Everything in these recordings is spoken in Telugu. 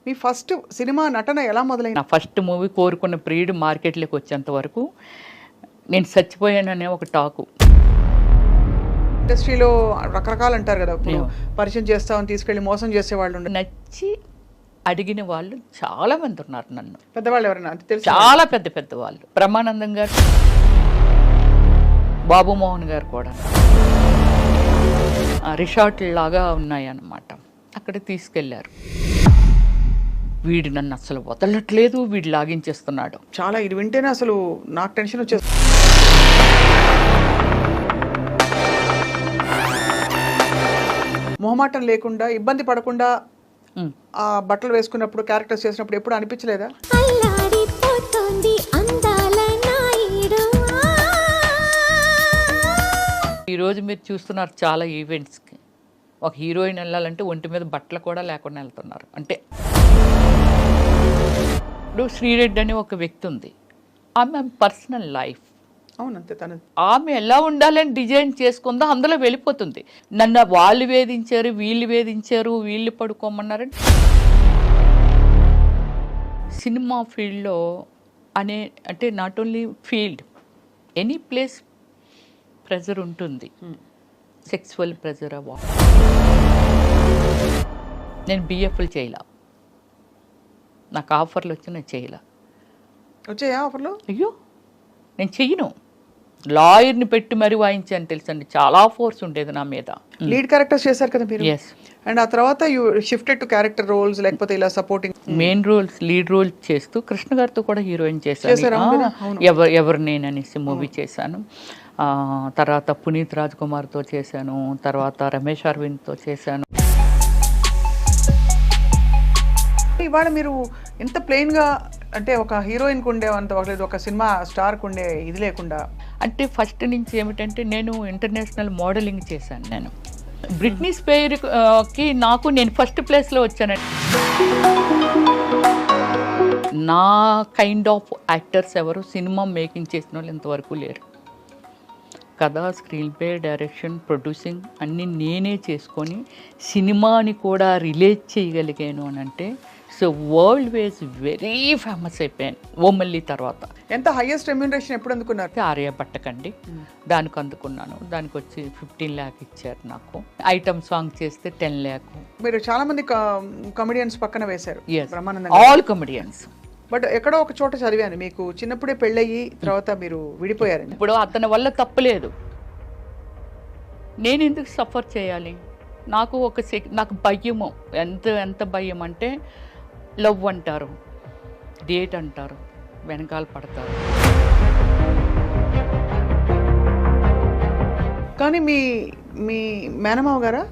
మీ ఫస్ట్ సినిమా నటన ఎలా మొదలైంది? నా ఫస్ట్ మూవీ కోరుకున్న ప్రియుడు మార్కెట్లోకి వచ్చేంత వరకు నేను చచ్చిపోయాననే ఒక టాకు. ఇండస్ట్రీలో రకరకాలు అంటారు కదా, ఇప్పుడు పరిచయం చేస్తామని తీసుకెళ్ళి మోసం చేసేవాళ్ళు ఉన్నారు. నచ్చి అడిగిన వాళ్ళు చాలా మంది ఉన్నారు. నన్ను పెద్దవాళ్ళు ఎవరైనా అంటే తెలుసు? చాలా పెద్ద పెద్ద వాళ్ళు, బ్రహ్మానందం గారు, బాబు మోహన్ గారు కూడా. రిసార్ట్ లాగా ఉన్నాయన్నమాట, అక్కడ తీసుకెళ్లారు. వీడు నన్ను అసలు వదలట్లేదు, వీడు లాగించేస్తున్నాడు. చాలా ఇది వింటేనే అసలు నాకు టెన్షన్ వచ్చేస్తుంది. మొహమాటం లేకుండా, ఇబ్బంది పడకుండా ఆ బట్టలు వేసుకున్నప్పుడు, క్యారెక్టర్స్ చేసినప్పుడు ఎప్పుడు అనిపించలేదా? ఈరోజు మీరు చూస్తున్నారు చాలా ఈవెంట్స్కి ఒక హీరోయిన్ వెళ్ళాలంటే ఒంటి మీద బట్టలు కూడా లేకుండా వెళ్తున్నారు. అంటే ఇప్పుడు శ్రీరెడ్డి అని ఒక వ్యక్తి ఉంది, ఆమె పర్సనల్ లైఫ్. అవునంతే, తనది. ఆమె ఎలా ఉండాలని డిజైన్ చేసుకుందో అందులో వెళ్ళిపోతుంది. నన్ను వాళ్ళు వేధించారు, వీళ్ళు పడుకోమన్నారని. సినిమా ఫీల్డ్లో అంటే not only field, any place pressure ఉంటుంది, సెక్సువల్ ప్రెజర్. నేను బిఎఫ్లు చేయలే, నాకు ఆఫర్లు వచ్చి నేను చేయలే. వచ్చాయా ఆఫర్లు? అయ్యో నేను చెయ్యను. లాయర్ని పెట్టి మరీ వాయించాను తెలుసండి, చాలా ఫోర్స్ ఉండేది నా మీద. లీడ్ క్యారెక్టర్స్ చేశారు కదా మీరు? ఎస్. అండ్ ఆ తర్వాత you shifted to character roles, లేకపోతే ఇలా supporting main roles, lead roles చేస్తూ కృష్ణ గారితో కూడా హీరోయిన్ చేశాను. ఎవరు నేననేసి మూవీ చేశాను. తర్వాత పునీత్ రాజ్ కుమార్తో చేశాను, తర్వాత రమేష్ అరవింద్తో చేశాను. ఇవాళ మీరు ఎంత ప్లెయిన్గా, అంటే ఒక హీరోయిన్కి ఉండేవంత, ఒక సినిమా స్టార్కి ఉండే ఇది లేకుండా. అంటే ఫస్ట్ నుంచి ఏమిటంటే నేను ఇంటర్నేషనల్ మోడలింగ్ చేశాను. నేను బ్రిట్నీ స్పియర్కి నేను ఫస్ట్ ప్లేస్లో వచ్చానండి. నా కైండ్ ఆఫ్ యాక్టర్స్ ఎవరు సినిమా మేకింగ్ చేసిన వాళ్ళు ఇంతవరకు లేరు. కథ, స్క్రీన్ ప్లే, డైరెక్షన్, ప్రొడ్యూసింగ్ అన్నీ నేనే చేసుకొని సినిమాని కూడా రిలేట్ చేయగలిగాను అని అంటే so world wise very famous అయిపోయాను ఓమల్లి తర్వాత. ఎంత హైయెస్ట్ రెమ్యూనరేషన్ ఎప్పుడు అందుకున్నారు? ఆర్యభట్టకండి, దానికి అందుకున్నాను. దానికి వచ్చి 15 lakh ఇచ్చారు నాకు. ఐటమ్ సాంగ్ చేస్తే 10 lakh. మీరు చాలా మంది కమెడియన్స్ పక్కన వేశారు. All comedians. బట్ ఎక్కడో ఒక చోట చదివాను, మీకు చిన్నప్పుడే పెళ్ళయ్యి తర్వాత మీరు విడిపోయారు. ఇప్పుడు అతని వల్ల తప్పలేదు, నేను ఎందుకు సఫర్ చేయాలి? నాకు నాకు భయము, ఎంత భయం అంటే లవ్ అంటారు, డేట్ అంటారు, వెనకాల పడతారు. కానీ మీ మేనమావ గారా?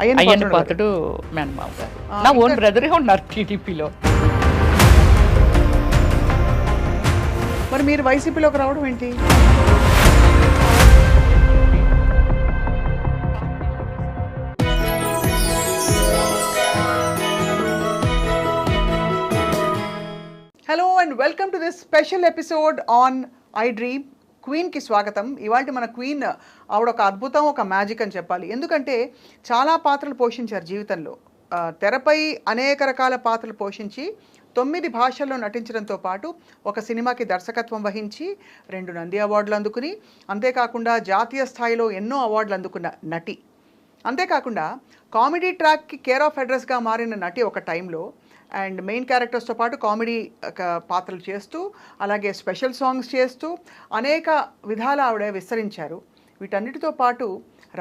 అయ్యన్న పాత్రుడు మేనమావ గారు నా ఓన్ బ్రదరే ఉన్నారు టీడీపీలో. మరి మీరు వైసీపీలోకి రావడం ఏంటి? Hello and welcome to this special episode on I dream. క్వీన్కి స్వాగతం. ఇవాళ మన క్వీన్ ఆవిడ ఒక అద్భుతం, ఒక మ్యాజిక్ అని చెప్పాలి. ఎందుకంటే చాలా పాత్రలు పోషించారు జీవితంలో. తెరపై అనేక రకాల పాత్రలు పోషించి 9 భాషల్లో నటించడంతో పాటు ఒక సినిమాకి దర్శకత్వం వహించి 2 నంది అవార్డులు అందుకుని, అంతేకాకుండా జాతీయ స్థాయిలో ఎన్నో అవార్డులు అందుకున్న నటి. అంతేకాకుండా కామెడీ ట్రాక్కి కేర్ ఆఫ్ అడ్రస్గా మారిన నటి ఒక టైంలో. అండ్ మెయిన్ క్యారెక్టర్స్తో పాటు కామెడీ పాత్రలు చేస్తూ, అలాగే స్పెషల్ సాంగ్స్ చేస్తూ అనేక విధాల ఆవిడ విస్తరించారు. వీటన్నిటితో పాటు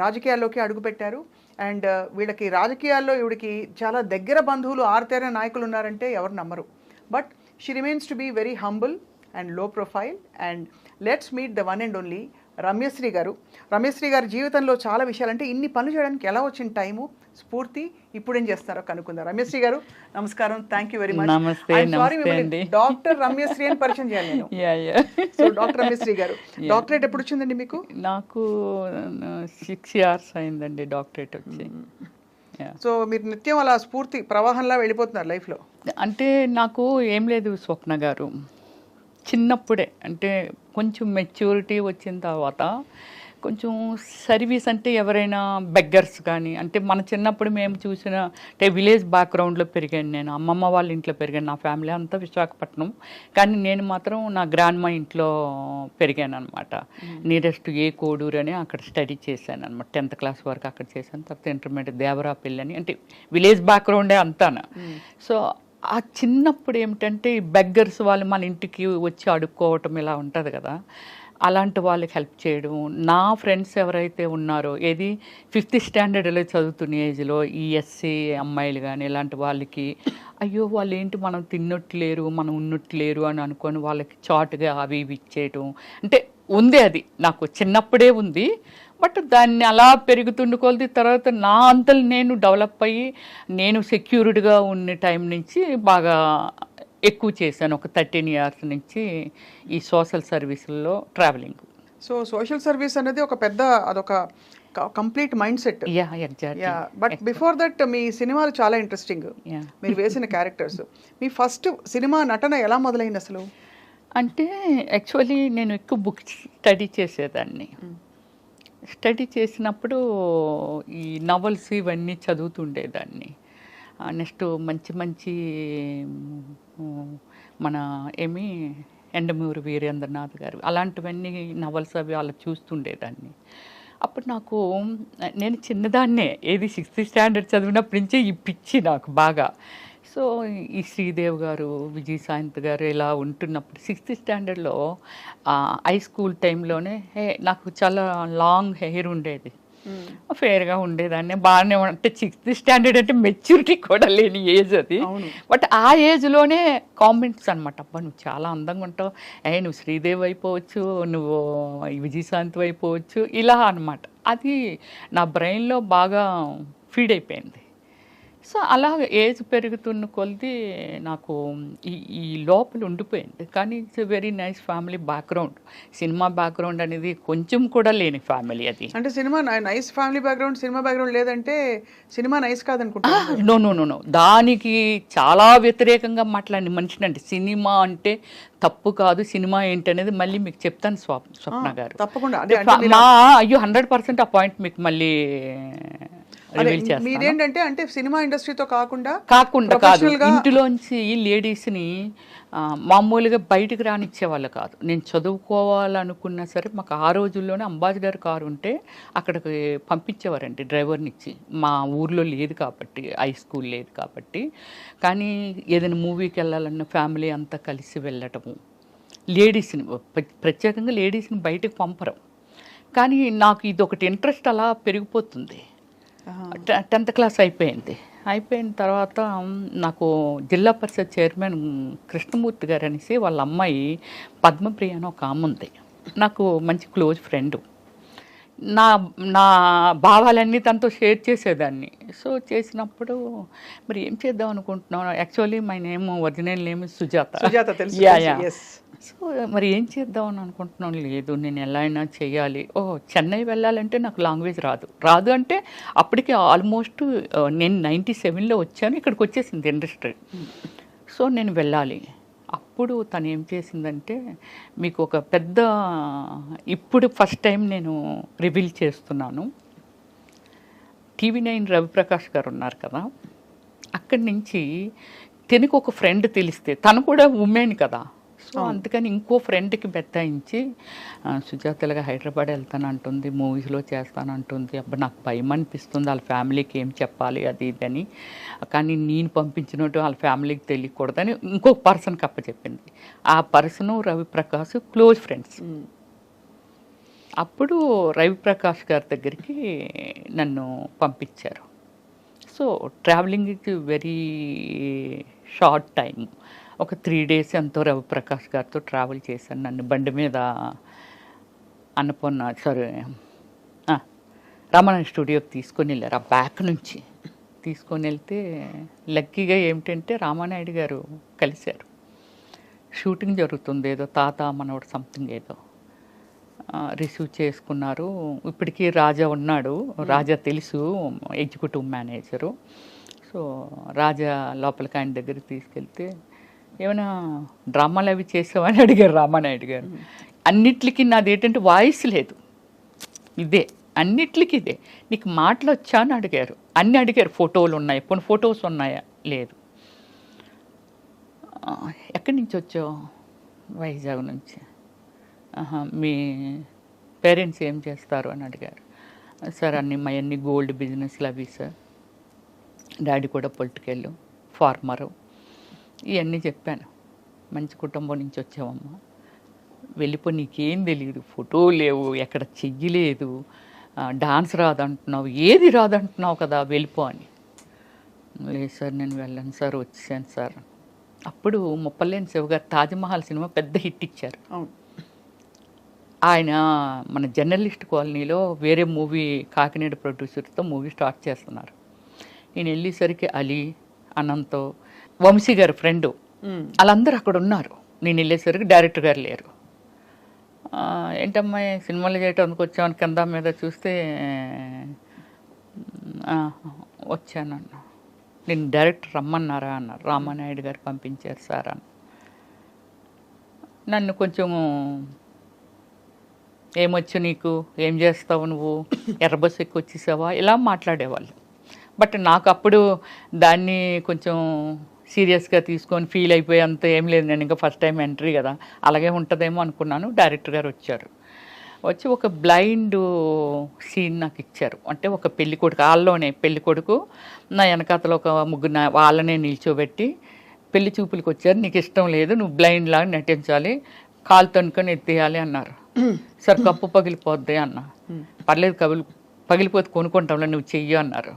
రాజకీయాల్లోకి అడుగుపెట్టారు. అండ్ వీళ్ళకి రాజకీయాల్లో ఈవిడికి చాలా దగ్గర బంధువులు, ఆర్తేర నాయకులు ఉన్నారంటే ఎవరు నమ్మరు. But she remains to be very humble and low profile. And let's meet the one and only Ramyasri garu. Ramyasri గారి జీవితంలో చాలా విషయాలు, అంటే ఇన్ని పనులు చేయడానికి ఎలా వచ్చిన టైము, స్ఫూర్తి, ఇప్పుడు ఏం చేస్తారో కనుక్కుందాం. రమ్యశ్రీ గారు నమస్కారం, thank you very much. Doctor Ramyasri అని పరిచయం చేయాలి నేను. సో డాక్టర్ రమ్యశ్రీ గారు, డాక్టరేట్ ఎప్పుడు వచ్చిందండి మీకు? నాకు 6 years అయిందండి డాక్టరేట్ వచ్చి. సో మీరు నిత్యం అలా స్ఫూర్తి ప్రవాహంలా వెళ్ళిపోతున్నారు లైఫ్లో? అంటే నాకు ఏం లేదు స్వప్న గారు, చిన్నప్పుడే అంటే కొంచెం మెచ్యూరిటీ వచ్చిన తర్వాత కొంచెం సర్వీస్ అంటే ఎవరైనా బెగ్గర్స్ కానీ, అంటే మన చిన్నప్పుడు మేము చూసిన అంటే విలేజ్ బ్యాక్గ్రౌండ్లో పెరిగాను నేను. అమ్మమ్మ వాళ్ళ ఇంట్లో పెరిగాను. నా ఫ్యామిలీ అంతా విశాఖపట్నం, కానీ నేను మాత్రం నా గ్రాండ్ మా ఇంట్లో పెరిగాను అనమాట. నియరెస్ట్ ఏ కోడూరు అని అక్కడ స్టడీ చేశాను అనమాట. 10th క్లాస్ వరకు అక్కడ చేశాను. తర్వాత ఇంటర్మీడియట్ దేవరాపల్లి అని, అంటే విలేజ్ బ్యాక్గ్రౌండే అంతాను. సో ఆ చిన్నప్పుడు ఏమిటంటే ఈ బెగ్గర్స్ వాళ్ళు మన ఇంటికి వచ్చి అడుక్కోవటం ఇలా ఉంటుంది కదా, అలాంటి వాళ్ళకి హెల్ప్ చేయడం. నా ఫ్రెండ్స్ ఎవరైతే ఉన్నారో, ఏది 5th స్టాండర్డ్లో చదువుతున్న ఏజ్లో ఈ ఎస్సీ అమ్మాయిలు కానీ ఇలాంటి వాళ్ళకి, అయ్యో వాళ్ళు ఏంటి మనం తిన్నట్లేరు, మనం ఉన్నట్లేరు అని అనుకొని వాళ్ళకి చాటుగా అవి ఇవి ఇచ్చేయటం. అంటే ఉంది, అది నాకు చిన్నప్పుడే ఉంది. బట్ దాన్ని అలా పెరుగుతుండి కొలది తర్వాత నా అంతలు నేను డెవలప్ అయ్యి నేను సెక్యూర్డ్గా ఉన్న టైం నుంచి బాగా ఎక్కువ చేశాను. ఒక 13 years నుంచి ఈ సోషల్ సర్వీసుల్లో ట్రావెలింగ్. సో సోషల్ సర్వీస్ అనేది ఒక పెద్ద, అదొక complete mind set. Yeah, exactly. But before that మీ సినిమాలు చాలా ఇంట్రెస్టింగ్, మీరు వేసిన క్యారెక్టర్స్. మీ ఫస్ట్ సినిమా నటన ఎలా మొదలైంది అసలు? అంటే యాక్చువల్లీ నేను ఎక్కువ బుక్స్ స్టడీ చేసేదాన్ని. స్టడీ చేసినప్పుడు ఈ నవల్స్ ఇవన్నీ చదువుతుండేదాన్ని. నెక్స్ట్ మంచి మంచి మన ఎండమూరి వీరేంద్రనాథ్ గారు అలాంటివన్నీ నవల్స్ అవి అలా చూస్తుండేదాన్ని. అప్పుడు నాకు, నేను చిన్నదాన్నే, ఏది 6th స్టాండర్డ్ చదివినప్పటి నుంచే ఈ పిచ్చి నాకు బాగా. సో ఈ శ్రీదేవ్ గారు, విజయశాంతి గారు ఇలా ఉంటున్నప్పుడు 6th స్టాండర్డ్లో హై స్కూల్ టైంలోనే నాకు చాలా లాంగ్ హెయిర్ ఉండేది, ఫేర్గా ఉండేదాన్ని, బాగానే అంటే 6th స్టాండర్డ్ అంటే మెచ్యూరిటీ కూడా లేని ఏజ్ అది. బట్ ఆ ఏజ్లోనే కామెంట్స్ అనమాట, అబ్బా నువ్వు చాలా అందంగా ఉంటావు, నువ్వు శ్రీదేవి అయిపోవచ్చు, నువ్వు విజయశాంతి అయిపోవచ్చు, ఇలా అనమాట. అది నా బ్రెయిన్లో బాగా ఫీడ్ అయిపోయింది. సో అలా ఏజ్ పెరుగుతున్న కొలది నాకు ఈ లోపల ఉండిపోయింది. కానీ it's very nice family background. Cinema background అనేది కొంచెం కూడా లేని ఫ్యామిలీ అది. అంటే cinema nice family background, cinema background లేదంటే సినిమా నైస్ కాదనుకుంటా. నో, దానికి చాలా వ్యతిరేకంగా మాట్లాడిన మనిషినండి. సినిమా అంటే తప్పు కాదు, సినిమా ఏంటనేది మళ్ళీ మీకు చెప్తాను స్వప్న గారు. తప్పకుండా. అయ్యో 100% ఆ పాయింట్ మీకు మళ్ళీ మీరేంటంటే, అంటే సినిమా ఇండస్ట్రీతో కాకుండా కాదు, ఇంటిలోంచి లేడీస్ని మామూలుగా బయటకు రానిచ్చేవాళ్ళు కాదు. నేను చదువుకోవాలనుకున్నా సరే మాకు ఆ రోజుల్లోనే అంబాసిడర్ కారు ఉంటే అక్కడికి పంపించేవారండి డ్రైవర్ని ఇచ్చి. మా ఊర్లో లేదు కాబట్టి, హై స్కూల్ లేదు కాబట్టి. కానీ ఏదైనా మూవీకి వెళ్ళాలన్న ఫ్యామిలీ అంతా కలిసి వెళ్ళటము, లేడీస్ని ప్రత్యేకంగా లేడీస్ని బయటకు పంపరు. కానీ నాకు ఇది ఒకటి ఇంట్రెస్ట్ అలా పెరిగిపోతుంది. 10th క్లాస్ అయిపోయిన తర్వాత నాకు జిల్లా పరిషత్ చైర్మన్ కృష్ణమూర్తి గారు అనేసి వాళ్ళ అమ్మాయి పద్మప్రియ అని ఒక ఆమె ఉంది, నాకు మంచి క్లోజ్ ఫ్రెండ్. నా భావాలన్నీ తనతో షేర్ చేసేదాన్ని. సో చేసినప్పుడు మరి ఏం చేద్దాం అనుకుంటున్నాను, actually my name original name Sujatha. So మరి ఏం చేద్దాం అని అనుకుంటున్నాను. లేదు నేను ఎలా అయినా చేయాలి. చెన్నై వెళ్ళాలంటే నాకు లాంగ్వేజ్ రాదు అంటే అప్పటికి ఆల్మోస్ట్ నేను 97లో వచ్చాను, ఇక్కడికి వచ్చేసింది ఇండస్ట్రీ. సో నేను వెళ్ళాలి. అప్పుడు తను ఏం చేసిందంటే, మీకు ఒక పెద్ద, ఇప్పుడు ఫస్ట్ టైం నేను రివీల్ చేస్తున్నాను, TV9 రవిప్రకాష్ గారు ఉన్నారు కదా, అక్కడి నుంచి తనకు ఒక ఫ్రెండ్ తెలిస్తే, తను కూడా ఉమెన్ కదా, సో అందుకని ఇంకో ఫ్రెండ్కి బెత్తాయించి సుజాతలుగా హైదరాబాద్ వెళ్తానంటుంది, మూవీస్లో చేస్తానంటుంది. అబ్బా నాకు భయం అనిపిస్తుంది, వాళ్ళ ఫ్యామిలీకి ఏం చెప్పాలి అది ఇది అని. కానీ నేను పంపించినట్టు వాళ్ళ ఫ్యామిలీకి తెలియకూడదని ఇంకొక పర్సన్కి అప్పచెప్పింది. ఆ పర్సను రవిప్రకాష్ క్లోజ్ ఫ్రెండ్స్. అప్పుడు రవిప్రకాష్ గారి దగ్గరికి నన్ను పంపించారు. So travelling is very short time, ఒక 3 days ఎంతో రవిప్రకాష్ గారితో ట్రావెల్ చేశాను. నన్ను బండి మీద రామానాయుడు స్టూడియోకి తీసుకొని వెళ్ళారు. ఆ బ్యాక్ నుంచి తీసుకొని వెళ్తే లక్కీగా ఏమిటంటే రామానాయుడు గారు కలిశారు. షూటింగ్ జరుగుతుంది, ఏదో తాత మనవడు సంథింగ్ ఏదో రిసీవ్ చేసుకున్నారు. ఇప్పటికీ రాజా ఉన్నాడు, రాజా తెలుసు, ఎగ్జిక్యూటివ్ మేనేజరు. సో రాజా లోపలికి ఆయన దగ్గరికి తీసుకెళ్తే, ఏమైనా డ్రామాలు అవి చేసావని అడిగారు రామానాయుడు గారు. అన్నిటికీ నాది ఏంటంటే వాయిస్ లేదు, ఇదే అన్నిట్లకి ఇదే. నీకు మాటలు వచ్చా అని అడిగారు, అన్నీ అడిగారు. ఫోటోలు ఉన్నాయి, కొన్ని ఫొటోస్ ఉన్నాయా, లేదు. ఎక్కడి నుంచి వచ్చావు? వైజాగ్ నుంచి. మీ పేరెంట్స్ ఏం చేస్తారు అని అడిగారు. సార్ మా అన్ని గోల్డ్ బిజినెస్లు అవి సార్, డాడీ కూడా పొలిటికల్ ఫార్మరు, ఇవన్నీ చెప్పాను. మంచి కుటుంబం నుంచి వచ్చావమ్మా, వెళ్ళిపో, నీకేం తెలియదు, ఫోటో లేవు, ఎక్కడ చెయ్యలేదు, డాన్స్ రాదంటున్నావు, ఏది రాదంటున్నావు కదా, వెళ్ళిపో అని. లేదు సార్ నేను వెళ్ళను సార్, వచ్చాను సార్. అప్పుడు ముప్పలేని శివ గారు తాజ్మహల్ సినిమా పెద్ద హిట్ ఇచ్చారు. ఆయన మన జర్నలిస్ట్ కాలనీలో వేరే మూవీ కాకినాడ ప్రొడ్యూసర్తో మూవీ స్టార్ట్ చేస్తున్నారు. నేను వెళ్ళేసరికి అలీ, అనంతో, వంశీ గారు ఫ్రెండు, వాళ్ళందరూ అక్కడ ఉన్నారు. నేను వెళ్ళేసరికి డైరెక్టర్ గారు లేరు. ఏంటమ్మాయి సినిమాలు చేయడానికి వచ్చామని కింద మీద చూస్తే వచ్చానన్న. నేను డైరెక్టర్ రమ్మన్నారా అన్నారు. రామానాయుడు గారు పంపించారు సార్ అని. నన్ను కొంచెం ఏమొచ్చు నీకు, ఏం చేస్తావు నువ్వు, ఎర్రబస్సు ఎక్కి వచ్చేసావా, ఇలా మాట్లాడేవాళ్ళు. బట్ నాకు అప్పుడు దాన్ని కొంచెం సీరియస్గా తీసుకొని ఫీల్ అయిపోయి అంత ఏం లేదు. నేను ఇంకా ఫస్ట్ టైం ఎంట్రీ కదా, అలాగే ఉంటుందేమో అనుకున్నాను. డైరెక్టర్ గారు వచ్చారు. వచ్చి ఒక బ్లైండ్ సీన్ నాకు ఇచ్చారు. అంటే ఒక పెళ్ళికొడుకు, వాళ్ళలోనే పెళ్ళికొడుకు, నా వెనకాతలో ఒక ముగ్గురు వాళ్ళనే నిల్చోబెట్టి పెళ్లి చూపులకు వచ్చారు, నీకు ఇష్టం లేదు, నువ్వు బ్లైండ్ లాగా నటించాలి, కాలు తనుకొని ఎత్తేయాలి అన్నారు. సార్ కప్పు పగిలిపోద్ది అన్న. పర్లేదు, పగిలిపోతే కొనుక్కుంటాంలో, నువ్వు చెయ్యి అన్నారు.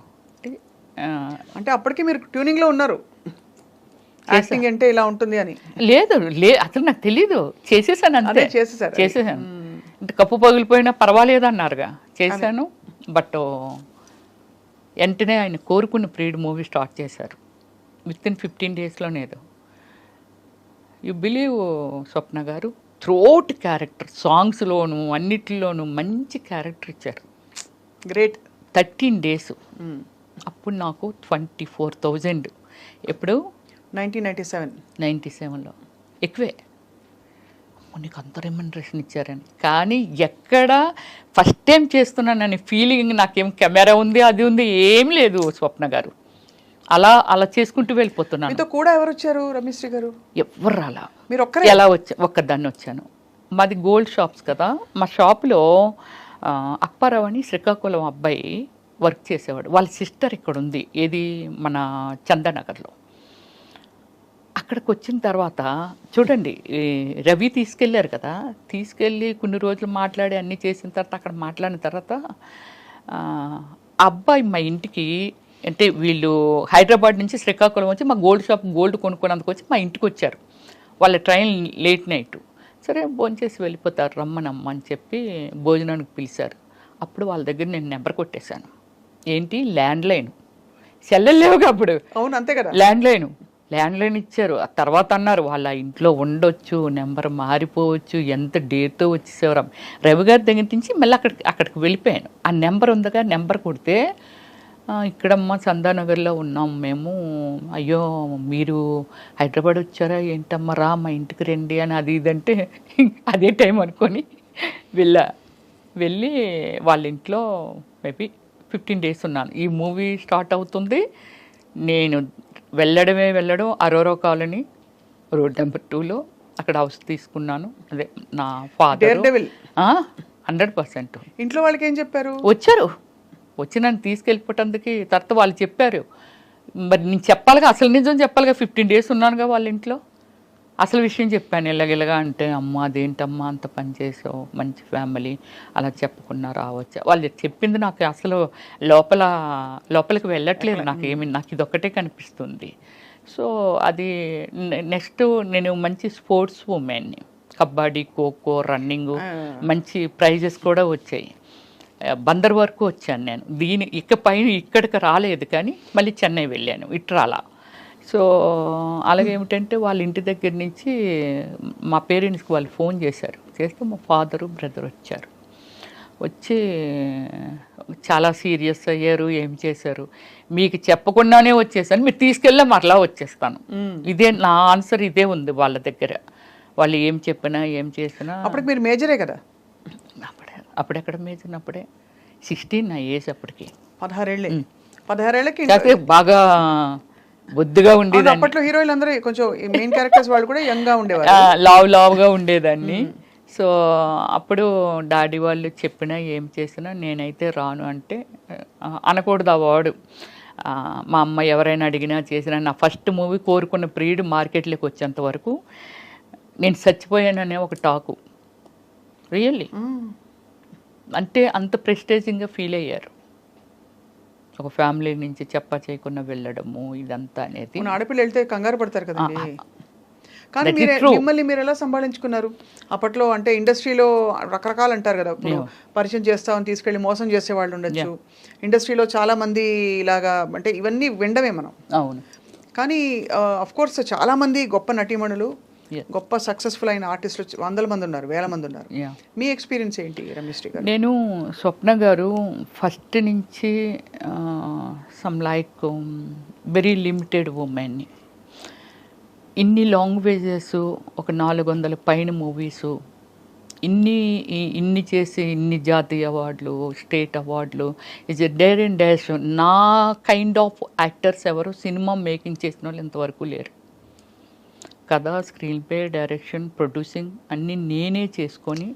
అంటే అప్పటికి మీరు ట్యూనింగ్లో ఉన్నారు, యాక్టింగ్ అంటే ఇలా ఉంటుంది అని? లేదు, అసలు నాకు తెలీదు, చేసేసాను అంతే. చేసేసాను. అంటే కప్పు పగిలిపోయినా పర్వాలేదు అన్నారుగా, చేశాను. బట్ వెంటనే ఆయన కోరుకున్న ప్రీడ్ మూవీ స్టార్ట్ చేశారు. With in 15 daysలోనేదో. యు బిలీవ్ స్వప్న గారు, త్రోట్ క్యారెక్టర్, సాంగ్స్లోను అన్నిటిలోనూ మంచి క్యారెక్టర్ ఇచ్చారు. గ్రేట్. 13 days. అప్పుడు నాకు 24,000. ఎప్పుడు? 1997లో. ఎక్కువే. నీకు అంత రెమ్యునరేషన్ ఇచ్చారని. కానీ ఎక్కడ ఫస్ట్ టైం చేస్తున్నానని ఫీలింగ్, నాకేం కెమెరా ఉంది, అది ఉంది, ఏం లేదు స్వప్న గారు. అలా చేసుకుంటూ వెళ్ళిపోతున్నాను. మీతో కూడా ఎవరు వచ్చారు రమేశ్రీ గారు? ఎవరు రాలా. మీరు ఒక్కరే? ఎలా ఒక్కదాన్ని వచ్చాను. మాది గోల్డ్ షాప్స్ కదా, మా షాప్లో అప్పారావు అని శ్రీకాకుళం అబ్బాయి వర్క్ చేసేవాడు. వాళ్ళ సిస్టర్ ఇక్కడ ఉంది, ఏది మన చందానగర్లో. అక్కడికి వచ్చిన తర్వాత చూడండి, రవి తీసుకెళ్ళారు కదా, తీసుకెళ్ళి కొన్ని రోజులు మాట్లాడి అన్నీ చేసిన తర్వాత, అక్కడ మాట్లాడిన తర్వాత అబ్బాయి మా ఇంటికి, అంటే వీళ్ళు హైదరాబాద్ నుంచి శ్రీకాకుళం వచ్చి మా గోల్డ్ షాప్ గోల్డ్ కొనుక్కున్నందుకు వచ్చి మా ఇంటికి వచ్చారు. వాళ్ళ ట్రైన్ లేట్ నైట్. సరే భోంచేసి వెళ్ళిపోతారు, రమ్మనమ్మ అని చెప్పి భోజనానికి పిలిచారు. అప్పుడు వాళ్ళ దగ్గర నేను నెంబర్ కొట్టేశాను. ఏంటి? ల్యాండ్లైన్. సెల్లెలు లేవుగా అప్పుడు. అవును, అంతే కదా. ల్యాండ్లైన్ ఇచ్చారు. ఆ తర్వాత అన్నారు వాళ్ళ ఇంట్లో ఉండొచ్చు, నెంబర్ మారిపోవచ్చు, ఎంత డేట్తో వచ్చేసేవారు. రవి గారి దగ్గర నుంచి మళ్ళీ అక్కడికి వెళ్ళిపోయాను. ఆ నెంబర్ ఉందిగా, నెంబర్ కొడితే ఇక్కడమ్మ చందానగర్లో ఉన్నాం మేము, అయ్యో మీరు హైదరాబాద్ వచ్చారా ఏంటమ్మా, రా మా ఇంటికి రండి అని అది ఇదంటే అదే టైం అనుకొని వెళ్ళి వాళ్ళ ఇంట్లో మేబీ 15 days ఉన్నాను. ఈ మూవీ స్టార్ట్ అవుతుంది, నేను వెళ్ళడం అరోరా కాలనీ రోడ్ నెంబర్ 2లో అక్కడ హౌస్ తీసుకున్నాను. అదే నా ఫాదర్ 100%. ఇంట్లో వాళ్ళకి ఏం చెప్పారు? వచ్చి నన్ను తీసుకెళ్ళిపోవటానికి తర్వాత వాళ్ళు చెప్పారు. మరి నేను చెప్పాలిగా, అసలు నిజం చెప్పాలిగా, 15 days ఉన్నానుగా వాళ్ళ ఇంట్లో. అసలు విషయం చెప్పాను, ఇలాగిలాగా అంటే, అమ్మ అదేంటమ్మా అంత పని చేసావు, మంచి ఫ్యామిలీ, అలా చెప్పకుండా రావచ్చా. వాళ్ళు చెప్పింది నాకు అసలు లోపలికి వెళ్ళట్లేదు, నాకు ఇదొక్కటే కనిపిస్తుంది. సో అది నెక్స్ట్ నేను మంచి స్పోర్ట్స్ ఉమెన్ని, కబడ్డీ, ఖోఖో, రన్నింగు, మంచి ప్రైజెస్ కూడా వచ్చాయి. బందర్ వరకు వచ్చాను నేను. ఇక్కడికి రాలేదు, కానీ మళ్ళీ చెన్నై వెళ్ళాను, ఇట్రాలా. సో అలాగే ఏమిటంటే వాళ్ళ ఇంటి దగ్గర నుంచి మా పేరెంట్స్కి వాళ్ళు ఫోన్ చేశారు. చేస్తే మా ఫాదరు బ్రదర్ వచ్చి చాలా సీరియస్ అయ్యారు. ఏం చేశారు, మీకు చెప్పకుండానే వచ్చేసాను, మీరు తీసుకెళ్ళా మరలా వచ్చేస్తాను. ఇదే నా ఆన్సర్, ఇదే ఉంది వాళ్ళ దగ్గర. వాళ్ళు ఏం చెప్పినా ఏం చేసినా. అప్పటికి మీరు మేజరే కదా? అప్పుడెక్కడ మేచినప్పుడే 16 నా ఏజ్ అప్పటికి. 16 16 కాకపోతే బాగా బొద్దుగా ఉండేదాన్ని, అప్పట్లో హీరోయిన్లు అందరూ కొంచెం మెయిన్ క్యారెక్టర్స్ వాళ్ళు కూడా యంగ్ గా ఉండేవారు. లావుగా ఉండేదాన్ని. సో అప్పుడు డాడీ వాళ్ళు చెప్పినా ఏం చేసినా నేనైతే రాను అంటే, అనకూడదు ఆ వాడు. మా అమ్మ ఎవరైనా అడిగినా చేసినా, నా ఫస్ట్ మూవీ కోరుకున్న ప్రియుడు మార్కెట్లోకి వచ్చేంత వరకు నేను చచ్చిపోయాననే ఒక టాకు. రియల్లీ అంటే అంత ప్రెస్టేజింగ్గా ఫీల్ అయ్యారు. ఒక ఫ్యామిలీ నుంచి చెప్పా చేయకుండా వెళ్ళడము ఇదంతా అనేది. ఆడపిల్ల వెళ్తే కంగారు పడతారు కదండి. కానీ మిమ్మల్ని మీరు ఎలా సంభాళించుకున్నారు అప్పట్లో? అంటే ఇండస్ట్రీలో రకరకాలు అంటారు కదా, ఇప్పుడు పరిచయం చేస్తామని తీసుకెళ్ళి మోసం చేసే వాళ్ళు ఉండొచ్చు. ఇండస్ట్రీలో చాలా మంది ఇలాగా, అంటే ఇవన్నీ వినడమే మనం. అవును. కానీ అఫ్ కోర్స్ చాలా మంది గొప్ప నటీమణులు, గొప్ప సక్సెస్ఫుల్ అయిన ఆర్టిస్టులు 100 మంది ఉన్నారు, 1000 మంది ఉన్నారు. మీ ఎక్స్పీరియన్స్ ఏంటి రమ్యశ్రీ గారు? నేను స్వప్న గారు ఫస్ట్ నుంచి సమ్ లైక్ వెరీ లిమిటెడ్ ఉమెన్ని, ఇన్ని లాంగ్వేజెస్, ఒక 400 పైన మూవీసు, ఇన్ని చేసి ఇన్ని జాతీయ అవార్డులు, స్టేట్ అవార్డులు, is a dare and dash. నా కైండ్ ఆఫ్ యాక్టర్స్ ఎవరు సినిమా మేకింగ్ చేసిన వాళ్ళు ఇంతవరకు లేరు. కథ, స్క్రీన్ ప్లే, డైరెక్షన్, ప్రొడ్యూసింగ్ అన్నీ నేనే చేసుకొని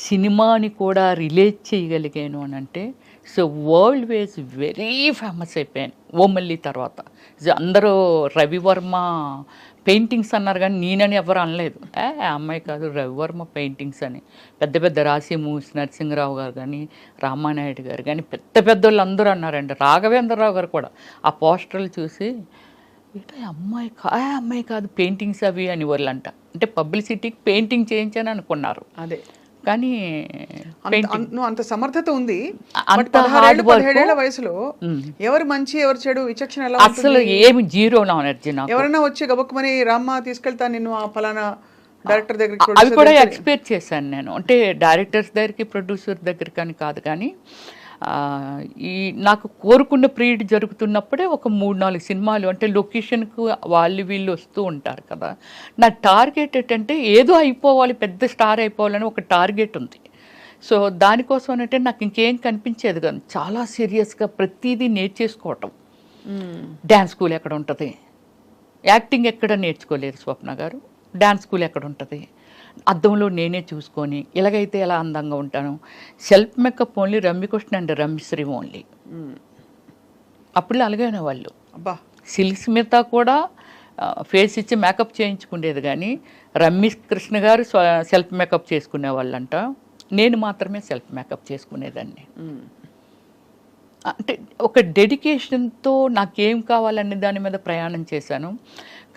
సినిమాని కూడా రిలేట్ చేయగలిగాను అని అంటే, so world wise very famous అయిపోయాను ఓమల్లి తర్వాత. అందరూ రవివర్మ పెయింటింగ్స్ అన్నారు కానీ నేనని ఎవరు అనలేదు. అమ్మాయి కాదు, రవివర్మ పెయింటింగ్స్ అని. పెద్ద పెద్ద రాసి మూవీస్, నరసింహరావు గారు కానీ, రామానాయుడు గారు కానీ, పెద్ద పెద్దోళ్ళు అందరూ అన్నారండి. రాఘవేంద్రరావు గారు కూడా ఆ పోస్టర్లు చూసి, ఏటో అమ్మాయి కాదు పెయింటింగ్స్ అవి అని వాళ్ళంట. అంటే పబ్లిసిటీకి పెయింటింగ్ చేయించాను అనుకున్నారు. అదే, కానీ అంత సమర్థత ఉంది. అంత హార్డ్ వర్క్. 17 వయసులో ఎవరు మంచి ఎవరు చెడు విచక్షణ ఎలా? అసలు ఏమి జీరో నాలెడ్జ్. ఎవరైనా వచ్చి గబక్కుమని రామ్మ తీసుకెళ్తా నిన్ను ఆ ఫలానా డైరెక్టర్ దగ్గరికి, అవి కూడా ఎక్స్పెక్ట్ చేశాను నేను. అంటే డైరెక్టర్స్ దగ్గరికి, ప్రొడ్యూసర్ దగ్గరికి అని కాదు, కానీ నాకు కోరుకున్న పీరియడ్ జరుగుతున్నప్పుడే ఒక 3-4 సినిమాలు, అంటే లొకేషన్కు వాళ్ళు వీళ్ళు వస్తూ ఉంటారు కదా. నా టార్గెట్ ఏంటంటే ఏదో అయిపోవాలి, పెద్ద స్టార్ అయిపోవాలని ఒక టార్గెట్ ఉంది. సో దానికోసం అంటే నాకు ఇంకేం కనిపించేది కాదు. చాలా సీరియస్గా ప్రతిదీ నేర్చేసుకోవటం. డ్యాన్స్ స్కూల్ ఎక్కడ ఉంటుంది, యాక్టింగ్ ఎక్కడ నేర్చుకోలేరు స్వప్న గారు. డ్యాన్స్ స్కూల్ ఎక్కడ ఉంటుంది, అద్దంలో నేనే చూసుకొని ఇలాగైతే ఎలా అందంగా ఉంటాను. Self makeup only Ramya Krishna and Ramyasri only. అప్పుడు అలాగైనా వాళ్ళు. సిల్క్ స్మిత కూడా ఫేస్ ఇచ్చి మేకప్ చేయించుకునేది, కానీ రమ్యకృష్ణ గారు సెల్ఫ్ మేకప్ చేసుకునే వాళ్ళంట. నేను మాత్రమే సెల్ఫ్ మేకప్ చేసుకునేదాన్ని. అంటే ఒక డెడికేషన్తో నాకేం కావాలనే దాని మీద ప్రయాణం చేశాను.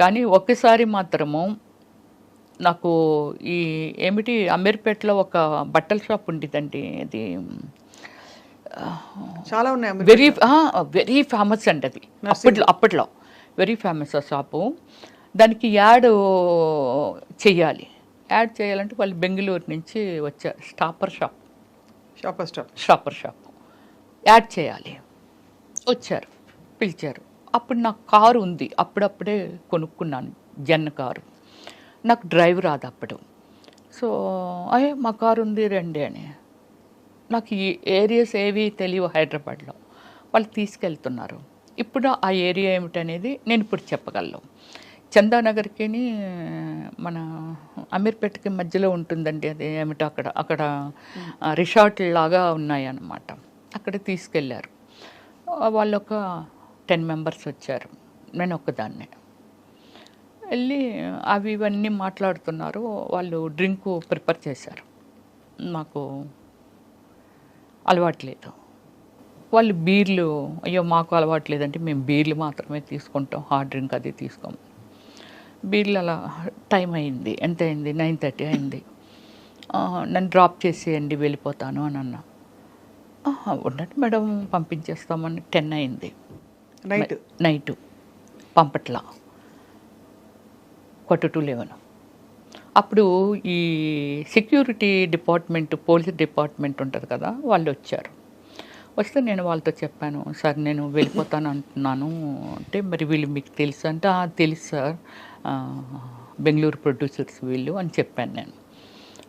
కానీ ఒక్కసారి మాత్రము నాకు ఈ ఏమిటి అమీర్పేటలో ఒక బట్టల షాప్ ఉండేదండి, అది చాలా ఉన్నాయి, వెరీ ఫేమస్ అండి అది. అప్పట్లో వెరీ ఫేమస్ ఆ షాపు. దానికి యాడ్ చేయాలంటే వాళ్ళు బెంగళూరు నుంచి వచ్చారు. షాపర్ షాప్ యాడ్ చేయాలి, వచ్చారు, పిలిచారు. అప్పుడు నాకు కారు ఉంది, అప్పుడప్పుడే కొనుక్కున్నాను జన్ కారు. నాకు డ్రైవ్ రాదు అప్పుడు. సో మా కారు ఉంది రండి అని. నాకు ఈ ఏరియాస్ ఏవి తెలియవు హైదరాబాద్లో. వాళ్ళు తీసుకెళ్తున్నారు. ఇప్పుడు ఆ ఏరియా ఏమిటనేది నేను ఇప్పుడు చెప్పగలను. చందానగర్కి మన అమీర్పేటకి మధ్యలో ఉంటుందండి అది. ఏమిటో అక్కడ రిసార్ట్ లాగా ఉన్నాయన్నమాట. అక్కడ తీసుకెళ్ళారు. వాళ్ళు ఒక 10 మెంబర్స్ వచ్చారు, నేను ఒక్కదాన్నే. వెళ్ళి ఇవన్నీ మాట్లాడుతున్నారు. వాళ్ళు డ్రింక్ ప్రిపేర్ చేశారు, నాకు అలవాట్లేదు. వాళ్ళు బీర్లు, అయ్యో మాకు అలవాట్లేదంటే మేము బీర్లు మాత్రమే తీసుకుంటాం, హార్డ్ డ్రింక్ అది తీసుకోము. బీర్లు అలా టైం అయింది. ఎంత అయింది? 9:30 అయింది. నన్ను డ్రాప్ చేసేయండి వెళ్ళిపోతాను అని అన్నా. ఉన్నట్టు మేడం పంపించేస్తామని 10 అయింది నైట్. పంపట్లా, 11. అప్పుడు ఈ సెక్యూరిటీ డిపార్ట్మెంట్, పోలీస్ డిపార్ట్మెంట్ ఉంటుంది కదా, వాళ్ళు వచ్చారు. వస్తే నేను వాళ్ళతో చెప్పాను, సార్ నేను వెళ్ళిపోతాను అంటున్నాను అంటే, మరి వీళ్ళు మీకు తెలుసు అంటే, తెలుసు సార్, బెంగళూరు ప్రొడ్యూసర్స్ వీళ్ళు అని చెప్పాను నేను.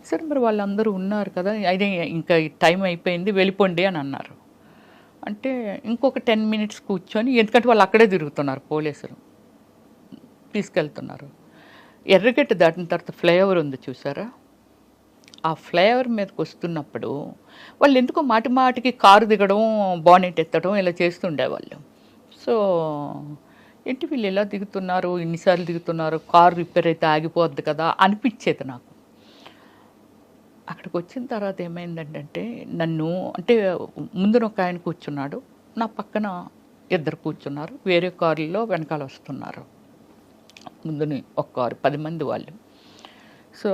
సరే మరి వాళ్ళందరూ ఉన్నారు కదా, అయితే ఇంకా టైం అయిపోయింది వెళ్ళిపోండి అని అన్నారు. అంటే ఇంకొక 10 minutes కూర్చొని, ఎందుకంటే వాళ్ళు అక్కడే తిరుగుతున్నారు పోలీసులు, తీసుకెళ్తున్నారు. ఎర్రగడ్డ దాటిన తర్వాత ఫ్లైఓవర్ ఉంది చూసారా, ఆ ఫ్లైఓవర్ మీదకి వస్తున్నప్పుడు వాళ్ళు ఎందుకో మాటి మాటికి కారు దిగడం, బానెట్ ఎత్తడం ఇలా చేస్తుండేవాళ్ళు. సో ఏంటి వీళ్ళు ఎలా దిగుతున్నారు, ఇన్నిసార్లు దిగుతున్నారు, కారు రిపేర్ అయితే ఆగిపోద్ది కదా అనిపించేది నాకు. అక్కడికి వచ్చిన తర్వాత ఏమైందంటే, నన్ను అంటే ముందున ఒక ఆయన కూర్చున్నాడు, నా పక్కన ఇద్దరు కూర్చున్నారు, వేరే కారుల్లో వెనకాల వస్తున్నారు. ముందుని ఒక కారు 10 మంది వాళ్ళు. సో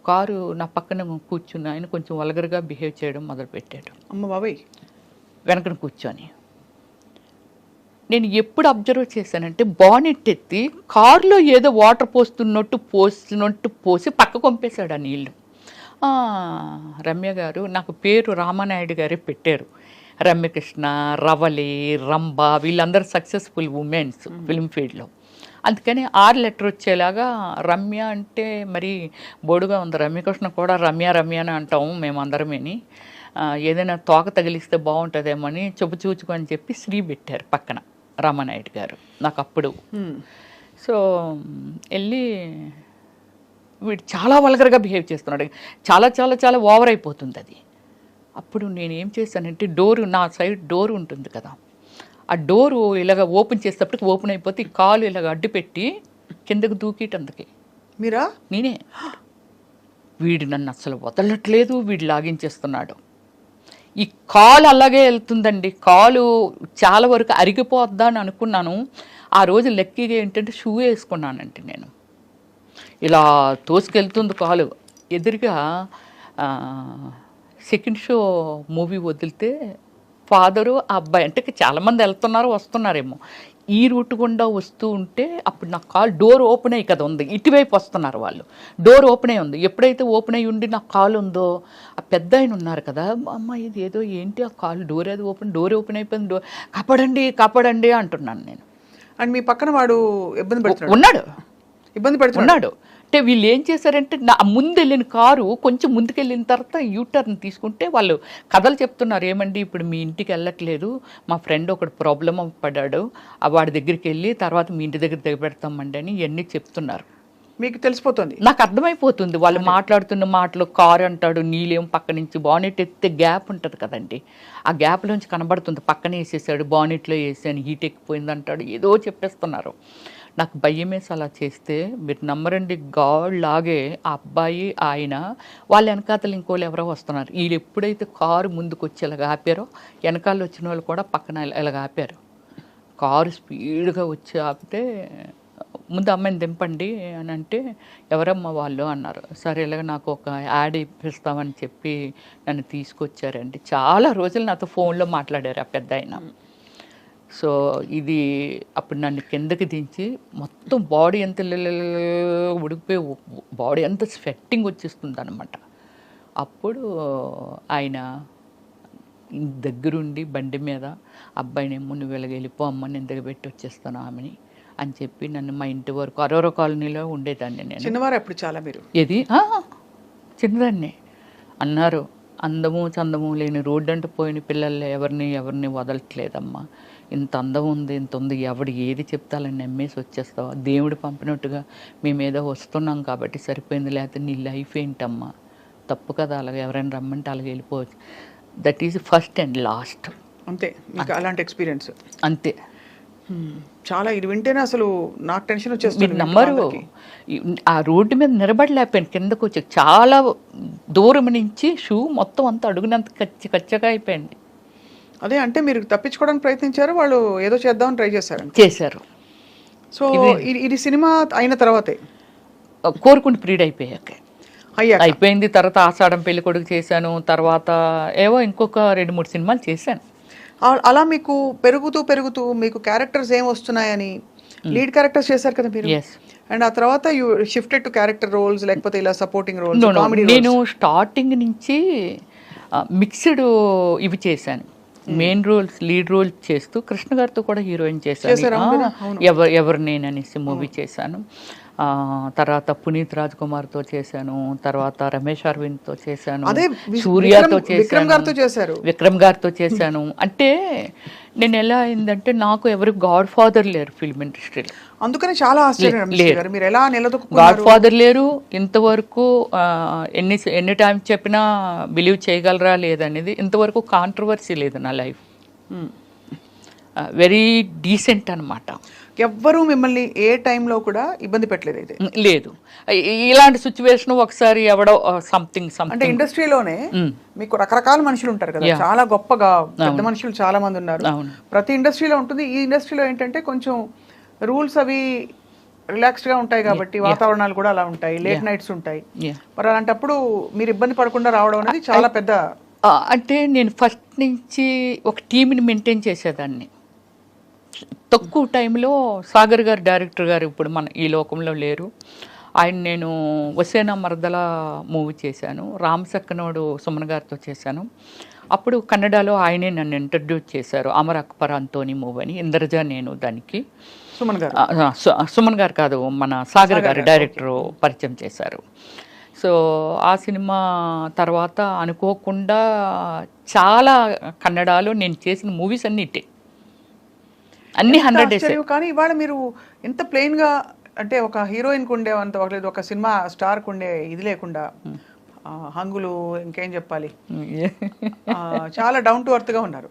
కారు నా పక్కన కూర్చున్న ఆయన కొంచెం వల్గర్గా బిహేవ్ చేయడం మొదలుపెట్టాడు. అమ్మ బాబాయ్. వెనకన కూర్చొని నేను ఎప్పుడు అబ్జర్వ్ చేశానంటే, బానెట్ ఎత్తి కారులో ఏదో వాటర్ పోస్తున్నట్టు పోసి పక్క కొంపేశాడు ఆ నీళ్ళు. రమ్య గారు, నాకు పేరు రామానాయుడు గారే పెట్టారు. రమ్యకృష్ణ, రవలి, రంభ వీళ్ళందరూ సక్సెస్ఫుల్ ఉమెన్స్ ఫిల్మ్ ఫీల్డ్లో. అందుకని 6 letter వచ్చేలాగా రమ్య అంటే మరి బోడుగా ఉంది. రమ్యకృష్ణ కూడా రమ్య అని అంటాము మేమందరమేని. ఏదైనా తోక తగిలిస్తే బాగుంటుందేమో అని చూచుకొని చెప్పి శ్రీ పెట్టారు పక్కన రామానాయుడు గారు నాకు అప్పుడు. సో వెళ్ళి వీడు చాలా వల్గర్గా బిహేవ్ చేస్తున్నాడు, చాలా చాలా చాలా ఓవర్ అయిపోతుంది అది. అప్పుడు నేనేం చేశానంటే, నా సైడ్ డోర్ ఉంటుంది కదా, ఆ డోరు ఇలాగ ఓపెన్ చేసేటప్పటికి ఓపెన్ అయిపోతే ఈ కాలు ఇలాగ అడ్డు పెట్టి కిందకు దూకిటందుకే. మీరా? నేనే. వీడు నన్ను అసలు వదలట్లేదు, వీడు లాగించేస్తున్నాడు. ఈ కాలు అలాగే వెళ్తుందండి, కాలు చాలా వరకు అరిగిపోద్దా అని అనుకున్నాను. ఆ రోజు లక్కీగా ఏంటంటే షూ వేసుకున్నానంటే నేను, ఇలా తోసుకెళ్తుంది కాలు. ఎదురుగా సెకండ్ షో మూవీ వదిలితే ఫాదరు ఆ అబ్బాయి, అంటే చాలామంది వెళ్తున్నారు వస్తున్నారేమో, ఈ రూట్ గుండా వస్తూ ఉంటే అప్పుడు నా కాలు డోర్ ఓపెన్ అయ్యి కదా ఉంది, ఇటువైపు వస్తున్నారు వాళ్ళు, డోర్ ఓపెన్ అయ్యి ఉంది. ఎప్పుడైతే ఓపెన్ అయ్యి ఉండి నా కాలు ఉందో, ఆ పెద్ద ఆయన ఉన్నారు కదా, అమ్మ ఇది ఏదో ఏంటి ఆ కాలు డోర్ ఏదో డోర్ ఓపెన్ అయిపోయింది, కాపాడండి అంటున్నాను నేను. అండ్ మీ పక్కన వాడు ఇబ్బంది పెడుతున్నాడు, ఇబ్బంది పెడుతున్నాడు. అంటే వీళ్ళు ఏం చేశారంటే, నా ముందు వెళ్ళిన కారు కొంచెం ముందుకెళ్ళిన తర్వాత యూటర్న్ తీసుకుంటే వాళ్ళు కథలు చెప్తున్నారు, ఏమండి ఇప్పుడు మీ ఇంటికి వెళ్ళట్లేదు, మా ఫ్రెండ్ ఒకడు ప్రాబ్లం పడ్డాడు, వాడి దగ్గరికి వెళ్ళి తర్వాత మీ ఇంటి దగ్గర దిగబెడతామండి అని ఇవన్నీ చెప్తున్నారు. మీకు తెలిసిపోతుంది? నాకు అర్థమైపోతుంది వాళ్ళు మాట్లాడుతున్న మాటలు. కారు అంటాడు, నీళ్ళేం పక్క నుంచి బానెట్ ఎత్తే గ్యాప్ ఉంటుంది కదండి, ఆ గ్యాప్లోంచి కనబడుతుంది, పక్కనే వేసేసాడు, బానెట్లో వేసాను, హీట్ ఎక్కిపోయింది అంటాడు, ఏదో చెప్పేస్తున్నారు. నాకు భయమేసి అలా చేస్తే, మీరు నమ్మరండి, గాడ్ లాగే ఆ అబ్బాయి ఆయన వాళ్ళ వెనకాతలు ఇంకోళ్ళు ఎవరో వస్తున్నారు. వీళ్ళు ఎప్పుడైతే కారు ముందుకు వచ్చి ఇలాగ ఆపారో, వెనకాల వచ్చిన వాళ్ళు కూడా పక్కన ఇలాగ ఆపారు. కారు స్పీడ్గా వచ్చి ఆపితే, ముందు అమ్మాయిని దింపండి అని అంటే, ఎవరమ్మా వాళ్ళు అన్నారు. సరే ఇలాగ నాకు ఒక యాడ్ ఇప్పిస్తామని చెప్పి నన్ను తీసుకొచ్చారండి. చాలా రోజులు నాతో ఫోన్లో మాట్లాడారు ఆ పెద్ద ఆయన. సో ఇది అప్పుడు నన్ను కిందకి దించి మొత్తం బాడీ ఎంత ఉడికిపోయి, బాడీ అంతా స్వెట్టింగ్ వచ్చేస్తుంది అనమాట. అప్పుడు ఆయన దగ్గరుండి బండి మీద, అబ్బాయినేమో నువ్వు ఇలాగ వెళ్ళిపో అమ్మ, నేను దగ్గర పెట్టి వచ్చేస్తాను ఆమెని అని చెప్పి నన్ను మా ఇంటి వరకు అరోరా కాలనీలో ఉండేదాన్ని నేను. చిన్నవారు అప్పుడు చాలా మీరు? ఏది చిన్నదాన్ని అన్నారు. అందము చందము లేని రోడ్డు అంటూ పోయిన పిల్లలు ఎవరిని వదలట్లేదమ్మా, ఇంత అందం ఉంది, ఇంత ఉంది, ఎవడు ఏది చెప్తాలని నమ్మేసి వచ్చేస్తావా, దేవుడు పంపినట్టుగా మేమేదో వస్తున్నాం కాబట్టి సరిపోయింది, లేకపోతే నీ లైఫ్ ఏంటమ్మా, తప్పు కదా, అలాగే ఎవరైనా రమ్మంటే అలాగే వెళ్ళిపోవచ్చు. That is first and last. అంతే మీకు అలాంటి ఎక్స్పీరియన్స్? అంతే. చాలా ఇది వింటేనే అసలు నాకు టెన్షన్ వచ్చేస్తుంది. మీరు నమ్మరు, ఆ రోడ్డు మీద నిలబడలేకపోయాను, కిందకు వచ్చి చాలా దూరం నుంచి షూ మొత్తం అంతా అడుగునంత కచ్చగా అయిపోయింది. అదే అంటే మీరు తప్పించుకోవడానికి ప్రయత్నించారు, వాళ్ళు ఏదో చేద్దామని ట్రై చేశారు. సో ఇది సినిమా అయిన తర్వాతే కోరుకుంటూ పీరియడ్ అయిపోయింది. తర్వాత ఆషాఢం పెళ్లి కొడుకు చేశాను, తర్వాత ఏవో ఇంకొక 2-3 సినిమాలు చేశాను. అలా మీకు పెరుగుతూ మీకు క్యారెక్టర్స్ ఏం వస్తున్నాయని లీడ్ క్యారెక్టర్స్ చేశారు కదా మీరు. అండ్ ఆ తర్వాత you shifted to character roles, లేకపోతే ఇలా సపోర్టింగ్ రోల్స్? నేను స్టార్టింగ్ నుంచి మిక్స్డ్ ఇవి చేశాను. మెయిన్ రోల్స్ లీడ్ రోల్ చేస్తూ కృష్ణ గారితో కూడా హీరోయిన్ చేశాను. ఎవరు నేను అనేసి మూవీ చేశాను. తర్వాత పునీత్ రాజ్ కుమార్తో చేశాను, తర్వాత రమేష్ అరవింద్తో చేశాను, సూర్యతో చేశాను, విక్రమ్ గారితో చేశాను. అంటే నేను ఎలా అయిందంటే నాకు ఎవరు గాడ్ ఫాదర్ లేరు ఫిల్మ్ ఇండస్ట్రీలో, అందుకని చాలా గాడ్ ఫాదర్ లేరు. ఇంతవరకు ఎన్ని టైం చెప్పినా బిలీవ్ చేయగలరా లేదనేది ఇంతవరకు కాంట్రవర్సీ లేదు నా లైఫ్. వెరీ డీసెంట్ అనమాట. ఎవ్వరూ మిమ్మల్ని ఏ టైంలో కూడా ఇబ్బంది పెట్టలేదు అయితే? లేదు. ఇలాంటి సిచ్యువేషన్ ఒకసారి ఎవడో సంథింగ్ అంటే ఇండస్ట్రీలోనే మీకు రకరకాల మనుషులు ఉంటారు కదా, చాలా గొప్పగా పెద్ద మనుషులు చాలా మంది ఉన్నారు. ప్రతి ఇండస్ట్రీలో ఉంటుంది. ఈ ఇండస్ట్రీలో ఏంటంటే కొంచెం రూల్స్ అవి రిలాక్స్డ్ గా ఉంటాయి కాబట్టి వాతావరణాలు కూడా అలా ఉంటాయి, లేట్ నైట్స్ ఉంటాయి. మరి అలాంటప్పుడు మీరు ఇబ్బంది పడకుండా రావడం అనేది చాలా పెద్ద. అంటే నేను ఫస్ట్ నుంచి ఒక టీంని మెయింటైన్ చేసేదాన్ని. తక్కువ టైంలో సాగర్ గారు డైరెక్టర్ గారు ఇప్పుడు మన ఈ లోకంలో లేరు. ఆయన నేను వసేనా మరదల మూవీ చేశాను, రామ్ సక్కనోడు సుమన్ గారితో చేశాను. అప్పుడు కన్నడలో ఆయనే నన్ను ఇంట్రడ్యూస్ చేశారు, అమర్ అక్బర్ అంతోని మూవీ అని. ఇంద్రజ నేను దానికి సుమన్ గారు కాదు, మన సాగర్ గారు డైరెక్టర్ పరిచయం చేశారు. సో ఆ సినిమా తర్వాత అనుకోకుండా చాలా కన్నడలో నేను చేసిన మూవీస్ అన్నిటే అన్ని 100 days. కానీ ఇవాళ మీరు ఎంత ప్లెయిన్ గా, అంటే ఒక హీరోయిన్ కు ఉండే అంత లేదు, ఒక సినిమా స్టార్ కు ఉండే ఇది లేకుండా హంగులు ఇంకేం చెప్పాలి, చాలా డౌన్ టు ఎర్త్ గా ఉన్నారు.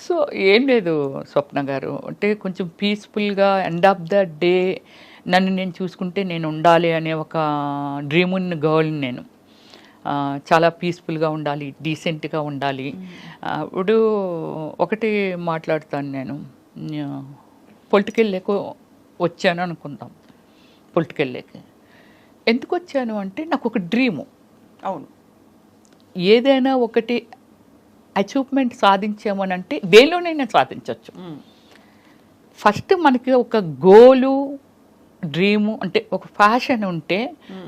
సో ఏం లేదు స్వప్న గారు, అంటే కొంచెం పీస్ఫుల్గా ఎండ్ ఆఫ్ ద డే నన్ను నేను చూసుకుంటే నేను ఉండాలి అనే ఒక డ్రీమ్ ఉన్న గర్ల్ని నేను. చాలా పీస్ఫుల్గా ఉండాలి, డీసెంట్గా ఉండాలి. ఇప్పుడు ఒకటి మాట్లాడుతాను నేను, పొలిటికల్ లేక వచ్చాను అనుకుందాం. పొలిటికల్ లేక ఎందుకు వచ్చాను అంటే నాకు ఒక డ్రీము. అవును, ఏదైనా ఒకటి అచీవ్మెంట్ సాధించామనంటే దేనిలోనైనా సాధించవచ్చు. ఫస్ట్ మనకి ఒక గోలు డ్రీము అంటే ఒక ఫ్యాషన్ ఉంటే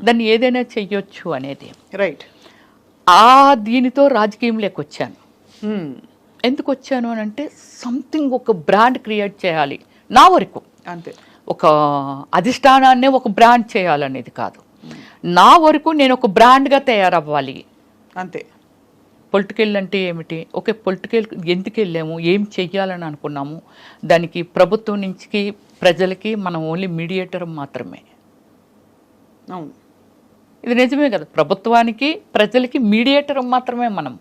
దాన్ని ఏదైనా చెయ్యొచ్చు అనేది. రైట్. దీనితో రాజకీయంలోకి వచ్చాను. ఎందుకు వచ్చాను అని అంటే సంథింగ్ ఒక బ్రాండ్ క్రియేట్ చేయాలి నా వరకు, అంతే. ఒక అధిష్టానాన్నే ఒక బ్రాండ్ చేయాలనేది కాదు, నా వరకు నేను ఒక బ్రాండ్గా తయారవ్వాలి అంతే. పొలిటికల్ అంటే ఏమిటి, ఓకే పొలిటికల్ ఎందుకు వెళ్ళాము, ఏం చెయ్యాలని అనుకున్నాము, దానికి ప్రభుత్వం నుంచి ప్రజలకి మనం ఓన్లీ మీడియేటర్ మాత్రమే. అవును, ఇది నిజమే కదా, ప్రభుత్వానికి ప్రజలకి మీడియేటర్ మాత్రమే మనం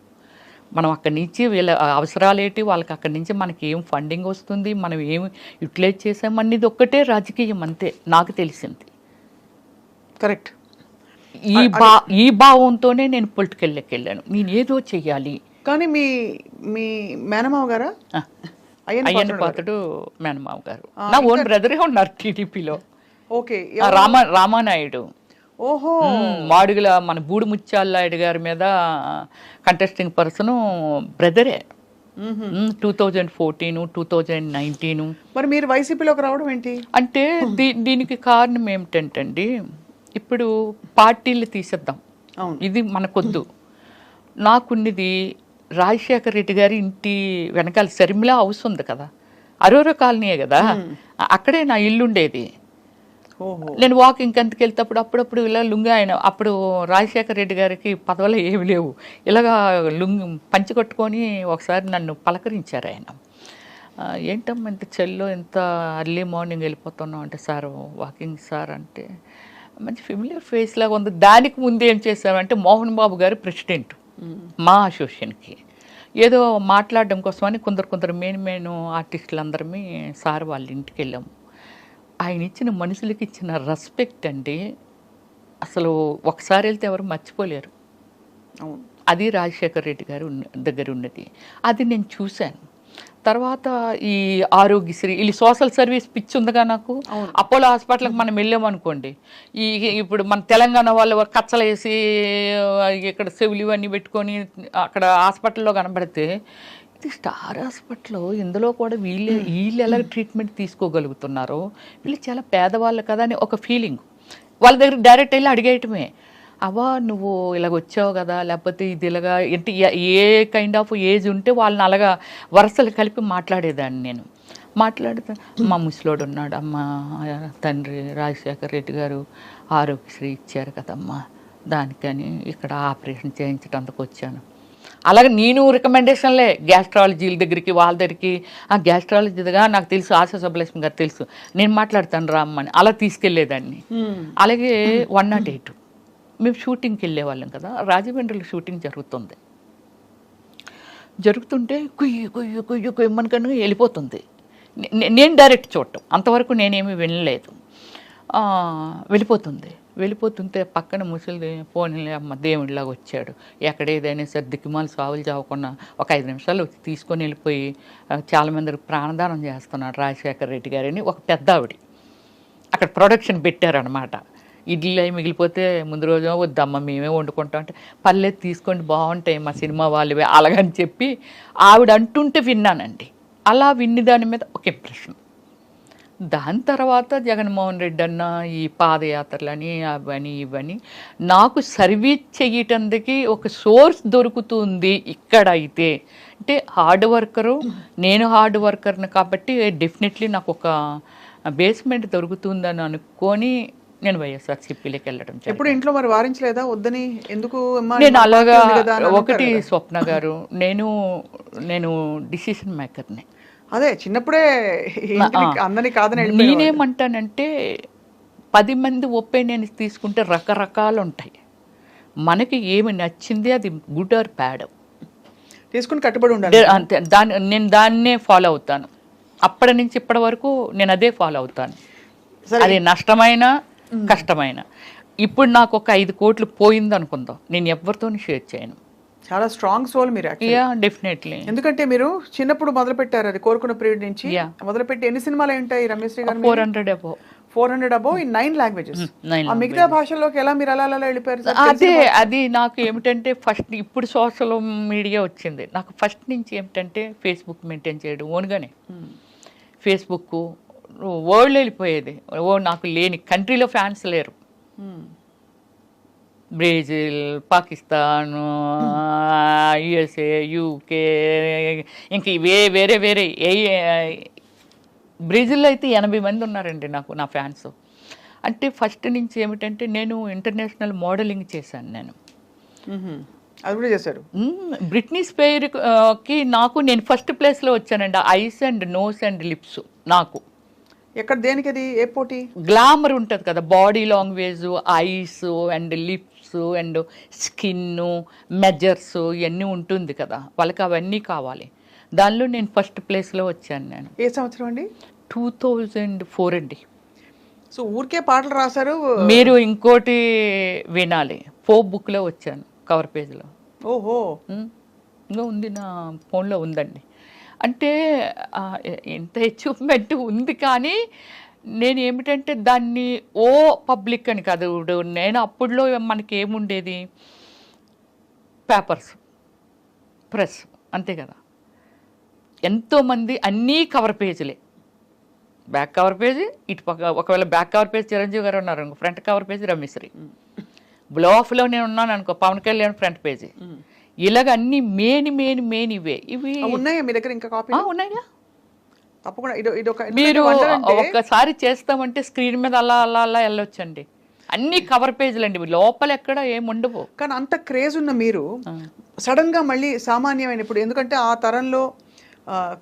అక్కడి నుంచి వీళ్ళ అవసరాలు ఏంటి, వాళ్ళకి అక్కడి నుంచి మనకి ఏం ఫండింగ్ వస్తుంది, మనం ఏం యూటిలైజ్ చేసామనేది ఒక్కటే రాజకీయం, అంతే నాకు తెలిసింది. కరెక్ట్. ఈ భావంతోనే నేను పొలిటికల్లోకి వెళ్ళాను, నేను ఏదో చెయ్యాలి. కానీ మీ మేనమావ గారా? అయ్యన్న పాత్రుడు మేనమావ గారు నా ఓన్ బ్రదరే ఉన్నారు టీడీపీలో. ఓకే. రామానాయుడు. ఓహో. మాడుగుల మన బూడి ముత్యాలనాయుడు గారి మీద కంటెస్టింగ్ పర్సన్ బ్రదరే. 2014, 2019. మరి మీరు వైసీపీలోకి రావడం ఏంటి అంటే దీనికి కారణం ఏమిటంటండి, ఇప్పుడు పార్టీలు తీసేద్దాం, ఇది మనకొద్దు. నాకున్నది రాజశేఖర రెడ్డి గారి ఇంటి వెనకాల శర్మిలా హౌస్ ఉంది కదా, అరోరా కాలనీయే కదా, అక్కడే నా ఇల్లు ఉండేది. నేను వాకింగ్ అంతకు వెళ్తేప్పుడు అప్పుడప్పుడు ఇలా లుంగి, ఆయన అప్పుడు రాజశేఖర రెడ్డి గారికి పదవులు ఏమి లేవు, ఇలాగా లుంగి పంచి కొట్టుకొని ఒకసారి నన్ను పలకరించారు ఆయన. ఏంటమ్మా ఇంత చెల్లో ఇంత అర్లీ మార్నింగ్ వెళ్ళిపోతున్నాం అంటే, సార్ వాకింగ్ సార్ అంటే, మంచి ఫెమిలియర్ ఫేస్ లాగా ఉంది. దానికి ముందు ఏం చేశారంటే మోహన్ బాబు గారు ప్రెసిడెంట్ మా అసోసియేషన్కి ఏదో మాట్లాడడం కోసమని కొందరు మెయిన్ ఆర్టిస్టులు అందరమే సార్ వాళ్ళ ఇంటికి వెళ్ళాము. ఆయన ఇచ్చిన మనుషులకి ఇచ్చిన రెస్పెక్ట్ అండి అసలు ఒకసారి వెళ్తే ఎవరు మర్చిపోలేరు. అది రాజశేఖర రెడ్డి గారు దగ్గర ఉన్నది, అది నేను చూశాను. తర్వాత ఈ ఆరోగ్యశ్రీ, వీళ్ళు సోషల్ సర్వీస్ పిచ్చి ఉందిగా నాకు. అపోలో హాస్పిటల్కి మనం వెళ్ళామనుకోండి, ఇప్పుడు మన తెలంగాణ వాళ్ళు కచ్చలు వేసి ఇక్కడ చెవులు ఇవన్నీ పెట్టుకొని అక్కడ హాస్పిటల్లో కనబడితే, ఇది స్టార్ హాస్పిటల్, ఇందులో కూడా వీళ్ళు ఎలా ట్రీట్మెంట్ తీసుకోగలుగుతున్నారో, వీళ్ళు చాలా పేదవాళ్ళు కదా అని ఒక ఫీలింగ్. వాళ్ళ దగ్గర డైరెక్ట్ వెళ్ళి అడిగేయటమే. అవ్వా నువ్వు ఇలాగ వచ్చావు కదా, లేకపోతే ఇది ఇలాగా అంటే ఏ కైండ్ ఆఫ్ ఏజ్ ఉంటే వాళ్ళని అలాగా వరుసలు కలిపి మాట్లాడేదాన్ని నేను. మాట్లాడితే మా ముసలోడు ఉన్నాడు, అమ్మ తండ్రి రాజశేఖర రెడ్డి గారు ఆరోగ్యశ్రీ ఇచ్చారు కదమ్మా, దానికని ఇక్కడ ఆపరేషన్ చేయించడానికి వచ్చాను. అలాగే నేను రికమెండేషన్లే గ్యాస్ట్రాలజీల దగ్గరికి వాళ్ళ దగ్గరికి, ఆ గ్యాస్ట్రాలజీగా నాకు తెలుసు, ఆశా సుబ్బలక్ష్మి గారు తెలుసు, నేను మాట్లాడతాను రామ్మని అలా తీసుకెళ్లేదాన్ని. అలాగే 108 మేము షూటింగ్కి వెళ్ళేవాళ్ళం కదా, రాజమండ్రిలో షూటింగ్ జరుగుతుంటే కుయ్యి కుయ్యి కుయ్యి కుయ్యమనికన్నా వెళ్ళిపోతుంది. నేను డైరెక్ట్ చూడటం అంతవరకు నేనేమీ వినలేదు. వెళ్ళిపోతుంటే పక్కన ముసలి పోనీలే అమ్మ దేవుడిలాగా వచ్చాడు, ఎక్కడ ఏదైనా సరే దిక్కుమాలు సావులు చావకుండా ఒక 5 నిమిషాలు వచ్చి తీసుకొని వెళ్ళిపోయి చాలామందికి ప్రాణదానం చేస్తున్నాడు రాజశేఖర రెడ్డి గారని ఒక పెద్ద ఆవిడ అక్కడ ప్రొడక్షన్ పెట్టారనమాట. ఇడ్లీ అవి మిగిలిపోతే ముందు రోజు వద్దమ్మ మేమే వండుకుంటాం అంటే, పర్లేదు తీసుకోండి బాగుంటాయి మా సినిమా వాళ్ళవే అలాగని చెప్పి ఆవిడ అంటుంటే విన్నానండి. అలా విన్ని దాని మీద ఒక ఇంప్రెషన్. దాని తర్వాత జగన్మోహన్ రెడ్డి అన్న ఈ పాదయాత్రలని అవని ఇవని నాకు సర్వీస్ చేయటానికి ఒక సోర్స్ దొరుకుతుంది ఇక్కడ. అయితే అంటే హార్డ్ వర్కరు, నేను హార్డ్ వర్కర్ని కాబట్టి డెఫినెట్లీ నాకు ఒక బేస్మెంట్ దొరుకుతుందని అనుకొని నేను వైఎస్ఆర్సీపీలోకి వెళ్ళడం. ఎప్పుడు ఇంట్లో మరి వారించలేదా వద్దని? ఎందుకు నేను అలాగా ఒకటి స్వప్న గారు, నేను డిసిషన్ మేకర్ని. అదే చిన్నప్పుడే అందరినీ కాదని నేనేమంటానంటే 10 మంది ఒపీనియన్స్ తీసుకుంటే రకరకాలు ఉంటాయి. మనకి ఏమి నచ్చింది అది గుడ్ ఆర్ బ్యాడ్ తీసుకుని కట్టుబడి ఉండాలి అంతే. నేను దాన్నే ఫాలో అవుతాను. అప్పటి నుంచి ఇప్పటి వరకు నేను అదే ఫాలో అవుతాను, అది నష్టమైన కష్టమైన. ఇప్పుడు నాకు ఒక 5 కోట్లు పోయింది అనుకుందాం, నేను ఎవరితో షేర్ చేయను. చాలా స్ట్రాంగ్ సోల్ మీరు. డెఫినెట్లీ. ఎందుకంటే మీరు చిన్నప్పుడు మొదలు పెట్టారు, అది కోరుకున్న పీరియడ్ నుంచి మొదలుపెట్టి ఎన్ని సినిమాలు ఉంటాయి రమేష్ గారు? 400 అబౌవ్ ఇన్ 9 లాంగ్వేజెస్. మిగతా భాషల్లోకి ఎలా మీరు అలా వెళ్ళిపోయారు? అది నాకు ఏమిటంటే ఫస్ట్ ఇప్పుడు సోషల్ మీడియా వచ్చింది, నాకు ఫస్ట్ నుంచి ఏమిటంటే ఫేస్బుక్ మెయింటైన్ చేయడం ఓన్గానే. ఫేస్బుక్ వరల్డ్ వెళ్ళిపోయేది, నాకు లేని కంట్రీలో ఫ్యాన్స్ లేరు. బ్రెజిల్, పాకిస్తాన్, యుఎస్ఏ, యూకే, ఇంక వేరే బ్రెజిల్లో అయితే 80 మంది ఉన్నారండి నా ఫ్యాన్స్. అంటే ఫస్ట్ నుంచి ఏమిటంటే నేను ఇంటర్నేషనల్ మోడలింగ్ చేశాను. నేను అది కూడా చేశారు. బ్రిట్నీ స్పియర్కి నేను ఫస్ట్ ప్లేస్లో వచ్చానండి. Eyes and nose and lips నాకు. ఎక్కడ దేనికి అది ఏ పోటీ? గ్లామర్ ఉంటుంది కదా, body language, eyes and lips and skin measures ఇవన్నీ ఉంటుంది కదా, వాళ్ళకి అవన్నీ కావాలి. దానిలో నేను ఫస్ట్ ప్లేస్లో వచ్చాను. నేను ఏ సంవత్సరం అండి? 2004 అండి. సో ఊరికే పాటలు రాశారు మీరు? ఇంకోటి వినాలి, ఫోక్ బుక్లో వచ్చాను, కవర్ పేజ్లో. ఓహో, ఇంకా ఉంది, నా ఫోన్లో ఉందండి. అంటే ఎంత అచీవ్మెంట్ ఉంది, కానీ నేను ఏమిటంటే దాన్ని పబ్లిక్ అని కాదు. నేను అప్పుడులో మనకి ఏముండేది, పేపర్స్, ప్రెస్, అంతే కదా. ఎంతోమంది అన్నీ కవర్ పేజీలే, బ్యాక్ కవర్ పేజీ ఇటు పక్క. ఒకవేళ బ్యాక్ కవర్ పేజ్ చిరంజీవి గారు ఉన్నారు అనుకో, ఫ్రంట్ కవర్ పేజీ రమేశ్వరి. బ్లాఫ్లో నేను ఉన్నాను అనుకో, పవన్ కళ్యాణ్ ఫ్రంట్ పేజీ. ఇలాగ అన్ని మెయిన్ ఇవే. ఇవి ఉన్నాయా మీ దగ్గర? ఇంకా కాపీ ఉన్నాయా? తప్పకుండా. మీరు ఒక్కసారి చేస్తామంటే స్క్రీన్ మీద అలా వెళ్ళొచ్చండి. అన్ని కవర్ పేజీలు అండి, లోపల ఎక్కడ ఏముండవు. కానీ అంత క్రేజ్ ఉన్న మీరు సడన్ గా మళ్ళీ సామాన్యమైన, ఇప్పుడు ఎందుకంటే ఆ తరంలో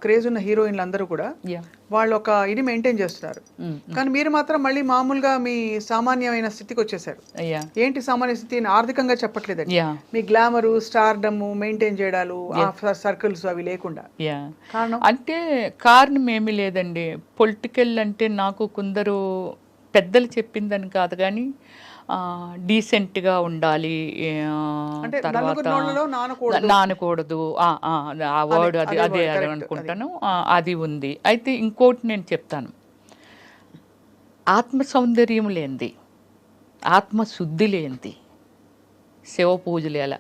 క్రేజ్ ఉన్న హీరోయిన్లు అందరూ కూడా వాళ్ళు ఒక ఇది మెయింటైన్ చేస్తున్నారు, కానీ మీరు మాత్రం మళ్ళీ మామూలుగా మీ సామాన్యమైన స్థితికి వచ్చేసారు. ఏంటి సామాన్య స్థితి? ఆర్థికంగా చెప్పట్లేదండి, మీ గ్లామరు, స్టార్డమ్ మెయింటైన్ చేయడాలు, సర్కిల్స్ అవి లేకుండా. అంటే కారణం ఏమీ లేదండి. పొలిటికల్ అంటే నాకు కొందరు పెద్దలు చెప్పిందని కాదు, కానీ డీసెంట్గా ఉండాలి, తర్వాత నానకూడదు, ఆ వర్డ్ అదే అనుకుంటాను, అది ఉంది. అయితే ఇంకోటి నేను చెప్తాను, ఆత్మ సౌందర్యం లేనిది, ఆత్మశుద్ధి లేనిది శివ పూజలు ఎలా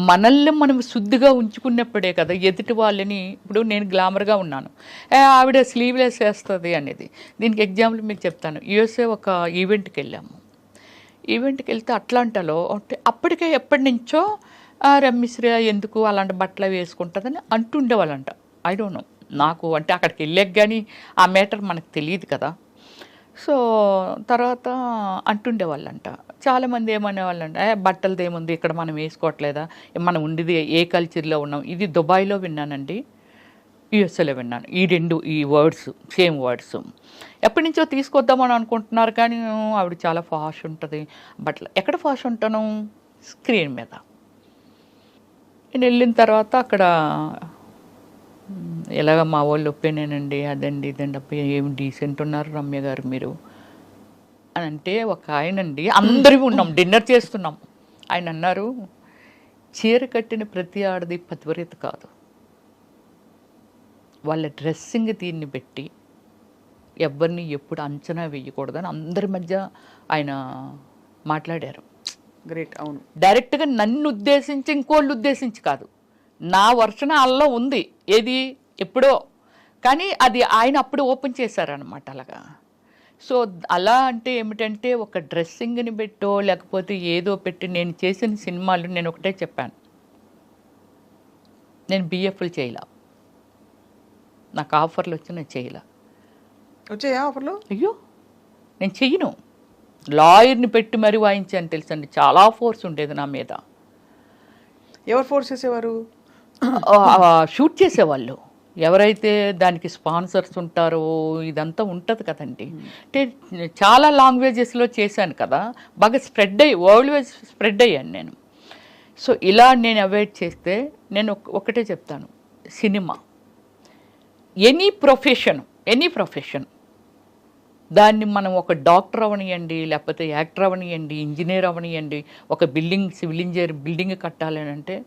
మనల్ని మనం శుద్ధిగా ఉంచుకున్నప్పుడే కదా ఎదుటి వాళ్ళని. ఇప్పుడు నేను గ్లామర్గా ఉన్నాను, ఆవిడ స్లీవ్లెస్ వేస్తుంది అనేది. దీనికి ఎగ్జాంపుల్ మీకు చెప్తాను. యూఎస్ఏ ఒక ఈవెంట్కి వెళ్ళాము. ఈవెంట్కి వెళ్తే అట్లాంటాలో అంటే అప్పటికే ఎప్పటి నుంచో రమ్యశ్రీ ఎందుకు అలాంటి బట్టలు వేసుకుంటుందని అంటుండేవాళ్ళంట. ఐ డోంట్ నో, నాకు అంటే అక్కడికి వెళ్ళాక కానీ ఆ మ్యాటర్ మనకు తెలియదు కదా. సో తర్వాత అంటుండేవాళ్ళంట. చాలామంది ఏమనేవాళ్ళంట, బట్టలది ఏముంది ఇక్కడ మనం వేసుకోవట్లేదా, మనం ఉండేది ఏ కల్చర్లో ఉన్నాం. ఇది దుబాయ్లో విన్నానండి, యుఎస్ఏలో విన్నాను ఈ వర్డ్స్, సేమ్ వర్డ్స్. ఎప్పటి నుంచో తీసుకొద్దామని అనుకుంటున్నారు కానీ ఆవిడ చాలా ఫాష్ ఉంటుంది బట్టలు. ఎక్కడ ఫాష్ ఉంటాను, స్క్రీన్ మీద. నేను వెళ్ళిన తర్వాత అక్కడ ఎలాగ మా వాళ్ళు ఒప్పేనేనండి, అదండి ఇదండి, అబ్బాయి ఏమి డీసెంట్ ఉన్నారు రమ్య గారు మీరు అని అంటే, ఒక ఆయనండి, అందరూ ఉన్నాం డిన్నర్ చేస్తున్నాం, ఆయన అన్నారు, చీర కట్టిన ప్రతి ఆడది పతివ్రత కాదు, వాళ్ళ డ్రెస్సింగ్ దీన్ని పెట్టి ఎవరిని ఎప్పుడు అంచనా వేయకూడదని అందరి మధ్య ఆయన మాట్లాడారు. గ్రేట్. అవును, డైరెక్ట్గా నన్ను ఉద్దేశించి ఇంకోళ్ళు ఉద్దేశించి కాదు, నా వర్షన అల్లో ఉంది ఏది ఎప్పుడో, కానీ అది ఆయన అప్పుడు ఓపెన్ చేశారనమాట అలాగా. సో అలా అంటే ఏమిటంటే ఒక డ్రెస్సింగ్ని పెట్టో లేకపోతే ఏదో పెట్టి, నేను చేసిన సినిమాలు నేను ఒకటే చెప్పాను, నేను బిఎఫ్లు చేయలే, నాకు ఆఫర్లు వచ్చి నేను చేయలే. వచ్చాయా ఆఫర్లు? అయ్యో నేను చెయ్యను, లాయర్ని పెట్టి మరీ వాయించాను తెలుసండి, చాలా ఫోర్స్ ఉండేది నా మీద. ఎవరు ఫోర్స్ చేసేవారు? షూట్ చేసేవాళ్ళు ఎవరైతే దానికి స్పాన్సర్స్ ఉంటారో, ఇదంతా ఉంటుంది కదండి. అంటే చాలా లాంగ్వేజెస్లో చేశాను కదా, బాగా స్ప్రెడ్ అయ్యి వరల్డ్ వైజ్ స్ప్రెడ్ అయ్యాను నేను. సో ఇలా నేను అవాయిడ్ చేస్తే, నేను ఒకటే చెప్తాను, సినిమా ఎనీ ప్రొఫెషన్ దాన్ని మనం ఒక డాక్టర్ అవనియండి, లేకపోతే యాక్టర్ అవనియండి, ఇంజనీర్ అవనియండి, ఒక సివిల్ ఇంజనీర్ బిల్డింగ్ కట్టాలని అంటే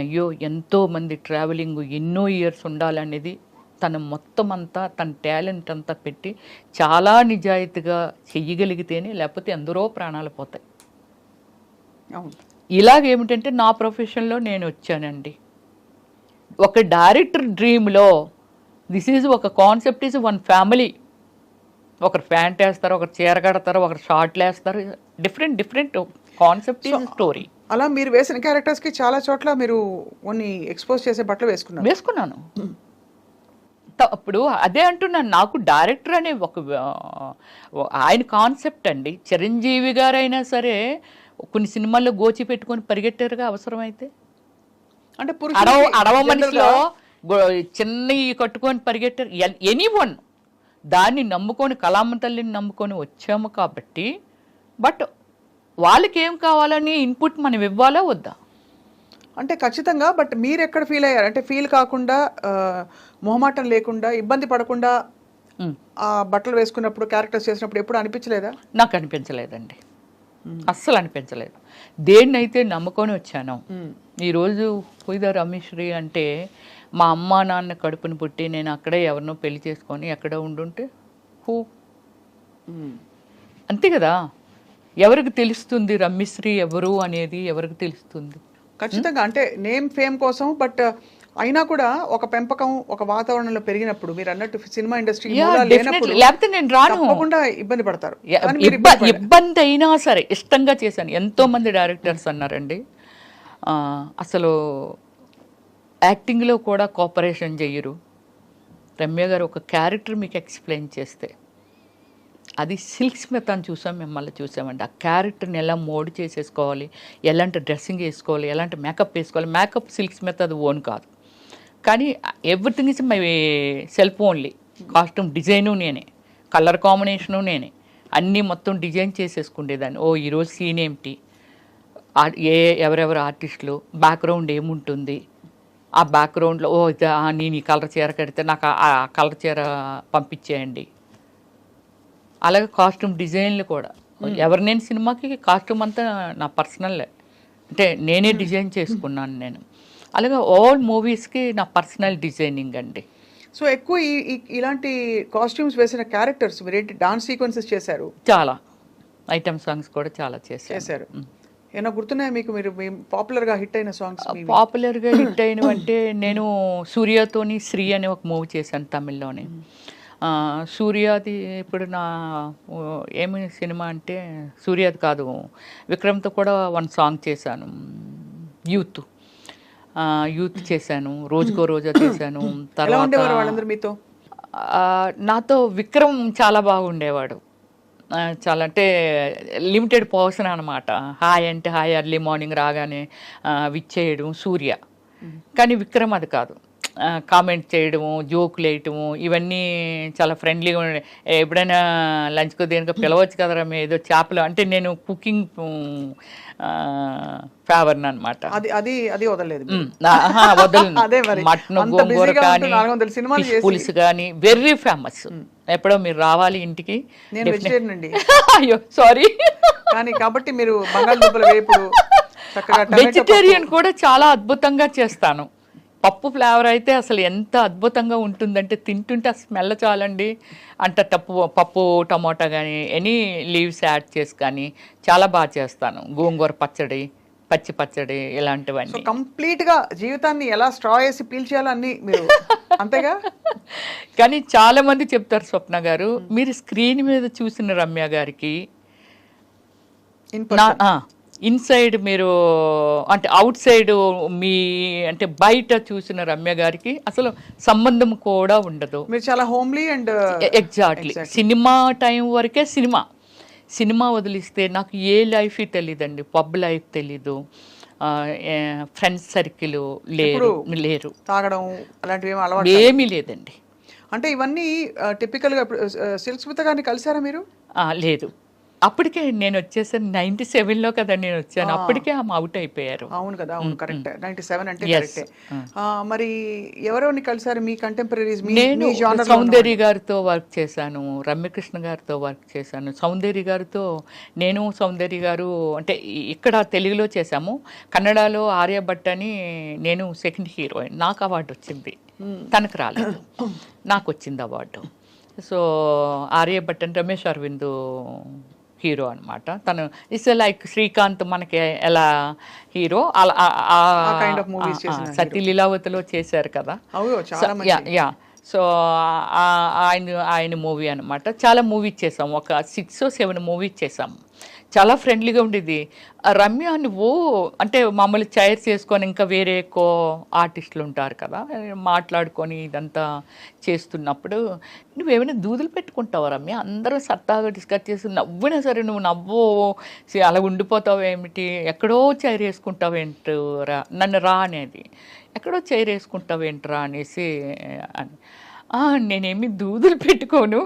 అయ్యో ఎంతోమంది ట్రావెలింగ్ ఎన్నో ఇయర్స్ ఉండాలనేది తన మొత్తం అంతా, తన టాలెంట్ అంతా పెట్టి చాలా నిజాయితీగా చెయ్యగలిగితేనే, లేకపోతే ఎందరో ప్రాణాలు పోతాయి. ఇలాగేమిటంటే నా ప్రొఫెషన్లో నేను వచ్చానండి. ఒక డైరెక్టర్ డ్రీమ్లో దిస్ ఈజ్ ఒక కాన్సెప్ట్ ఈజ్ వన్ ఫ్యామిలీ. ఒకరు ప్యాంట్ వేస్తారు, ఒకరు చీర కడతారు, ఒకరు షార్ట్లు వేస్తారు, డిఫరెంట్ కాన్సెప్ట్ ఈజ్ స్టోరీ. అలా మీరు వేసిన క్యారెక్టర్స్కి చాలా చోట్ల మీరు కొన్ని ఎక్స్పోజ్ చేసే బట్టలు వేసుకున్నాను. అప్పుడు అదే అంటున్నాను, నాకు డైరెక్టర్ అనే ఆయన కాన్సెప్ట్ అండి. చిరంజీవి గారైనా సరే కొన్ని సినిమాల్లో గోచి పెట్టుకొని పరిగెట్టారుగా అవసరమైతే. అంటే అడవ మనిషిలో చిన్న కట్టుకొని పరిగెట్టారు. ఎనీవన్ దాన్ని నమ్ముకొని, కళామ తల్లిని నమ్ముకొని వచ్చాము కాబట్టి, బట్ వాళ్ళకి ఏం కావాలని ఇన్పుట్ మనం ఇవ్వాలా వద్దా అంటే ఖచ్చితంగా. బట్ మీరు ఎక్కడ ఫీల్ అయ్యారు అంటే, ఫీల్ కాకుండా, మొహమాటం లేకుండా, ఇబ్బంది పడకుండా ఆ బట్టలు వేసుకున్నప్పుడు, క్యారెక్టర్స్ చేసినప్పుడు ఎప్పుడు అనిపించలేదా? నాకు అనిపించలేదండి, అస్సలు అనిపించలేదు. దేన్నైతే నమ్ముకొని వచ్చాను. ఈరోజు పుయిద రమేశ్రీ అంటే, మా అమ్మ నాన్న కడుపుని పుట్టి నేను అక్కడే ఎవరినో పెళ్లి చేసుకొని ఎక్కడో ఉండుంటే అంతే కదా. ఎవరికి తెలుస్తుంది రమ్యశ్రీ ఎవరు అనేది, ఎవరికి తెలుస్తుంది? ఖచ్చితంగా. అంటే నేమ్ ఫేమ్ కోసం, బట్ అయినా కూడా ఒక పెంపకం, ఒక వాతావరణంలో పెరిగినప్పుడు, మీరు అన్నట్టు సినిమా ఇండస్ట్రీ లేకపోతే నేను రాను, తప్పకుండా ఇబ్బంది పడతారు. ఇబ్బంది అయినా సరే ఇష్టంగా చేశాను. ఎంతో మంది డైరెక్టర్స్ అన్నారండి, అసలు యాక్టింగ్లో కూడా కోఆపరేషన్ చెయ్యరు. రమ్య గారు ఒక క్యారెక్టర్ మీకు ఎక్స్ప్లెయిన్ చేస్తే, అది సిల్క్ స్మిత్ అని మిమ్మల్ని చూసామండి. ఆ క్యారెక్టర్ని ఎలా మోడ్ చేసేసుకోవాలి, ఎలాంటి డ్రెస్సింగ్ వేసుకోవాలి, ఎలాంటి మేకప్ వేసుకోవాలి. మేకప్ సిల్క్ స్మిత్ అది ఓన్ కాదు, కానీ everything is my self only. Costume design నేనే, కలర్ కాంబినేషను నేనే, అన్నీ మొత్తం డిజైన్ చేసేసుకునేదాన్ని. ఈరోజు సీన్ ఏమిటి, ఎవరెవరు ఆర్టిస్టులు, బ్యాక్గ్రౌండ్ ఏముంటుంది, ఆ బ్యాక్గ్రౌండ్లో నేను ఈ కలర్ చీర కడితే నాకు ఆ కలర్ చీర పంపించేయండి. అలాగే కాస్ట్యూమ్ డిజైన్లు కూడా నేను సినిమాకి కాస్ట్యూమ్ అంతా నా పర్సనల్, అంటే నేనే డిజైన్ చేసుకున్నాను నేను. అలాగే ఆల్ మూవీస్కి నా పర్సనల్ డిజైనింగ్ అండి. సో ఎక్కువ ఇలాంటి కాస్ట్యూమ్స్ వేసిన క్యారెక్టర్స్ మీరేంటి డాన్స్ సీక్వెన్సెస్ చేశారు, చాలా ఐటమ్ సాంగ్స్ కూడా చాలా చేశారు. ఏమైనా గుర్తున్నాయా మీకు? మీరు పాపులర్గా హిట్ అయిన సాంగ్స్? పాపులర్గా హిట్ అయినవి అంటే, నేను సూర్యతోని శ్రీ అనే ఒక మూవీ చేశాను తమిళ్లోని. సూర్యాది ఇప్పుడు నా ఏమి సినిమా అంటే సూర్యాది కాదు, విక్రమ్తో కూడా వన్ సాంగ్ చేశాను, యూత్ యూత్ చేశాను, రోజుకో రోజా చేశాను. ఎలా ఉండేవారు తర్వాత వాళ్ళందరూ మీతో? నాతో విక్రమ్ చాలా బాగుండేవాడు. చాలా అంటే లిమిటెడ్ పర్సన్ అనమాట. హాయ్ అంటే హాయ్, ఎర్లీ మార్నింగ్ రాగానే విచ్చేయడం సూర్య. కానీ విక్రమ్ అది కాదు. కామెంట్ చేయడము, జోకులు వేయటము, ఇవన్నీ చాలా ఫ్రెండ్లీగా ఉండే. ఎప్పుడైనా లంచ్కో దేనికో పిలవచ్చు కదరా మీ ఏదో చేపలు అంటే, నేను కుకింగ్ ఫేవర్ని అనమాట. అది వదలలేదు. వదలను. మటన్, గోంగూర కానీ, ఫిష్ పులుసు కానీ వెరీ ఫేమస్. ఎప్పుడో మీరు రావాలి ఇంటికి. నేను వెజిటేరియన్ అండి. అయ్యో సారీ. కానీ కాబట్టి మీరు బంగాళదుంపల వేపుడు చక్కగా వెజిటేరియన్ కూడా చాలా అద్భుతంగా చేస్తాను. పప్పు ఫ్లేవర్ అయితే అసలు ఎంత అద్భుతంగా ఉంటుందంటే, తింటుంటే ఆ స్మెల్ చాలండి. అంటే పప్పు టమోటా కానీ ఎనీ లీవ్స్ యాడ్ చేసి కానీ చాలా బాగా చేస్తాను. గోంగూర పచ్చడి, పచ్చి పచ్చడి, ఇలాంటివన్నీ. కంప్లీట్ గా జీవితాన్ని ఎలా స్ట్రా వేసి పీల్చేయాలో అన్ని మీరు అంతేగా. కానీ చాలా మంది చెప్తారు, స్వప్న గారు మీరు స్క్రీన్ మీద చూసిన రమ్య గారికి ఇన్సైడ్ మీరు అంటే అవుట్ సైడ్ మీ అంటే బయట చూసిన రమ్య గారికి అసలు సంబంధం కూడా ఉండదు. మీరు చాలా homely and exactly. Cinema time వరకే సినిమా వదిలిస్తే నాకు ఏ లైఫ్ తెలియదండి. పబ్ లైఫ్ తెలీదు, ఫ్రెండ్స్ సర్కిల్ లేరు, తాగడం అలాంటివి అలవాటు ఏమీ లేదండి. అంటే ఇవన్నీ టిపికల్ గా. సిల్క్ స్మిత గారిని కలిసారా మీరు? లేదు, అప్పటికే నేను వచ్చేసాను 97లో కదా నేను వచ్చాను. అప్పటికే ఆమె అవుట్ అయిపోయారు. అవును కదా, అవును కరెక్ట్. 97 అంటే కరెక్టే. మరి ఎవరెవరిని కలిసారు మీ కంటెంపరీస్? నేను సౌందర్య గారితో వర్క్ చేశాను, రమ్యకృష్ణ గారితో వర్క్ చేశాను. సౌందర్య గారితో నేను, సౌందర్య గారు అంటే ఇక్కడ తెలుగులో చేశాము. కన్నడలో ఆర్యభట్ అని నేను సెకండ్ హీరోయిన్. నాకు అవార్డు వచ్చింది, తనకు రాలేదు, నాకు వచ్చింది అవార్డు. సో ఆర్యభట్ అని రమేష్ అరవింద్ హీరో అనమాట. తను ఇట్స్ లైక్ శ్రీకాంత్ మనకి ఎలా హీరో అలా సతీ లీలావతిలో చేశారు కదా. యా. సో ఆయన మూవీ అనమాట. చాలా మూవీస్ చేసాము, ఒక 6 or 7 మూవీస్ చేసాము. చాలా ఫ్రెండ్లీగా ఉండేది. రమ్య నువ్వు అంటే మమ్మల్ని చైర్స్ చేసుకొని ఇంకా వేరే ఎక్కువ ఆర్టిస్టులు ఉంటారు కదా, మాట్లాడుకొని ఇదంతా చేస్తున్నప్పుడు నువ్వేమైనా దూదులు పెట్టుకుంటావు రమ్య, అందరూ సత్తాగా డిస్కస్ చేసి నవ్వినా సరే నువ్వు నవ్వు అలా ఉండిపోతావు ఏమిటి, ఎక్కడో చైర్ వేసుకుంటావేంటి రా, నన్ను రా అనేది, ఎక్కడో చైర్ వేసుకుంటావేంట్రా అనేసి అని. నేనేమి దూదులు పెట్టుకోను,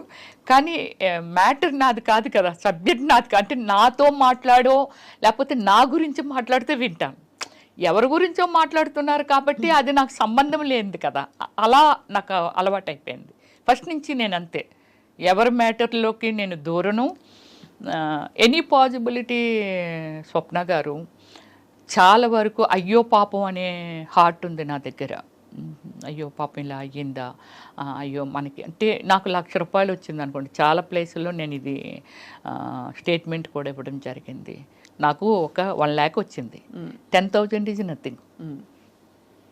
కానీ మ్యాటర్ నాది కాదు కదా, సబ్జెక్ట్ నాది కాదు. అంటే నాతో మాట్లాడో లేకపోతే నా గురించి మాట్లాడితే వింటాను. ఎవరి గురించో మాట్లాడుతున్నారు కాబట్టి అది నాకు సంబంధం లేనిది కదా, అలా నాకు అలవాటు అయిపోయింది ఫస్ట్ నుంచి. నేను అంతే, ఎవరి మ్యాటర్లోకి నేను దూరను. ఎనీ పాసిబిలిటీ స్వప్న గారు చాలా వరకు అయ్యో పాపం అనే హార్ట్ ఉంది నా దగ్గర. అయ్యో పాపం ఇలా అయ్యిందా, అయ్యో మనకి అంటే నాకు ₹1,00,000 వచ్చింది అనుకోండి. చాలా ప్లేసుల్లో నేను ఇది స్టేట్మెంట్ కూడా ఇవ్వడం జరిగింది. నాకు ఒక 1 lakh వచ్చింది, 10,000 ఈజ్ నథింగ్.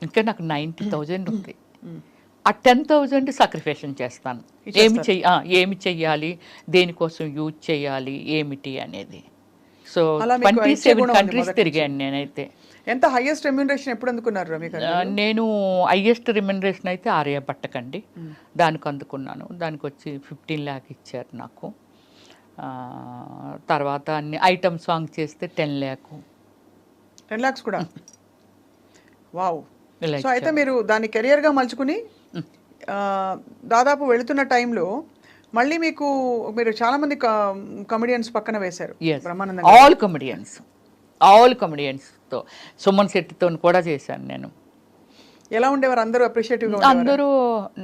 ఇంకా నాకు 90,000 ఉంది. ఆ 10,000 సాక్రిఫికేషన్ చేస్తాను. ఏమి చెయ్యాలి, దేనికోసం యూజ్ చేయాలి, ఏమిటి అనేది. సో 27 కంట్రీస్ తిరిగాను నేనైతే. ఎంత హైయెస్ట్ రెమ్యూనరేషన్ ఎప్పుడు అందుకున్నారు రమ్య గారు? నేను హైయెస్ట్ రెమ్యూనరేషన్ అయితే ఆర్యభట్టకండి, దానికి అందుకున్నాను. దానికి వచ్చి 15 lakh ఇచ్చారు నాకు. తర్వాత అన్ని ఐటమ్ సాంగ్ చేస్తే 10 lakh. 10 lakhs కూడా. వావ్. సో అయితే మీరు దాన్ని కెరియర్గా మలుచుకుని దాదాపు వెళుతున్న టైంలో మళ్ళీ మీరు చాలా మంది కమెడియన్స్ పక్కన వేశారు. బ్రహ్మానందం ఆల్ కమెడియన్స్తో, సుమన్ శెట్టితో కూడా చేశాను నేను. ఎలా ఉండేవారు అందరూ? అప్రిషియేటివ్గా అందరూ.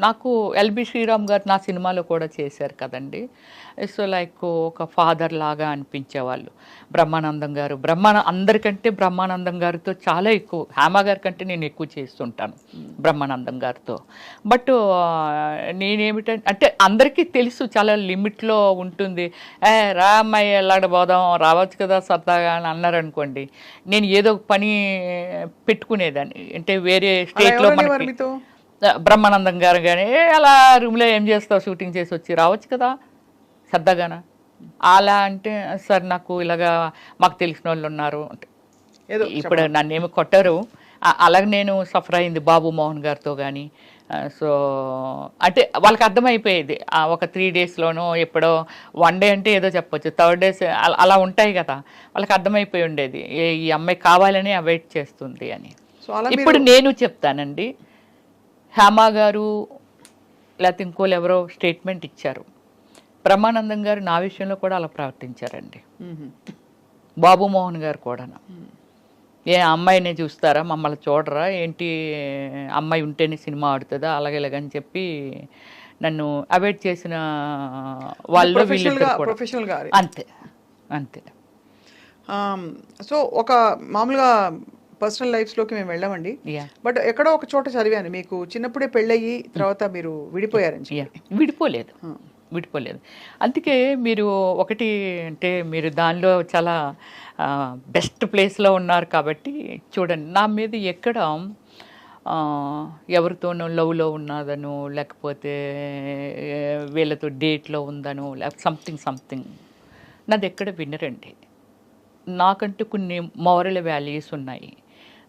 నాకు ఎల్బి శ్రీరామ్ గారు నా సినిమాలో కూడా చేశారు కదండి. సో లైక్ ఒక ఫాదర్ లాగా అనిపించేవాళ్ళు. బ్రహ్మానందం గారు, అందరికంటే బ్రహ్మానందం గారితో చాలా ఎక్కువ, హేమ గారి కంటే నేను ఎక్కువ చేస్తుంటాను బ్రహ్మానందం గారితో. బట్ నేనేమిటంటే అంటే అందరికీ తెలుసు చాలా లిమిట్లో ఉంటుంది. రా అమ్మాయి వెళ్ళాడబోదాం, రావచ్చు కదా సరదాగా అని అన్నారనుకోండి, నేను ఏదో పని పెట్టుకునేదాన్ని. అంటే వేరే స్టేట్లో బ్రహ్మానందం గారు కానీ అలా రూమ్లో ఏం చేస్తావు, షూటింగ్ చేసి వచ్చి రావచ్చు కదా సరదాగాన. అలా అంటే సార్ నాకు ఇలాగా మాకు తెలిసిన వాళ్ళు ఉన్నారు అంటే, ఏదో ఇప్పుడు నన్ను ఏమి కొట్టరు. అలాగే నేను సఫర్ అయింది బాబు మోహన్ గారితో కానీ. సో అంటే వాళ్ళకి అర్థమైపోయేది ఒక 3 డేస్లోనో ఎప్పుడో 1 డే అంటే ఏదో చెప్పొచ్చు, 3rd డేస్ అలా ఉంటాయి కదా, వాళ్ళకి అర్థమైపోయి ఉండేది ఈ అమ్మాయి కావాలని అవాయిడ్ చేస్తుంది అని. సో అలా ఇప్పుడు నేను చెప్తానండి, హేమా గారు లేకపోతే ఇంకోళ్ళు ఎవరో స్టేట్మెంట్ ఇచ్చారు, బ్రహ్మానందం గారు నా విషయంలో కూడా అలా ప్రవర్తించారండి. బాబు మోహన్ గారు కూడా ఏ అమ్మాయిని చూస్తారా, మమ్మల్ని చూడరా ఏంటి, అమ్మాయి ఉంటేనే సినిమా ఆడుతుందా అలాగే ఇలాగని చెప్పి నన్ను అవాయిడ్ చేసిన వాళ్ళు ప్రొఫెషనల్ గా అంతే అంతే. సో ఒక మామూలుగా పర్సనల్ లైఫ్స్లోకి మేము వెళ్ళామండి, బట్ ఎక్కడో ఒక చోట చదివాను మీకు చిన్నప్పుడే పెళ్ళయ్యి తర్వాత మీరు విడిపోయారని చెప్పి. విడిపోలేదు. అందుకే మీరు ఒకటి అంటే మీరు దానిలో చాలా బెస్ట్ ప్లేస్లో ఉన్నారు కాబట్టి చూడండి, నా మీద ఎక్కడ ఎవరితోనో లవ్లో ఉన్నదను, లేకపోతే వీళ్ళతో డేట్లో ఉందను, లేకపోతే సంథింగ్ నాది ఎక్కడ వినరండి. నాకంటూ కొన్ని మోరల్ వాల్యూస్ ఉన్నాయి,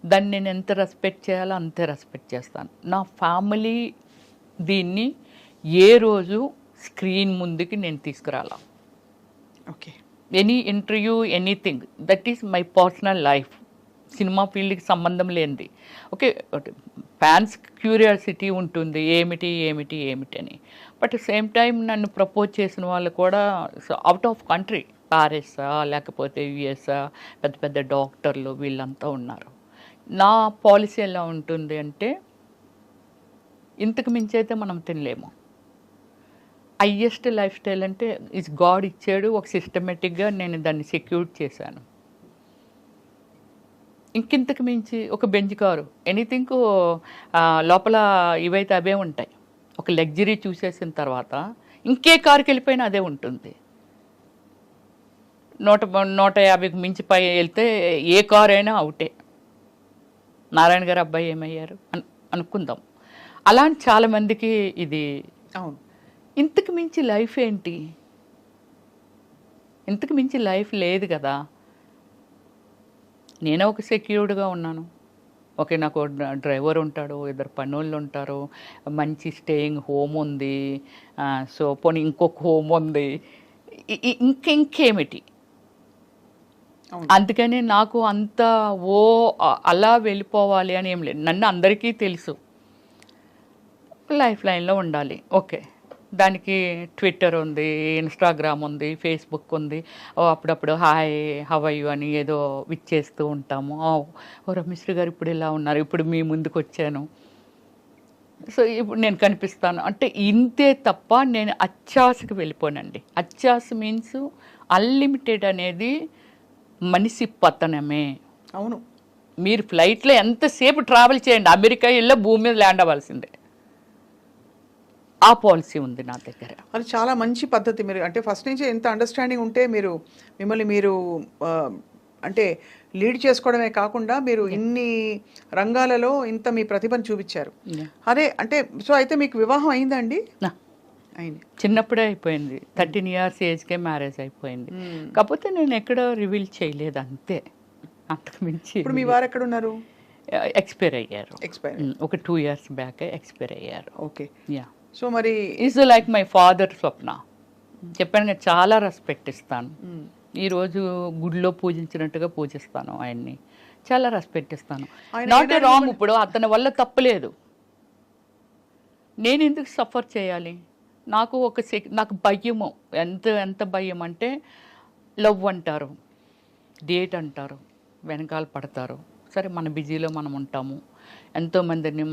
దాన్ని నేను ఎంత రెస్పెక్ట్ చేయాలో అంతే రెస్పెక్ట్ చేస్తాను. నా ఫ్యామిలీ దీన్ని ఏ రోజు స్క్రీన్ ముందుకి నేను తీసుకురాలా. Okay, any interview anything that is my personal life, cinema ఫీల్డ్కి సంబంధం లేనిది. ఓకే, ఫ్యాన్స్ క్యూరియాసిటీ ఉంటుంది ఏమిటి ఏమిటి ఏమిటి అని, బట్ సేమ్ టైం నన్ను ప్రపోజ్ చేసిన వాళ్ళు కూడా అవుట్ ఆఫ్ కంట్రీ, ప్యారిసా లేకపోతే యుఎస్ఆ, పెద్ద పెద్ద డాక్టర్లు వీళ్ళంతా ఉన్నారు. నా పాలసీ ఎలా ఉంటుంది అంటే, ఇంతకు మించి అయితే మనం తినలేము. హయ్యెస్ట్ లైఫ్ స్టైల్ అంటే ఇస్ గాడ్ ఇచ్చాడు, ఒక సిస్టమేటిక్గా నేను దాన్ని సెక్యూర్ చేశాను. ఇంకింతకు మించి ఒక బెంచ్ కారు ఎనీథింగ్ లోపల ఇవైతే అవే ఉంటాయి. ఒక లగ్జరీ చూసేసిన తర్వాత ఇంకే కారుకి వెళ్ళిపోయినా అదే ఉంటుంది. 150కి మించి పై వెళ్తే ఏ కారు అయినా అవుటే. నారాయణ గారు అబ్బాయి ఏమయ్యారు అనుకుందాం. అలాంటి చాలామందికి ఇది. అవును, ఇంతకు మించి లైఫ్ ఏంటి, ఇంతకు మించి లైఫ్ లేదు కదా. నేనే ఒక సెక్యూర్డ్గా ఉన్నాను. ఓకే, నాకు డ్రైవర్ ఉంటాడు, 2 పనులు ఉంటారు, మంచి స్టేయింగ్ హోమ్ ఉంది, సో పోనీ ఇంకొక హోమ్ ఉంది, ఇంకేమిటి. అందుకని నాకు అంత అలా వెళ్ళిపోవాలి అని ఏం లేదు. నన్ను అందరికీ తెలుసు, లైఫ్ లైన్లో ఉండాలి. ఓకే, దానికి ట్విట్టర్ ఉంది, ఇన్స్టాగ్రామ్ ఉంది, ఫేస్బుక్ ఉంది. అప్పుడప్పుడు హాయ్ హవ్ యు అని ఏదో విచ్చేస్తూ ఉంటాము. ఓ రమేశ్వరి గారు ఇప్పుడు ఇలా ఉన్నారు, ఇప్పుడు మీ ముందుకు వచ్చాను, సో ఇప్పుడు నేను కనిపిస్తాను అంటే ఇంతే తప్ప నేను అత్యాశకు వెళ్ళిపోనండి. అత్యాశ మీన్స్ అన్లిమిటెడ్ అనేది మనిషి పతనమే. అవును, మీరు ఫ్లైట్లో ఎంతసేపు ట్రావెల్ చేయండి, అమెరికా వెళ్ళి భూమి మీద ల్యాండ్ అవ్వాల్సిందే. ఆ పాలసీ ఉంది నా దగ్గర. అది చాలా మంచి పద్ధతి. మీరు అంటే ఫస్ట్ నుంచి ఎంత అండర్స్టాండింగ్ ఉంటే మీరు మిమ్మల్ని మీరు అంటే లీడ్ చేసుకోవడమే కాకుండా మీరు ఇన్ని రంగాలలో ఇంత మీ ప్రతిభను చూపించారు. అదే అంటే సో అయితే మీకు వివాహం అయిందండి? అయింది, చిన్నప్పుడే అయిపోయింది. 13 years ఏజ్కే మ్యారేజ్ అయిపోయింది. కాకపోతే నేను ఎక్కడ రివీల్ చేయలేదు అంతే, అంతకు మించి. ఇప్పుడు మీ వారు ఎక్కడ ఉన్నారు? ఎక్స్పైర్ అయ్యారు. ఒక 2 years బ్యాక్ ఎక్స్పైర్ అయ్యారు. Okay, yeah. సో మరి ఈజ్ లైక్ మై ఫాదర్ స్వప్న. చెప్పాను కదా, చాలా రెస్పెక్ట్ ఇస్తాను. ఈరోజు గుడిలో పూజించినట్టుగా పూజిస్తాను ఆయన్ని, చాలా రెస్పెక్ట్ ఇస్తాను. Not a wrong. ఇప్పుడు అతని వల్ల తప్పలేదు, నేను ఎందుకు సఫర్ చేయాలి? నాకు నాకు భయము, ఎంత భయం అంటే, లవ్ అంటారు, డేట్ అంటారు, వెనకాల పడతారు. సరే, మన బిజీలో మనం ఉంటాము, ఎంతోమందిని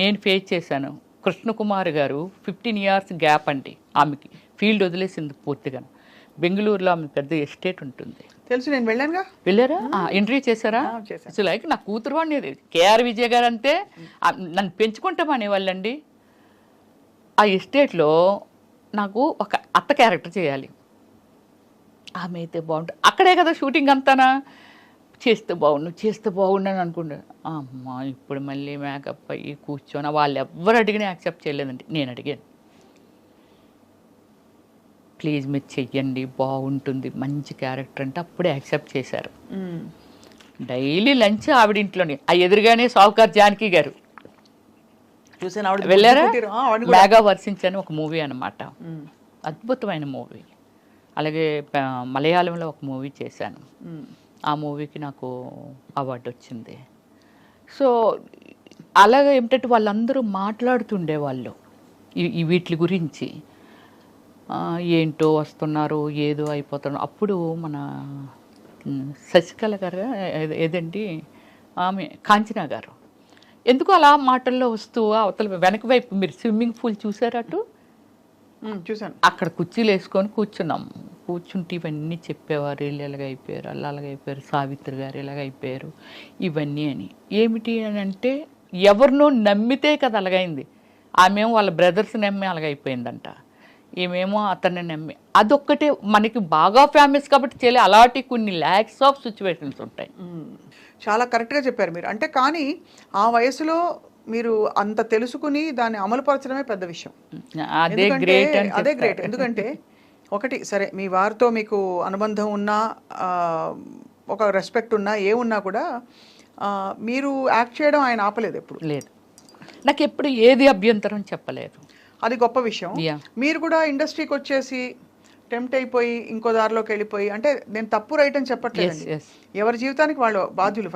నేను ఫేస్ చేశాను. కృష్ణకుమార్ గారు 15 years గ్యాప్ అండి, ఆమెకి ఫీల్డ్ వదిలేసింది పూర్తిగా. బెంగళూరులో ఆమె పెద్ద ఎస్టేట్ ఉంటుంది, తెలుసు, నేను వెళ్ళానుగా. వెళ్ళారా? ఇంటర్వ్యూ చేశారా? అసలు లైక్ నా కూతురు వాడిని కేఆర్ విజయ్ గారు అంతే నన్ను పెంచుకుంటామనే వాళ్ళండి. ఆ ఎస్టేట్లో నాకు ఒక అత్త క్యారెక్టర్ చేయాలి, ఆమె అయితే బాగుంటుంది. అక్కడే కదా షూటింగ్ అంతానా, చేస్తే బాగుండు అని అనుకుంటా. అమ్మ ఇప్పుడు మళ్ళీ మేకప్ అయ్యి కూర్చొని వాళ్ళు ఎవ్వరు అడిగినా యాక్సెప్ట్ చేయలేదండి. నేను అడిగాను, ప్లీజ్ మీరు చెయ్యండి బాగుంటుంది మంచి క్యారెక్టర్ అంటే అప్పుడే యాక్సెప్ట్ చేశారు. డైలీ లంచ్ ఆవిడ ఇంట్లోనే, ఆ ఎదురుగానే సావుకార్ జానకి గారు చూసాను ఆవిడ వెళ్ళారా? పుట్టిరు. ఆవిడ కూడా. మేఘా వర్షించని ఒక మూవీ అనమాట, అద్భుతమైన మూవీ. అలాగే మలయాళంలో ఒక మూవీ చేశాను, ఆ మూవీకి నాకు అవార్డు వచ్చింది. సో అలాగే ఏమిటంటే వాళ్ళందరూ మాట్లాడుతుండేవాళ్ళు ఈ వీటి గురించి, ఏంటో వస్తున్నారు ఏదో అయిపోతున్నారు. అప్పుడు మన శశికళ గారు ఏదండి ఆమె కాంచనా గారు ఎందుకు అలా మాటల్లో వస్తూ అవతల వెనక వైపు మీరు స్విమ్మింగ్ పూల్ చూసారా అటు చూసాను, అక్కడ కుర్చీలు వేసుకొని కూర్చున్నాము. కూర్చుంటే ఇవన్నీ చెప్పేవారు, వీళ్ళు ఎలాగైపోయారు అలా అలాగైపోయారు, సావిత్రి గారు ఎలాగైపోయారు ఇవన్నీ అని. ఏమిటి అని అంటే ఎవరినో నమ్మితే కదా అలాగైంది. ఆమెమో వాళ్ళ బ్రదర్స్ నమ్మి అలాగైపోయిందంట, ఈమెమో అతన్ని నమ్మి. అదొక్కటే మనకి బాగా ఫేమస్ కాబట్టి చేయలే, అలాంటి కొన్ని ల్యాక్స్ ఆఫ్ సిచ్యువేషన్స్ ఉంటాయి. చాలా కరెక్ట్గా చెప్పారు మీరు. అంటే కానీ ఆ వయసులో మీరు అంత తెలుసుకుని దాన్ని అమలుపరచడమే పెద్ద విషయం. అదే గ్రేట్. అదే గ్రేట్. ఎందుకంటే ఒకటి సరే మీ వారితో మీకు అనుబంధం ఉన్నా, ఒక రెస్పెక్ట్ ఉన్నా, ఏమున్నా కూడా మీరు యాక్ట్ చేయడం ఆయన ఆపలేదు ఎప్పుడు. లేదు, నాకు ఎప్పుడు ఏది అభ్యంతరం చెప్పలేదు. అది గొప్ప విషయం. మీరు కూడా ఇండస్ట్రీకి వచ్చేసి టెంప్ట్ అయిపోయి ఇంకో దారిలోకి వెళ్ళిపోయి, అంటే నేను తప్పు రైట్ అని చెప్పట్లేదండి, ఎవరి జీవితానికి వాళ్ళు బాధ్యులు.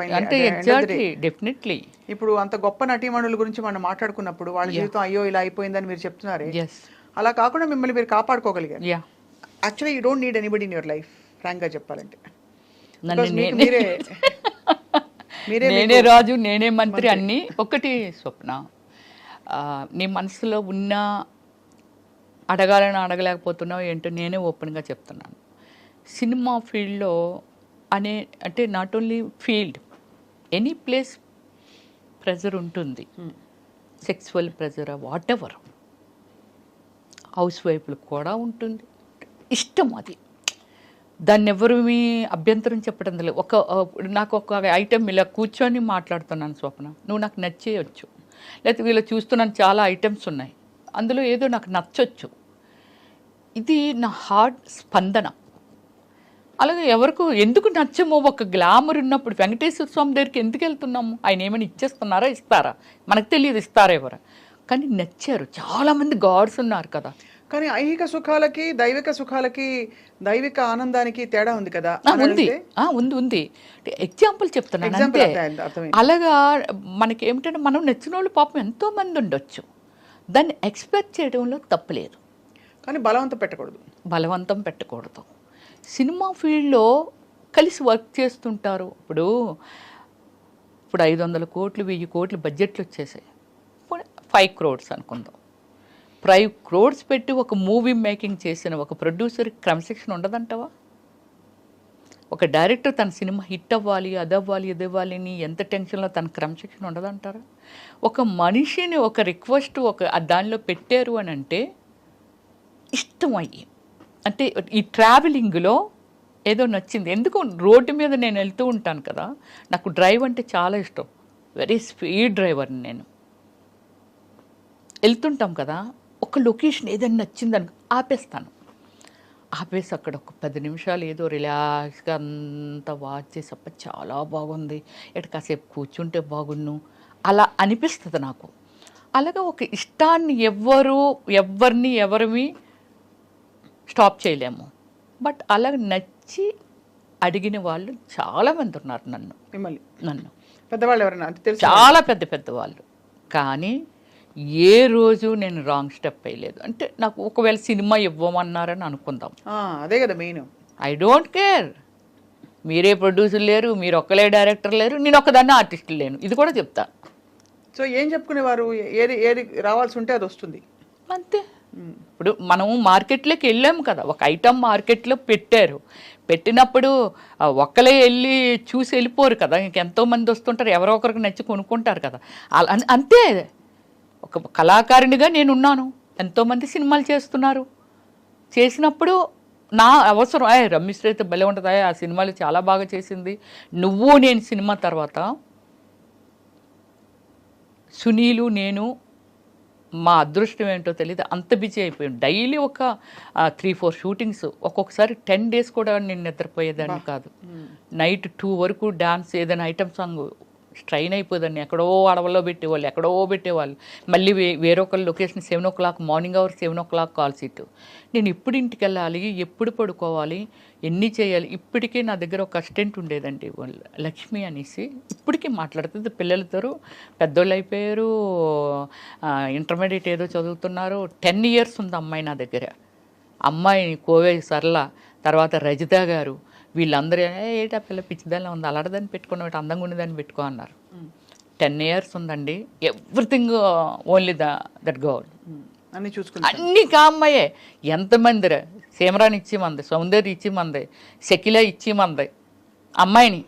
డెఫినెట్లీ ఇప్పుడు అంత గొప్ప నటీమణుల గురించి మనం మాట్లాడుకున్నప్పుడు వాళ్ళ జీవితం అయ్యో ఇలా అయిపోయిందని మీరు చెప్తున్నారే, అలా కాకుండా మిమ్మల్ని మీరు కాపాడుకోగలిగారు. Actually you don't need anybody in your life, ఫ్రాంక్గా చెప్పాలంటే. నేనే రాజు నేనే మంత్రి అన్ని. ఒకటి స్వప్న, నీ మనసులో ఉన్న అడగాలని అడగలేకపోతున్నావు ఏంటో నేనే ఓపెన్గా చెప్తున్నాను. సినిమా ఫీల్డ్లో అంటే not only field, any place pressure ఉంటుంది, sexual pressure whatever, house వైఫ్లకు కూడా ఉంటుంది. ఇష్టం అది, దాన్ని ఎవరు మీ అభ్యంతరం చెప్పడం లేదు. నాకు ఒక ఐటెం ఇలా కూర్చొని మాట్లాడుతున్నాను స్వప్న, నువ్వు నాకు నచ్చేయచ్చు, లేకపోతే వీళ్ళు చూస్తున్నాను చాలా ఐటమ్స్ ఉన్నాయి, అందులో ఏదో నాకు నచ్చొచ్చు, ఇది నా హార్ట్ స్పందన. అలాగే ఎవరికి ఎందుకు నచ్చమో, ఒక గ్లామర్ ఉన్నప్పుడు వెంకటేశ్వర స్వామి దగ్గరికి ఎందుకు వెళ్తున్నాము, ఆయన ఏమైనా ఇచ్చేస్తున్నారా, ఇస్తారా మనకు తెలియదు, ఇస్తారా ఎవరు, కానీ నచ్చారు. చాలామంది గాడ్స్ ఉన్నారు కదా. కానీ ఐహిక సుఖాలకి దైవిక సుఖాలకి, దైవిక ఆనందానికి తేడా ఉంది కదా. ఉంది ఎగ్జాంపుల్ చెప్తున్నాను అంతే. అలాగా మనకి ఏమిటంటే మనం నచ్చిన వాళ్ళు పాపం ఎంతో మంది ఉండొచ్చు, దాన్ని ఎక్స్పెక్ట్ చేయడంలో తప్పులేదు, కానీ బలవంతం పెట్టకూడదు. సినిమా ఫీల్డ్లో కలిసి వర్క్ చేస్తుంటారు. ఇప్పుడు 500 కోట్లు 1000 కోట్లు బడ్జెట్లు వచ్చేసాయి, 5 crores అనుకుందాం. 5 crores పెట్టి ఒక మూవీ మేకింగ్ చేసిన ఒక ప్రొడ్యూసర్కి క్రమశిక్షణ ఉండదంటావా? ఒక డైరెక్టర్ తన సినిమా హిట్ అవ్వాలి, అదవ్వాలి, ఇదవ్వాలి అని ఎంత టెన్షన్లో తన క్రమశిక్షణ ఉండదంటారా? ఒక మనిషిని ఒక రిక్వెస్ట్ దానిలో పెట్టారు అని అంటే ఇష్టం అయ్యి, అంటే ఈ ట్రావెలింగ్లో ఏదో నచ్చింది. ఎందుకు రోడ్డు మీద నేను వెళ్తూ ఉంటాను కదా, నాకు డ్రైవ్ అంటే చాలా ఇష్టం, వెరీ స్పీడ్ డ్రైవర్ని నేను. వెళ్తుంటాం కదా, ఒక లొకేషన్ ఏదైనా నచ్చిందని ఆపేసి అక్కడ ఒక 10 నిమిషాలు ఏదో రిలాక్స్గా అంతా వాచ్ చేసి అప్ప చాలా బాగుంది, ఎటు కాసేపు కూర్చుంటే బాగున్ను అలా అనిపిస్తుంది నాకు. అలాగే ఒక ఇష్టాన్ని ఎవరిని స్టాప్ చేయలేము. బట్ అలా నచ్చి అడిగిన వాళ్ళు చాలామంది ఉన్నారు నన్ను పెద్దవాళ్ళు ఎవరైనా చాలా పెద్దవాళ్ళు. కానీ ఏ రోజు నేను రాంగ్ స్టెప్ వేయలేదు. అంటే నాకు ఒకవేళ సినిమా ఇవ్వమన్నారని అనుకుందాం, అదే కదా మెయిన్, ఐ డోంట్ కేర్. మీరే ప్రొడ్యూసర్ లేరు, మీరు ఒక్కలే డైరెక్టర్ లేరు, నేను ఒక్కదాన్ని ఆర్టిస్ట్ లేను, ఇది కూడా చెప్తా. సో ఏం చెప్పుకునేవారు, ఏది రావాల్సి ఉంటే అది వస్తుంది అంతే. ఇప్పుడు మనము మార్కెట్లోకి వెళ్ళాము కదా, ఒక ఐటమ్ మార్కెట్లో పెట్టినప్పుడు ఒక్కలే వెళ్ళి చూసి వెళ్ళిపోరు కదా, ఇంకెంతోమంది వస్తుంటారు, ఎవరో ఒకరికి నచ్చి కొనుక్కుంటారు కదా. అంతే, ఒక కళాకారునిగా నేనున్నాను, ఎంతోమంది సినిమాలు చేస్తున్నారు, చేసినప్పుడు నా అవసరం రమ్యశ్రీ అయితే భలే ఉంటుంది, ఆ సినిమాలు చాలా బాగా చేసింది. నువ్వు నేను సినిమా తర్వాత సునీలు నేను మా అదృష్టం ఏంటో తెలియదు, అంత బిజీ అయిపోయాం. డైలీ ఒక 3-4 షూటింగ్స్, ఒక్కొక్కసారి 10 days కూడా నేను నిద్రపోయేదాన్ని కాదు. నైట్ 2 వరకు డాన్స్, ఏదైనా ఐటమ్ సాంగ్ స్ట్రైన్ అయిపోదాన్ని. ఎక్కడో అడవుల్లో పెట్టేవాళ్ళు, ఎక్కడో పెట్టేవాళ్ళు. మళ్ళీ వేరొకరు location 7 o'clock, morning hour 7 o'clock call sheet. నేను ఎప్పుడు ఇంటికి వెళ్ళాలి, ఎప్పుడు పడుకోవాలి, ఎన్ని చేయాలి. ఇప్పటికీ నా దగ్గర ఒక అసిస్టెంట్ ఉండేదండి, లక్ష్మి అనేసి. ఇప్పటికీ మాట్లాడుతుంది. పిల్లలతో పెద్దోళ్ళు అయిపోయారు, ఇంటర్మీడియట్ ఏదో చదువుతున్నారు. 10 years ఉంది అమ్మాయి నా దగ్గర. అమ్మాయి కోవే సరళ, తర్వాత రజిత గారు, వీళ్ళందరూ ఏటా పిల్ల పిచ్చిదాన్ని ఉంది, అలాడదాన్ని పెట్టుకున్న అందంగా ఉండేదాన్ని పెట్టుకో అన్నారు. 10 years ఉందండి. Everything only that girl. అన్ని చూసుకుంటా అన్ని కామ్మాయే. ఎంతమంది సీమరాని ఇచ్చి మంది, సౌందర్య ఇచ్చి మంది, శకిల ఇచ్చి మంది. అమ్మాయిని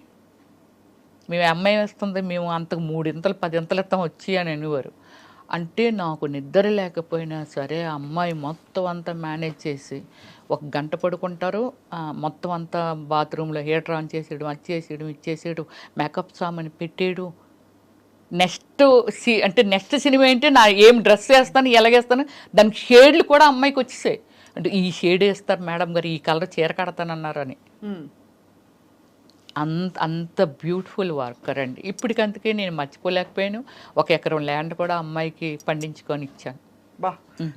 మేము అమ్మాయి వేస్తుంది, మేము అంతకు 3 ఇంతలు 10 ఇంతలు ఇస్తాం వచ్చి అని అనేవారు. అంటే నాకు నిద్ర లేకపోయినా సరే అమ్మాయి మొత్తం అంతా మేనేజ్ చేసి 1 గంట పడుకుంటారు, మొత్తం అంతా బాత్రూంలో హీటర్ ఆన్ చేసేయడం, అది చేసేయడం, ఇది చేసేయడం, మేకప్ సామాన్ పెట్టేయడం. నెక్స్ట్ సినిమా ఏంటి, నా ఏం డ్రెస్ వేస్తాను, ఎలాగేస్తాను, దానికి షేడ్లు కూడా అమ్మాయికి వచ్చేసాయి. అంటే ఈ షేడ్ వేస్తారు మేడం గారు, ఈ కలర్ చీర కడతానన్నారు అని. అంత బ్యూటిఫుల్ వర్కర్ అండి. ఇప్పటికంతకే నేను మర్చిపోలేకపోయాను. 1 ఎకరం ల్యాండ్ కూడా అమ్మాయికి పండించుకొని ఇచ్చాను.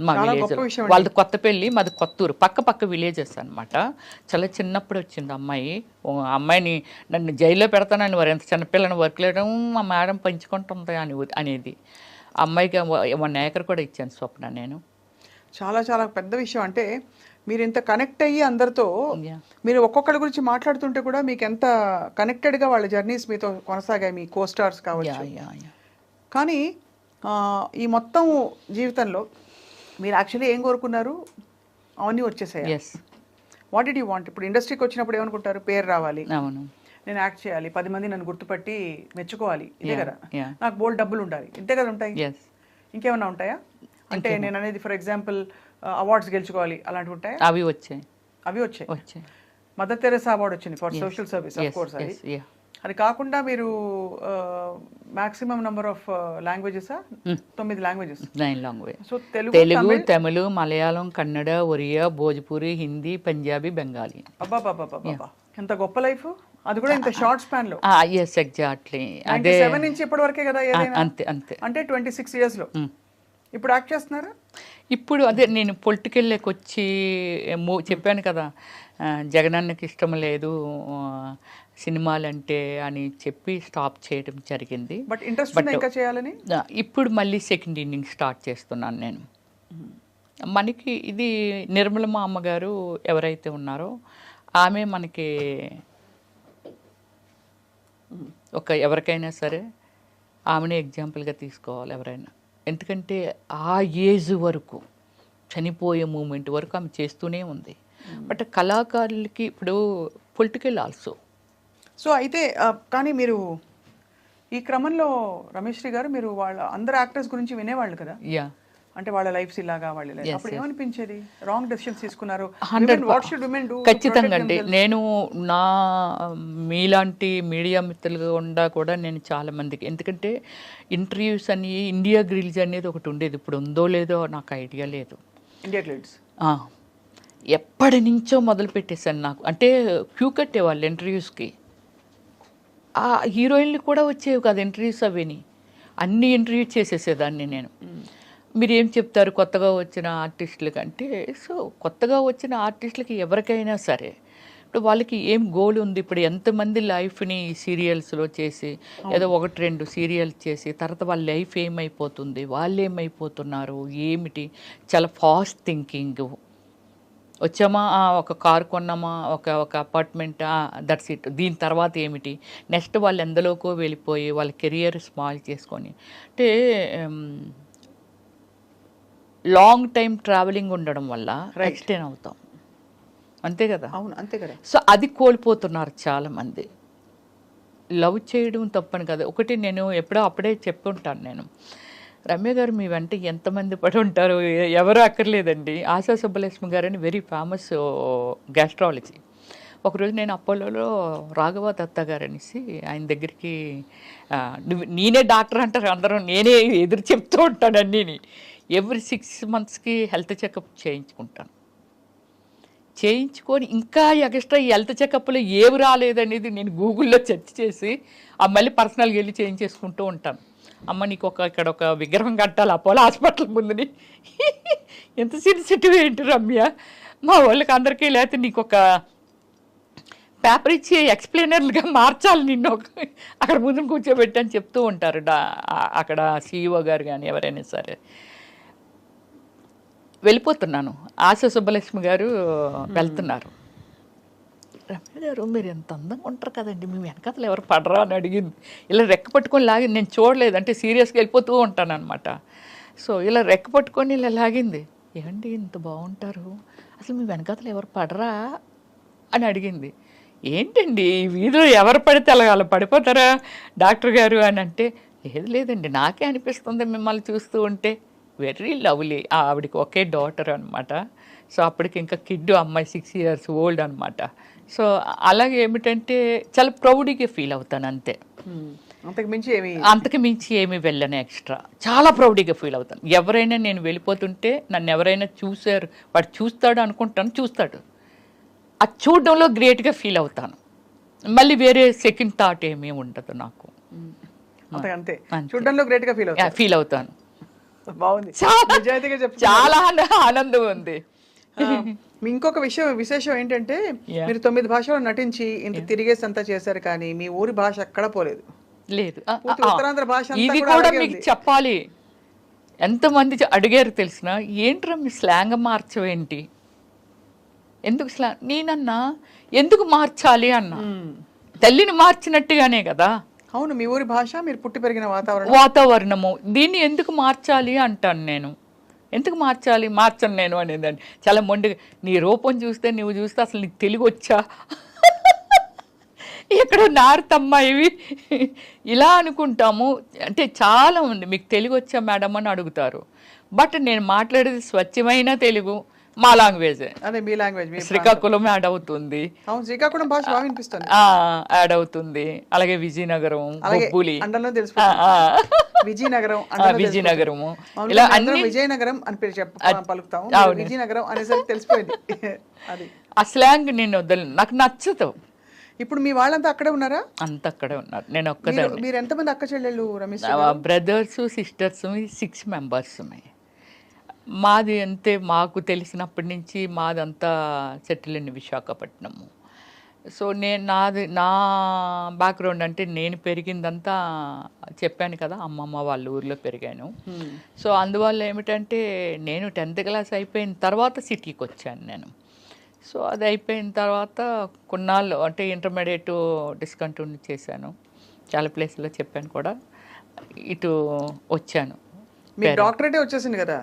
మా విలేజ్ వాళ్ళది కొత్తపల్లి, మాది కొత్తూరు, పక్క విలేజెస్ అనమాట. చాలా చిన్నప్పుడు వచ్చింది అమ్మాయి. అమ్మాయిని నన్ను జైల్లో పెడతానని వారు, ఎంత చిన్నపిల్లని వర్క్ లేయడం మా మేడం పంచుకుంటుంది అనేది. అమ్మాయికి 1 acre కూడా ఇచ్చాను స్వప్న నేను. చాలా చాలా పెద్ద విషయం. అంటే మీరు ఇంత కనెక్ట్ అయ్యి అందరితో, మీరు ఒక్కొక్కరి గురించి మాట్లాడుతుంటే కూడా మీకు ఎంత కనెక్టెడ్గా వాళ్ళ జర్నీస్ మీతో కొనసాగాయి, మీ కోస్టార్స్ కావచ్చు. కానీ ఈ మొత్తం జీవితంలో మీరు యాక్చువల్లీ ఏం కోరుకున్నారు, అవన్నీ వచ్చేసాయి. What did you want? ఇప్పుడు ఇండస్ట్రీకి వచ్చినప్పుడు ఏమనుకుంటారు, పేరు రావాలి, అవును, నేను యాక్ట్ చేయాలి, 10 మంది నన్ను గుర్తుపట్టి మెచ్చుకోవాలి, ఇదే కదా, నాకు బోల్డ్ డబ్బులు ఉండాలి, ఇంతే కదా ఉంటాయి. ఇంకేమన్నా ఉంటాయా? అంటే నేను అనేది ఫర్ ఎగ్జాంపుల్ అవార్డ్స్ గెలుచుకోవాలి, అలాంటివి ఉంటాయా? అవి వచ్చాయి. మదర్ తెరెసా అవార్డు వచ్చింది for social service, of course. అది కాకుండా మీరు maximum number of languages 9 languages. 9 language. So Telugu, Tamil, Malayalam, Kannada, Oriya, Bhojpuri, Hindi, Punjabi, Bengali. అబ్బా, ఎంత గొప్ప లైఫ్, అది కూడా ఇంత షార్ట్ స్పాన్ లో. ఎగ్జాక్ట్లీ. అదే 7 నుంచి ఇప్పటి వరకే కదా, అంతే. అంటే 26 years లో ఇప్పుడు యాక్ట్ చేస్తున్నారా? ఇప్పుడు అదే నేను పొలిటికల్లోకి వచ్చి చెప్పాను కదా, జగనన్నకి ఇష్టం లేదు సినిమాలంటే అని చెప్పి స్టాప్ చేయడం జరిగింది. బట్ ఇంట్రెస్ట్ ఇంకా చేయాలని ఇప్పుడు మళ్ళీ సెకండ్ ఇన్నింగ్ స్టార్ట్ చేస్తున్నాను నేను. మనకి ఇది నిర్మలమ్మ అమ్మగారు ఎవరైతే ఉన్నారో ఆమె మనకి ఎవరికైనా సరే ఆమెనే ఎగ్జాంపుల్గా తీసుకోవాలి ఎవరైనా. ఎందుకంటే ఆ ఏజ్ వరకు, చనిపోయే మూమెంట్ వరకు ఆమె చేస్తూనే ఉంది. బట్ కళాకారులకి ఇప్పుడు పొలిటికల్ ఆల్సో. సో అయితే కానీ మీరు ఈ క్రమంలో రమేశ్రీ గారు, మీరు వాళ్ళ అందరు యాక్టర్స్ గురించి వినేవాళ్ళు కదా, అంటే వాళ్ళ లైఫ్స్ ఇలాగా, వాళ్ళ లైఫ్ అప్పుడు ఏమనిపించేది? రాంగ్ డెసిషన్స్ తీసుకున్నారు, ఖచ్చితంగా అండి. నేను నా మీలాంటి మీడియా మిత్రులుగా ఉండా కూడా నేను చాలా మందికి, ఎందుకంటే ఇంటర్వ్యూస్ అని ఇండియా గ్రిల్స్ అనేది ఒకటి ఉండేది, ఇప్పుడు ఉందో లేదో నాకు ఐడియా లేదు. ఇండియా గ్రిల్స్ ఎప్పటి నుంచో మొదలు పెట్టేశాను. నాకు అంటే క్యూ కట్టేవాళ్ళు ఇంటర్వ్యూస్కి. ఆ హీరోయిన్లు కూడా వచ్చేవి కాదు ఇంటర్వ్యూస్, అవిని అన్ని ఇంటర్వ్యూ చేసేసేదాన్ని నేను. మీరు ఏం చెప్తారు కొత్తగా వచ్చిన ఆర్టిస్టులకి అంటే, సో కొత్తగా వచ్చిన ఆర్టిస్టులకి ఎవరికైనా సరే ఇప్పుడు వాళ్ళకి ఏం గోల్ ఉంది, ఇప్పుడు ఎంతమంది లైఫ్ని సీరియల్స్లో చేసి ఏదో 1-2 సీరియల్స్ చేసి తర్వాత వాళ్ళ లైఫ్ ఏమైపోతుంది, వాళ్ళు ఏమైపోతున్నారు ఏమిటి, చాలా ఫాస్ట్ థింకింగ్. వచ్చామా, ఒక కారు కొన్నామా, ఒక అపార్ట్మెంట్, దట్స్ ఇట్, దీని తర్వాత ఏమిటి నెక్స్ట్, వాళ్ళు ఎందులోకో వెళ్ళిపోయి వాళ్ళ కెరియర్ స్మాల్ చేసుకొని, అంటే లాంగ్ టైం ట్రావెలింగ్ ఉండడం వల్ల ఎక్స్టెండ్ అవుతాం, అంతే కదా. అవును, అంతే కదా. సో అది కోల్పోతున్నారు చాలామంది. లవ్ చేయడం తప్పని కదా. ఒకటి నేను ఎప్పుడో అప్పుడే చెప్పుంటాను నేను, రమ్య గారు మీ వెంట ఎంతమంది పడి ఉంటారు, ఎవరు అక్కర్లేదండి. ఆశా సుబ్బలక్ష్మి గారు అని వెరీ ఫేమస్ గ్యాస్ట్రాలజీ. ఒకరోజు నేను అపోలోలో రాఘవ దత్తా గారు అనేసి ఆయన దగ్గరికి నేనే డాక్టర్ అంటారు అందరూ, నేనే ఎదురు చెప్తూ ఉంటాను అన్నీని. ఎవ్రీ 6 monthsకి హెల్త్ చెకప్ చేయించుకుంటాను. చేయించుకొని ఇంకా ఎక్స్ట్రా ఈ హెల్త్ చెకప్లో ఏవి రాలేదనేది నేను గూగుల్లో సెర్చ్ చేసి మళ్ళీ పర్సనల్గా వెళ్ళి చేయించేసుకుంటూ ఉంటాను. అమ్మ నీకు ఇక్కడ ఒక విగ్రహం కట్టాలి అపోలో హాస్పిటల్ ముందుని. ఎంత సెన్సిటివ్ ఏంటి రమ్య, మా వాళ్ళకి అందరికీ లేకపోతే నీకు ఒక పేపర్ ఇచ్చి ఎక్స్ప్లెయినర్లుగా మార్చాలి నిన్ను అక్కడ ముందు కూర్చోబెట్టి అని చెప్తూ ఉంటారు అక్కడ CEO గారు కానీ ఎవరైనా సరే. వెళ్ళిపోతున్నాను, ఆశా సుబ్బలక్ష్మి గారు వెళ్తున్నారు. రమ్య గారు మీరు ఎంత అందంగా ఉంటారు కదండి, మీ వెనకాతలు ఎవరు పడరా అని అడిగింది. ఇలా రెక్క పట్టుకొని లాగింది, నేను చూడలేదు అంటే సీరియస్గా వెళ్ళిపోతూ ఉంటాను అనమాట. సో ఇలా రెక్క పట్టుకొని ఇలా లాగింది. ఏమండి ఇంత బాగుంటారు, అసలు మీ వెనకాతలు ఎవరు పడరా అని అడిగింది. ఏంటండి ఈ వీధిలో ఎవరు పడితే అలా పడిపోతారా డాక్టర్ గారు అని అంటే, లేదండి నాకే అనిపిస్తుంది మిమ్మల్ని చూస్తూ ఉంటే. Very lovely. ఆవిడకి ఒకే డాటర్ అనమాట. సో అప్పటికి ఇంకా కిడ్ అమ్మాయి 6 years old అనమాట. సో అలాగే ఏమిటంటే చాలా ప్రౌడ్గా ఫీల్ అవుతాను అంతే, అంతకు మించి ఏమి వెళ్ళను ఎక్స్ట్రా. చాలా ప్రౌడ్గా ఫీల్ అవుతాను. ఎవరైనా నేను వెళ్ళిపోతుంటే నన్ను ఎవరైనా చూశారు, వాడు చూస్తాడు అనుకుంటాను, చూస్తాడు, అది చూడడంలో గ్రేట్గా ఫీల్ అవుతాను. మళ్ళీ వేరే సెకండ్ థాట్ ఏమీ ఉండదు నాకు. అంతే చూడడంలో గ్రేట్గా ఫీల్ అవుతాను. బాగుంది, చాలా ఆనందం ఉంది. ఇంకొక విశేషం ఏంటంటే మీరు 9 భాషల్లో నటించి ఇంత తిరిగేసి అంతా చేశారు, కానీ మీ ఊరి భాష ఎక్కడ పోలేదు. లేదు, ఉత్తరాంధ్ర భాష ఇది కూడా మీకు చెప్పాలి. ఎంతమంది అడిగారు తెలిసిన, ఏంట్రా మీ స్లాంగ్ మార్చవేంటి, ఎందుకు స్లాంగ్? నేనన్నా ఎందుకు మార్చాలి అన్నా, తల్లిని మార్చినట్టుగానే కదా. అవును, మీ ఊరి భాష, మీరు పుట్టి పెరిగిన వాతావరణము, దీన్ని ఎందుకు మార్చాలి అంటాను నేను. ఎందుకు మార్చాలి, మార్చను నేను అనేదాన్ని. చాలా మొండిగా, నీ రూపం చూస్తే నువ్వు చూస్తే అసలు నీకు తెలుగు వచ్చా, ఎక్కడో నారుతమ్మా ఇవి ఇలా అనుకుంటాము. అంటే చాలా ఉంది, మీకు తెలుగు వచ్చా మేడం అని అడుగుతారు. బట్ నేను మాట్లాడేది స్వచ్ఛమైన తెలుగు, మా లాంగ్వేజ్. అదే మీ లాంగ్వేజ్. శ్రీకాకుళం యాడ్ అవుతుంది, శ్రీకాకుళం భాష బాగా వినిపిస్తుంది, యాడ్ అవుతుంది. అలాగే విజయనగరం, బొబ్బులి, విజయనగరము, ఇలా అన్ని విజయనగరం అని పలుకుతాం. విజయనగరం అనేసరికి తెలిసిపోయింది. అది ఆ స్లాంగ్ నేను వదలను, నాకు నచ్చదు. ఇప్పుడు మీ వాళ్ళంతా అక్కడే ఉన్నారా? అంత అక్కడే ఉన్నారు, నేను ఒక్కదాన్ని. మీరు ఎంతమంది అక్క చెల్లెళ్ళు రమేష్? Brothers sisters 6 members. మాది అంతే, మాకు తెలిసినప్పటి నుంచి మాదంతా సెటిల్ ఇన్ విశాఖపట్నము. సో నా బ్యాక్గ్రౌండ్ అంటే నేను పెరిగిందంతా చెప్పాను కదా, అమ్మమ్మ వాళ్ళ ఊర్లో పెరిగాను. సో అందువల్ల ఏమిటంటే నేను 10th class అయిపోయిన తర్వాత సిటీకి వచ్చాను నేను. సో అది అయిపోయిన తర్వాత కొన్నాళ్ళు అంటే ఇంటర్మీడియట్ డిస్కంటిన్యూ చేశాను, చాలా ప్లేస్లో చెప్పాను కూడా, ఇటు వచ్చాను. మీ డాక్టరేటే వచ్చేసింది కదా?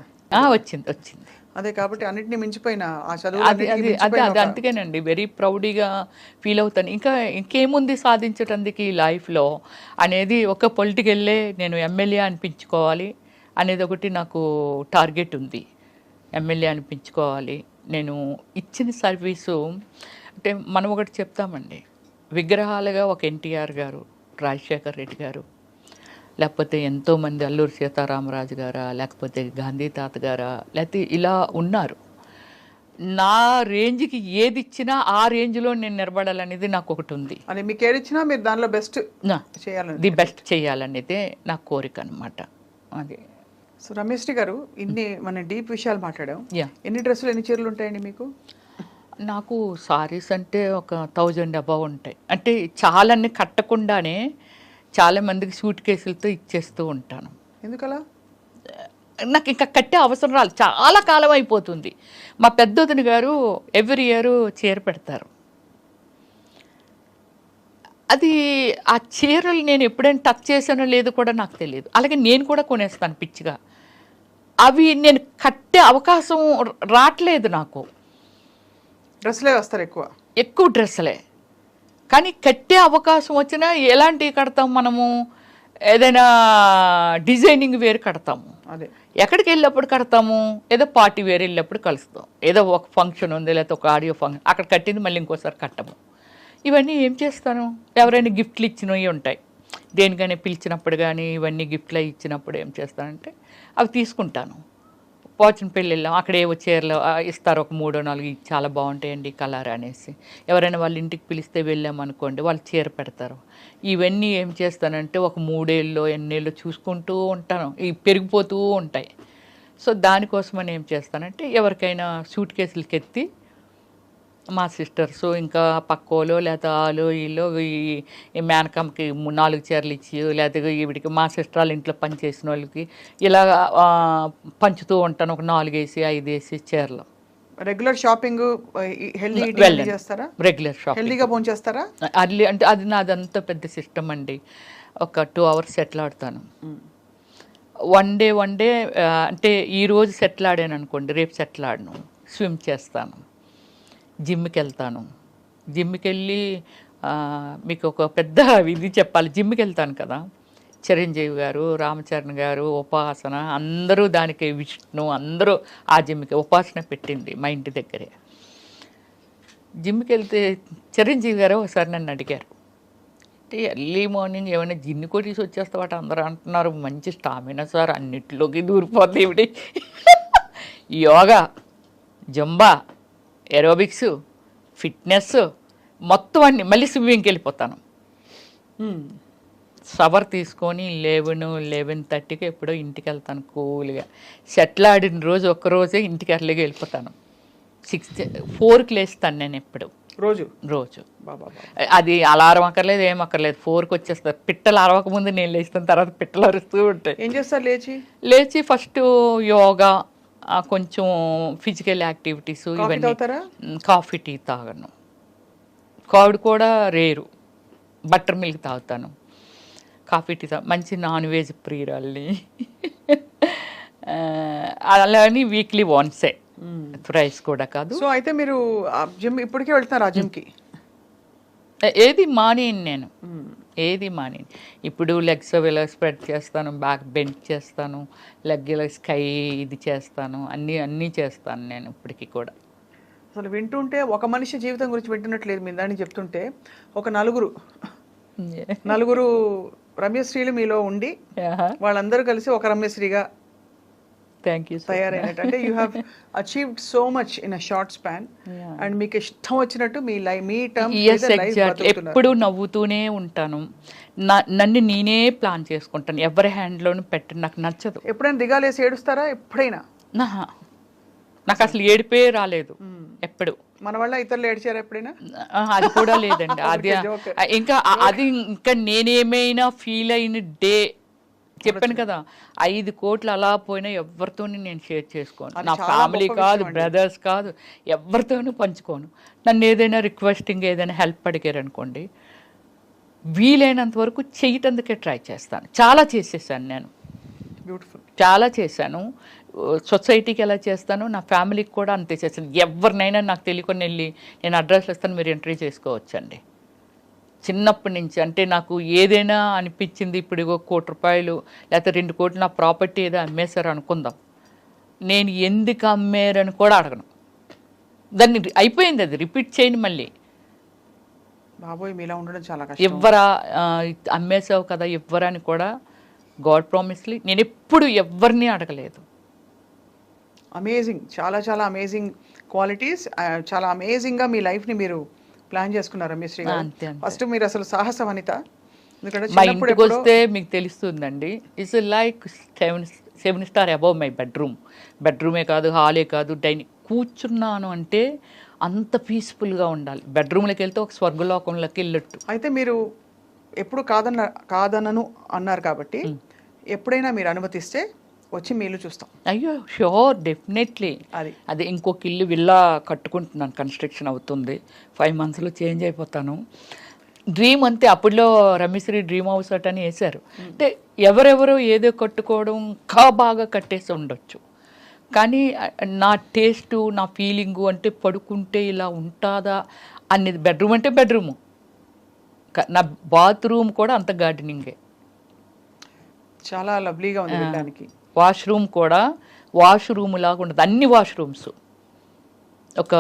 వచ్చింది. అదే కాబట్టి అన్నిటిని మించిపోయిన ఆ చదువు అది అందుకేనండి వెరీ ప్రౌడ్గా ఫీల్ అవుతాను. ఇంకేముంది సాధించడానికి ఈ లైఫ్లో అనేది, ఒక పొలిటికల్లే నేను ఎమ్మెల్యే అనిపించుకోవాలి అనేది ఒకటి నాకు టార్గెట్ ఉంది. ఎమ్మెల్యే అనిపించుకోవాలి. నేను ఇచ్చిన సర్వీసు అంటే మనం ఒకటి చెప్తామండి, విగ్రహాలుగా ఒక ఎన్టీఆర్ గారు, రాజశేఖర్ రెడ్డి గారు, లేకపోతే ఎంతోమంది అల్లూరి సీతారామరాజు గారా, లేకపోతే గాంధీ తాత గారా, లేకపోతే ఇలా ఉన్నారు. నా రేంజ్కి ఏది ఇచ్చినా ఆ రేంజ్లో నేను నిలబడాలనేది నాకు ఒకటి ఉంది. అని మీకు ఏది ఇచ్చినా మీరు దానిలో బెస్ట్ చేయాలని, ది బెస్ట్ చేయాలనేదే నా కోరిక అనమాట. అది. సో రమేష్ గారు, ఇన్ని మన డీప్ విషయాలు మాట్లాడాం. ఎన్ని డ్రెస్సులు, ఎన్ని చీరలు ఉంటాయండి మీకు? నాకు సారీస్ అంటే ఒక 1000 above ఉంటాయి. అంటే చాలాన్ని కట్టకుండానే చాలా మందికి సూట్ కేసులతో ఇచ్చేస్తూ ఉంటాను. ఎందుకలా? నాకు ఇంకా కట్టే అవసరం రాలేదు, చాలా కాలం అయిపోతుంది. మా పెద్దొదిన గారు ఎవ్రీ ఇయర్ చీర పెడతారు. అది ఆ చీరలు నేను ఎప్పుడైనా టచ్ చేసానో లేదో కూడా నాకు తెలియదు. అలాగే నేను కూడా కొనేస్తాను పిచ్చిగా. అవి నేను కట్టే అవకాశం రావట్లేదు నాకు. డ్రెస్సులే వస్తారు, ఎక్కువ డ్రెస్సులే. కానీ కట్టే అవకాశం వచ్చినా ఎలాంటివి కడతాం మనము? ఏదైనా డిజైనింగ్ వేరు కడతాము. అదే ఎక్కడికి వెళ్ళినప్పుడు కడతాము, ఏదో పార్టీ వేరే వెళ్ళినప్పుడు కలుస్తాం, ఏదో ఒక ఫంక్షన్ ఉంది లేకపోతే ఒక ఆడియో ఫంక్షన్ అక్కడ కట్టింది మళ్ళీ ఇంకోసారి కట్టము. ఇవన్నీ ఏం చేస్తాను, ఎవరైనా గిఫ్ట్లు ఇచ్చినవి ఉంటాయి, దేనికైనా పిలిచినప్పుడు కానీ ఇవన్నీ గిఫ్ట్లు ఇచ్చినప్పుడు ఏం చేస్తానంటే అవి తీసుకుంటాను. పోచిన పెళ్ళి వెళ్ళాం, అక్కడ ఏవో చీరలు ఇస్తారు, ఒక 3-4 ఇవి చాలా బాగుంటాయండి కలర్ అనేసి. ఎవరైనా వాళ్ళ ఇంటికి పిలిస్తే వెళ్ళామనుకోండి, వాళ్ళు చీర పెడతారు. ఇవన్నీ ఏం చేస్తానంటే ఒక 3 ఏళ్ళు ఎన్నేళ్ళు చూసుకుంటూ ఉంటాను, ఇవి పెరిగిపోతూ ఉంటాయి. సో దానికోసమని ఏం చేస్తానంటే ఎవరికైనా సూట్ కేసులకి ఎత్తి మా సిస్టర్స్ ఇంకా పక్కోలో లేకపోతే ఆలో వీళ్ళు ఈ మేనకమ్మకి 4 చీరలు ఇచ్చి లేకపోతే ఈవిడికి మా సిస్టర్ వాళ్ళ ఇంట్లో పనిచేసిన వాళ్ళకి ఇలా పంచుతూ ఉంటాను, ఒక 4 వేసి 5 వేసి చీరలు. రెగ్యులర్ షాపింగ్ హెల్దీ ఈటింగ్ చేస్తారా? రెగ్యులర్ షాపింగ్ హెల్దీగా భోజనం చేస్తారా? అర్లీ అంటే అది నాదంతా పెద్ద సిస్టమ్ అండి. ఒక 2 hours సెటిల్ ఆడతాను. వన్ డే అంటే ఈరోజు సెటిల్ ఆడాను అనుకోండి, రేపు సెటిల్ ఆడను. స్విమ్ చేస్తాను, జిమ్కి వెళ్తాను. జిమ్కి వెళ్ళి మీకు ఒక పెద్ద ఇది చెప్పాలి, జిమ్కి వెళ్తాను కదా, చిరంజీవి గారు, రామచరణ్ గారు, ఉపాసన అందరూ దానికి, విష్ణు అందరూ ఆ జిమ్కి ఉపాసన పెట్టింది మా ఇంటి దగ్గరే. జిమ్కి వెళ్తే చిరంజీవి గారు ఒకసారి నన్ను అడిగారు, అంటే ఎర్లీ మార్నింగ్ ఏమైనా జిన్ను కొట్టేసి వచ్చేస్తావాట, అందరూ అంటున్నారు మంచి స్టామినా సార్, అన్నిటిలోకి దూరిపోద్ది ఇవిడి. యోగా, జంబా, ఏరోబిక్స్, ఫిట్నెస్ మొత్తం అన్ని, మళ్ళీ స్విమ్మింగ్కి వెళ్ళిపోతాను. షవర్ తీసుకొని 11-11:30కి ఎప్పుడో ఇంటికి వెళ్తాను కూల్గా. సెటిల్ ఆడిన రోజు ఒక్కరోజే ఇంటికి ఎర్లీగా వెళ్ళిపోతాను. 4కి లేస్తాను నేను ఎప్పుడు రోజు. అది అలారం అక్కర్లేదు, ఏం అక్కర్లేదు, 4కి వచ్చేస్తారు. పిట్టలు అరవకముందు నేను లేస్తాను, తర్వాత పిట్టలు అరుస్తూ ఉంటాయి. ఏం చేస్తారు లేచి ఫస్ట్ యోగా, కొంచెం ఫిజికల్ యాక్టివిటీస్, ఇవన్నీ. కాఫీ టీ తాగను, కర్డ్ కూడా రేరు, బటర్ మిల్క్ తాగుతాను. కాఫీ టీ మంచి నాన్ వెజ్ ప్రియురాల్ని. అలాని వీక్లీ వన్సే, రైస్ కూడా కాదు. సో అయితే మీరు జిమ్ ఇప్పటికే వెళ్తున్నారు ఆ జిమ్కి? ఏది మానేను నేను, ఏది మానేను. ఇప్పుడు లెగ్స్ ఇలా స్ప్రెడ్ చేస్తాను, బ్యాక్ బెండ్ చేస్తాను, లెగ్ ఇలా స్కై ఇది చేస్తాను, అన్నీ చేస్తాను నేను ఇప్పటికీ కూడా. అసలు వింటుంటే ఒక మనిషి జీవితం గురించి వింటున్నట్లేదు మీ దాన్ని చెప్తుంటే. ఒక నలుగురు రమ్యశ్రీలు మీలో ఉండి వాళ్ళందరూ కలిసి ఒక రమ్యశ్రీగా తయారైనట్టు. అంటే you have achieved so much in a short span. And మీకు ఇష్టం వచ్చినట్టు మీ టర్మ్ ఎప్పుడు నవ్వుతూనే ఉంటాను. నన్ను నేనే ప్లాన్ చేసుకుంటాను, ఎవరి హ్యాండ్లోనూ పెట్టను, నాకు నచ్చదు. ఎప్పుడైనా దిగాలేసి ఏడుస్తారా? ఎప్పుడైనా? నాకు అసలు ఏడిపే రాలేదు ఎప్పుడు. మన వల్ల ఇతరులు ఏడ్చారా ఎప్పుడైనా? అది కూడా లేదండి. అది ఇంకా నేనేమైనా ఫీల్ అయిన డే చెప్పాను కదా, 5 కోట్లు అలా పోయినా ఎవరితోని నేను షేర్ చేసుకోను. నా ఫ్యామిలీ కాదు, బ్రదర్స్ కాదు, ఎవరితోనూ పంచుకోను. నన్ను ఏదైనా రిక్వెస్టింగ్ ఏదైనా హెల్ప్ అడిగారు అనుకోండి, వీలైనంత వరకు చేయటానికే ట్రై చేస్తాను. చాలా చేసేసాను నేను, బ్యూటిఫుల్, చాలా చేశాను. సొసైటీకి ఎలా చేస్తాను, నా ఫ్యామిలీకి కూడా అంతే చేస్తాను. ఎవరినైనా నాకు తెలియకుండా వెళ్ళి నేను అడ్రస్ ఇస్తాను, మీరు ఎంట్రీ చేసుకోవచ్చండి. చిన్నప్పటి నుంచి అంటే నాకు ఏదైనా అనిపించింది, ఇప్పుడు ₹1 కోటి లేకపోతే 2 కోట్లు నా ప్రాపర్టీ ఏదో అమ్మేశారు అనుకుందాం, నేను ఎందుకు అమ్మారని కూడా అడగను. దాన్ని అయిపోయింది, అది రిపీట్ చేయను మళ్ళీ. బాబోయ్, మీలా ఉండడం చాలా కష్టం. ఎవ్వరా అమ్మేసావు కదా ఎవ్వరని కూడా, గాడ్ ప్రామిస్లీ నేను ఎప్పుడు ఎవరిని అడగలేదు. అమేజింగ్, చాలా చాలా అమేజింగ్ క్వాలిటీస్. చాలా అమేజింగ్గా మీ లైఫ్ని మీరు ప్లాన్ చేసుకున్నారు రమ్యశ్రీ గారు. ఫస్ట్ మీరు అసలు సాహస వనిత. ఎందుకంటే మా ఇంటికి వస్తే మీకు తెలుస్తుందండి, it's like 7 star above my బెడ్రూమే కాదు, హాలే కాదు, డైనింగ్. కూర్చున్నాను అంటే అంత పీస్ఫుల్గా ఉండాలి. బెడ్రూమ్లోకి వెళ్తే ఒక స్వర్గలోకంలోకి వెళ్ళట్టు. అయితే మీరు ఎప్పుడు కాదనను అన్నారు కాబట్టి ఎప్పుడైనా మీరు అనుమతిస్తే వచ్చి మీ ఇల్లు చూస్తాం. అయ్యో షూర్, డెఫినెట్లీ. అదే ఇంకొక ఇల్లు విల్లా కట్టుకుంటున్నాను, కన్స్ట్రక్షన్ అవుతుంది. 5 monthsలో చేంజ్ అయిపోతాను. డ్రీమ్ అంతే. అప్పుడులో రమ్యశ్రీ డ్రీమ్ హౌస్ అని వేశారు. అంటే ఎవరెవరో ఏదో కట్టుకోవడం ఇంకా బాగా కట్టేసి ఉండొచ్చు, కానీ నా టేస్టు, నా ఫీలింగు అంటే పడుకుంటే ఇలా ఉంటుందా అనేది. బెడ్రూమ్ అంటే బెడ్రూము, నా బాత్రూమ్ కూడా అంత గార్డెనింగే. చాలా లవ్లీగా ఉంది వినడానికి. వాష్రూమ్ కూడా వాష్రూమ్ లాగా ఉండదు, అన్ని వాష్రూమ్స్ ఒక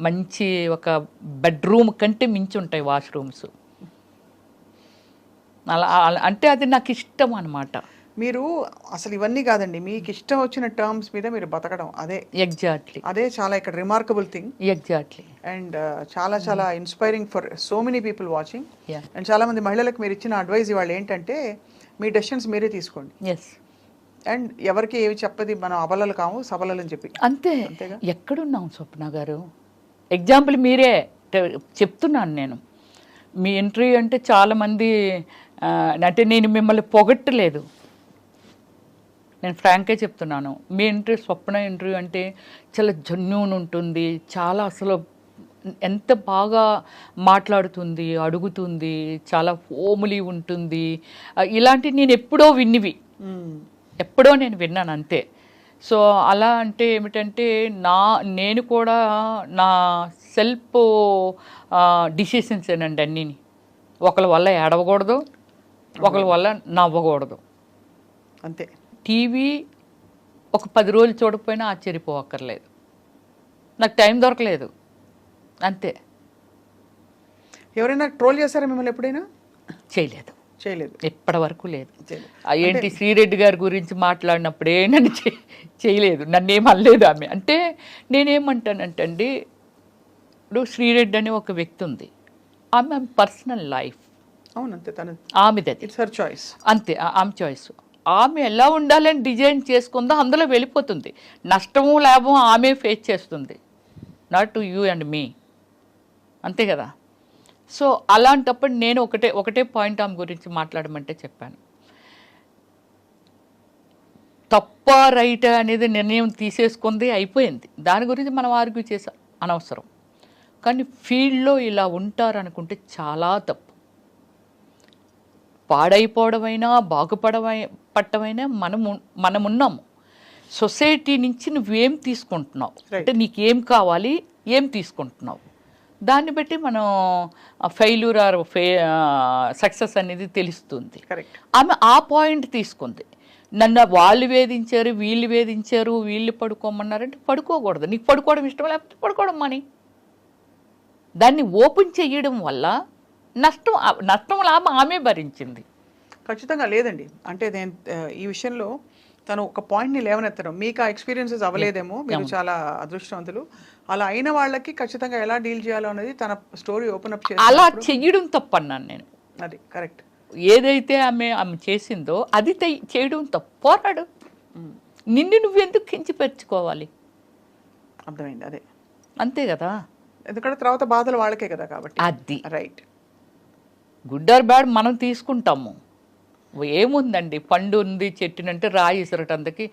మంచి ఒక బెడ్రూమ్ కంటే మించి ఉంటాయి వాష్రూమ్స్. అంటే అది నాకు ఇష్టం అనమాట. మీరు అసలు ఇవన్నీ కాదండి, మీకు ఇష్టం వచ్చిన టర్మ్స్ మీద మీరు బతకడం, ఎగ్జాక్ట్లీ అదే చాలా ఇక్కడ రిమార్కబుల్ థింగ్. ఎగ్జాక్ట్లీ. అండ్ చాలా చాలా inspiring for so many people watching. Yeah. And చాలా మంది మహిళలకు మీరు ఇచ్చిన అడ్వైజ్ ఇవాళ ఏంటంటే మీ డెసిషన్స్ మీరే తీసుకోండి. ఎస్. అండ్ ఎవరికి ఏవి చెప్పది, మనం అబలలు కాము సబలలు అని చెప్పి. అంతే. అంతేగా? ఎక్కడున్నాం స్వప్న గారు? ఎగ్జాంపుల్ మీరే చెప్తున్నాను నేను. మీ ఇంటర్వ్యూ అంటే చాలామంది అంటే నేను మిమ్మల్ని పొగట్టలేదు, నేను ఫ్రాంక్గా చెప్తున్నాను. మీ ఇంటర్వ్యూ స్వప్న ఇంటర్వ్యూ అంటే చాలా జెన్యూన్ ఉంటుంది, చాలా అసలు ఎంత బాగా మాట్లాడుతుంది, అడుగుతుంది, చాలా హోమ్లీ ఉంటుంది. ఇలాంటి నేను ఎప్పుడో విన్నివి, ఎప్పుడో నేను విన్నాను అంతే. సో అలా అంటే ఏమిటంటే నేను కూడా నా సెల్ఫ్ డిసిషన్స్ ఏనండి అన్నీని. ఒకరి వల్ల ఏడవకూడదు, ఒకరి వల్ల నవ్వకూడదు, అంతే. టీవీ ఒక 10 రోజులు చూడకపోయినా ఆశ్చర్యపోవక్కర్లేదు, నాకు టైం దొరకలేదు అంతే. ఎవరైనా ట్రోల్ చేశారా మిమ్మల్ని ఎప్పుడైనా? చేయలేదు, చేయలేదు, ఇప్పటి వరకు లేదు. ఏంటి శ్రీరెడ్డి గారి గురించి మాట్లాడినప్పుడే నన్ను చేయలేదు, నన్ను ఏమనలేదు ఆమె. అంటే నేనేమంటానంటే అండి, ఇప్పుడు శ్రీరెడ్డి అనే ఒక వ్యక్తి ఉంది, ఆమె పర్సనల్ లైఫ్, అవునంతే, తన ఆమెది, ఇట్స్ హర్ చాయిస్, అంతే, ఆమె చాయిస్. ఆమె ఎలా ఉండాలని డిజైన్ చేసుకుందో అందులో వెళ్ళిపోతుంది, నష్టము లాభం ఆమె ఫేస్ చేస్తుంది, నాట్ టు యూ అండ్ మీ, అంతే కదా. సో అలాంటప్పుడు నేను ఒకటే పాయింట్ ఆమె గురించి మాట్లాడమంటే చెప్పాను. తప్ప రైట్ అనేది నిర్ణయం తీసేసుకుంది, అయిపోయింది, దాని గురించి మనం ఆర్గ్యూ చేసాం, అనవసరం. కానీ ఫీల్డ్లో ఇలా ఉంటారనుకుంటే చాలా తప్పు. పాడైపోవడమైనా బాగుపడమైనా మనమున్నాము. సొసైటీ నుంచి నువ్వేం తీసుకుంటున్నావు, అంటే నీకేం కావాలి, ఏం తీసుకుంటున్నావు, దాన్ని బట్టి మనం ఫెయిల్యూర్ ఆర్ సక్సెస్ అనేది తెలుస్తుంది. ఆమె ఆ పాయింట్ తీసుకుంది. నన్ను వాళ్ళు వేధించారు, వీళ్ళు పడుకోమన్నారంటే పడుకోకూడదు. నీకు పడుకోవడం ఇష్టం లేకపోతే పడుకోవడం మాని. దాన్ని ఓపెన్ చేయడం వల్ల నష్టం లాభం ఆమె భరించింది. ఖచ్చితంగా లేదండి. అంటే నేను ఈ విషయంలో తను ఒక పాయింట్ని లేవనెత్తడం, మీకు ఆ ఎక్స్పీరియన్సెస్ అవ్వలేదేమో, మీరు చాలా అదృష్టవంతులు. అలా అయిన వాళ్ళకి ఖచ్చితంగా ఎలా డీల్ చేయాలో అనేది తన స్టోరీ ఓపెన్ అప్ చేసి అలా చెయ్యడం తప్పన్నాను నేను. అది కరెక్ట్. ఏదైతే ఆమె చేసిందో అది చేయడం తప్పు. పోరాడు, నిన్ను నువ్వెందుకు కించిపెచ్చుకోవాలి, అర్థమైంది. అదే, అంతే కదా. ఎందుకంటే తర్వాత బాధలు వాళ్ళకే కదా, కాబట్టి అది రైట్. గుడ్ ఆర్ బ్యాడ్ మనం తీసుకుంటాము. ఏముందండి, పండు ఉంది చెట్టునంటే రాయి ఇసరటందుకి,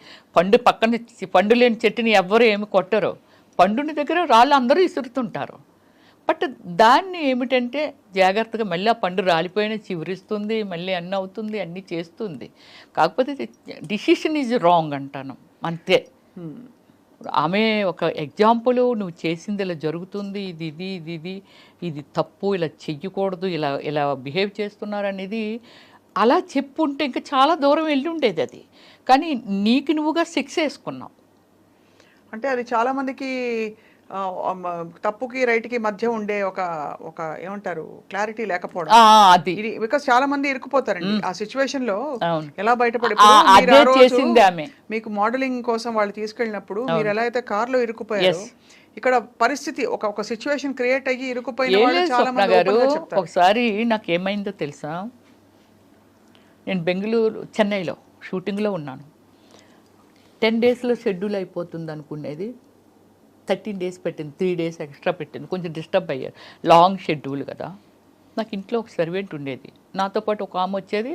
పండు లేని చెట్టుని ఎవ్వరు ఏమి కొట్టరు, పండుని దగ్గర రాళ్ళు అందరూ ఇసురుతుంటారు. బట్ దాన్ని ఏమిటంటే జాగ్రత్తగా మళ్ళీ ఆ పండు రాలిపోయినా చివరిస్తుంది, మళ్ళీ అన్నీ అవుతుంది, అన్నీ చేస్తుంది. కాకపోతే డిసిషన్ ఈజ్ రాంగ్ అంటాను, అంతే. ఆమె ఒక ఎగ్జాంపుల్, నువ్వు చేసింది ఇలా జరుగుతుంది, ఇది తప్పు, ఇలా చెయ్యకూడదు, ఇలా బిహేవ్ చేస్తున్నారు అనేది అలా చెప్పుంటే ఇంకా చాలా దూరం వెళ్ళి ఉండేది అది. కానీ నీకు నువ్వుగా శిక్ష వేసుకున్నావు. అంటే అది చాలా మందికి తప్పుకి రైట్కి మధ్య ఉండే ఒక ఏమంటారు క్లారిటీ లేకపోవడం. అది బికాస్ చాలా మంది ఇరుక్కుపోతారండి ఆ సిచ్యువేషన్ లో. ఎలా బయటపడి చేసింది ఆమె. మీకు మోడలింగ్ కోసం వాళ్ళు తీసుకెళ్ళినప్పుడు మీరు ఎలా అయితే కార్ లో ఇరుక్కుపోయారు, ఇక్కడ పరిస్థితి ఒక సిచ్యువేషన్ క్రియేట్ అయ్యి ఇరుక్కుపోయిన వాళ్ళు చాలా మంది చెప్తారు. ఒకసారి నాకు ఏమైందో తెలుసా, నేను చెన్నైలో షూటింగ్లో ఉన్నాను. 10 డేస్లో షెడ్యూల్ అయిపోతుంది అనుకునేది 13 డేస్ పెట్టింది, 3 డేస్ ఎక్స్ట్రా పెట్టింది. కొంచెం డిస్టర్బ్ అయ్యారు, లాంగ్ షెడ్యూల్ కదా. నాకు ఇంట్లో ఒక సర్వెంట్ ఉండేది, నాతో పాటు ఒక ఆమె వచ్చేది,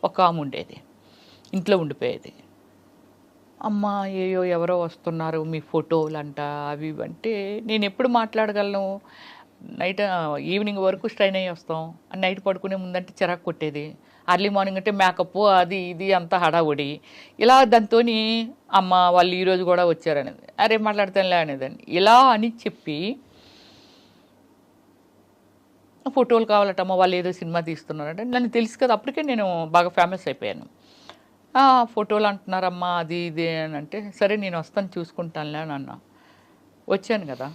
ఒక ఆమె ఉండేది, ఇంట్లో ఉండిపోయేది. అమ్మ ఎవరో వస్తున్నారు, మీ ఫోటోలు అంట అవి అంటే నేను ఎప్పుడు మాట్లాడగలను, నైట్ ఈవినింగ్ వరకు స్ట్రైన్ అయ్యి వస్తాం, నైట్ పడుకునే ముందంటే చిరాకు కొట్టేది, అర్లీ మార్నింగ్ అంటే మేకప్ అది ఇది అంతా హడావుడి. ఇలా దాంతో అమ్మ వాళ్ళు ఈరోజు కూడా వచ్చారనేది, అరే మాట్లాడతానులే అనేదాన్ని. ఇలా అని చెప్పి ఫోటోలు కావాలటమ్మ, వాళ్ళు ఏదో సినిమా తీస్తున్నారంటే, నన్ను తెలుసు కదా, అప్పటికే నేను బాగా ఫేమస్ అయిపోయాను. ఫోటోలు అంటున్నారమ్మా అది ఇది అని అంటే, సరే నేను వస్తాను చూసుకుంటానులే అని అన్నా. వచ్చాను కదా,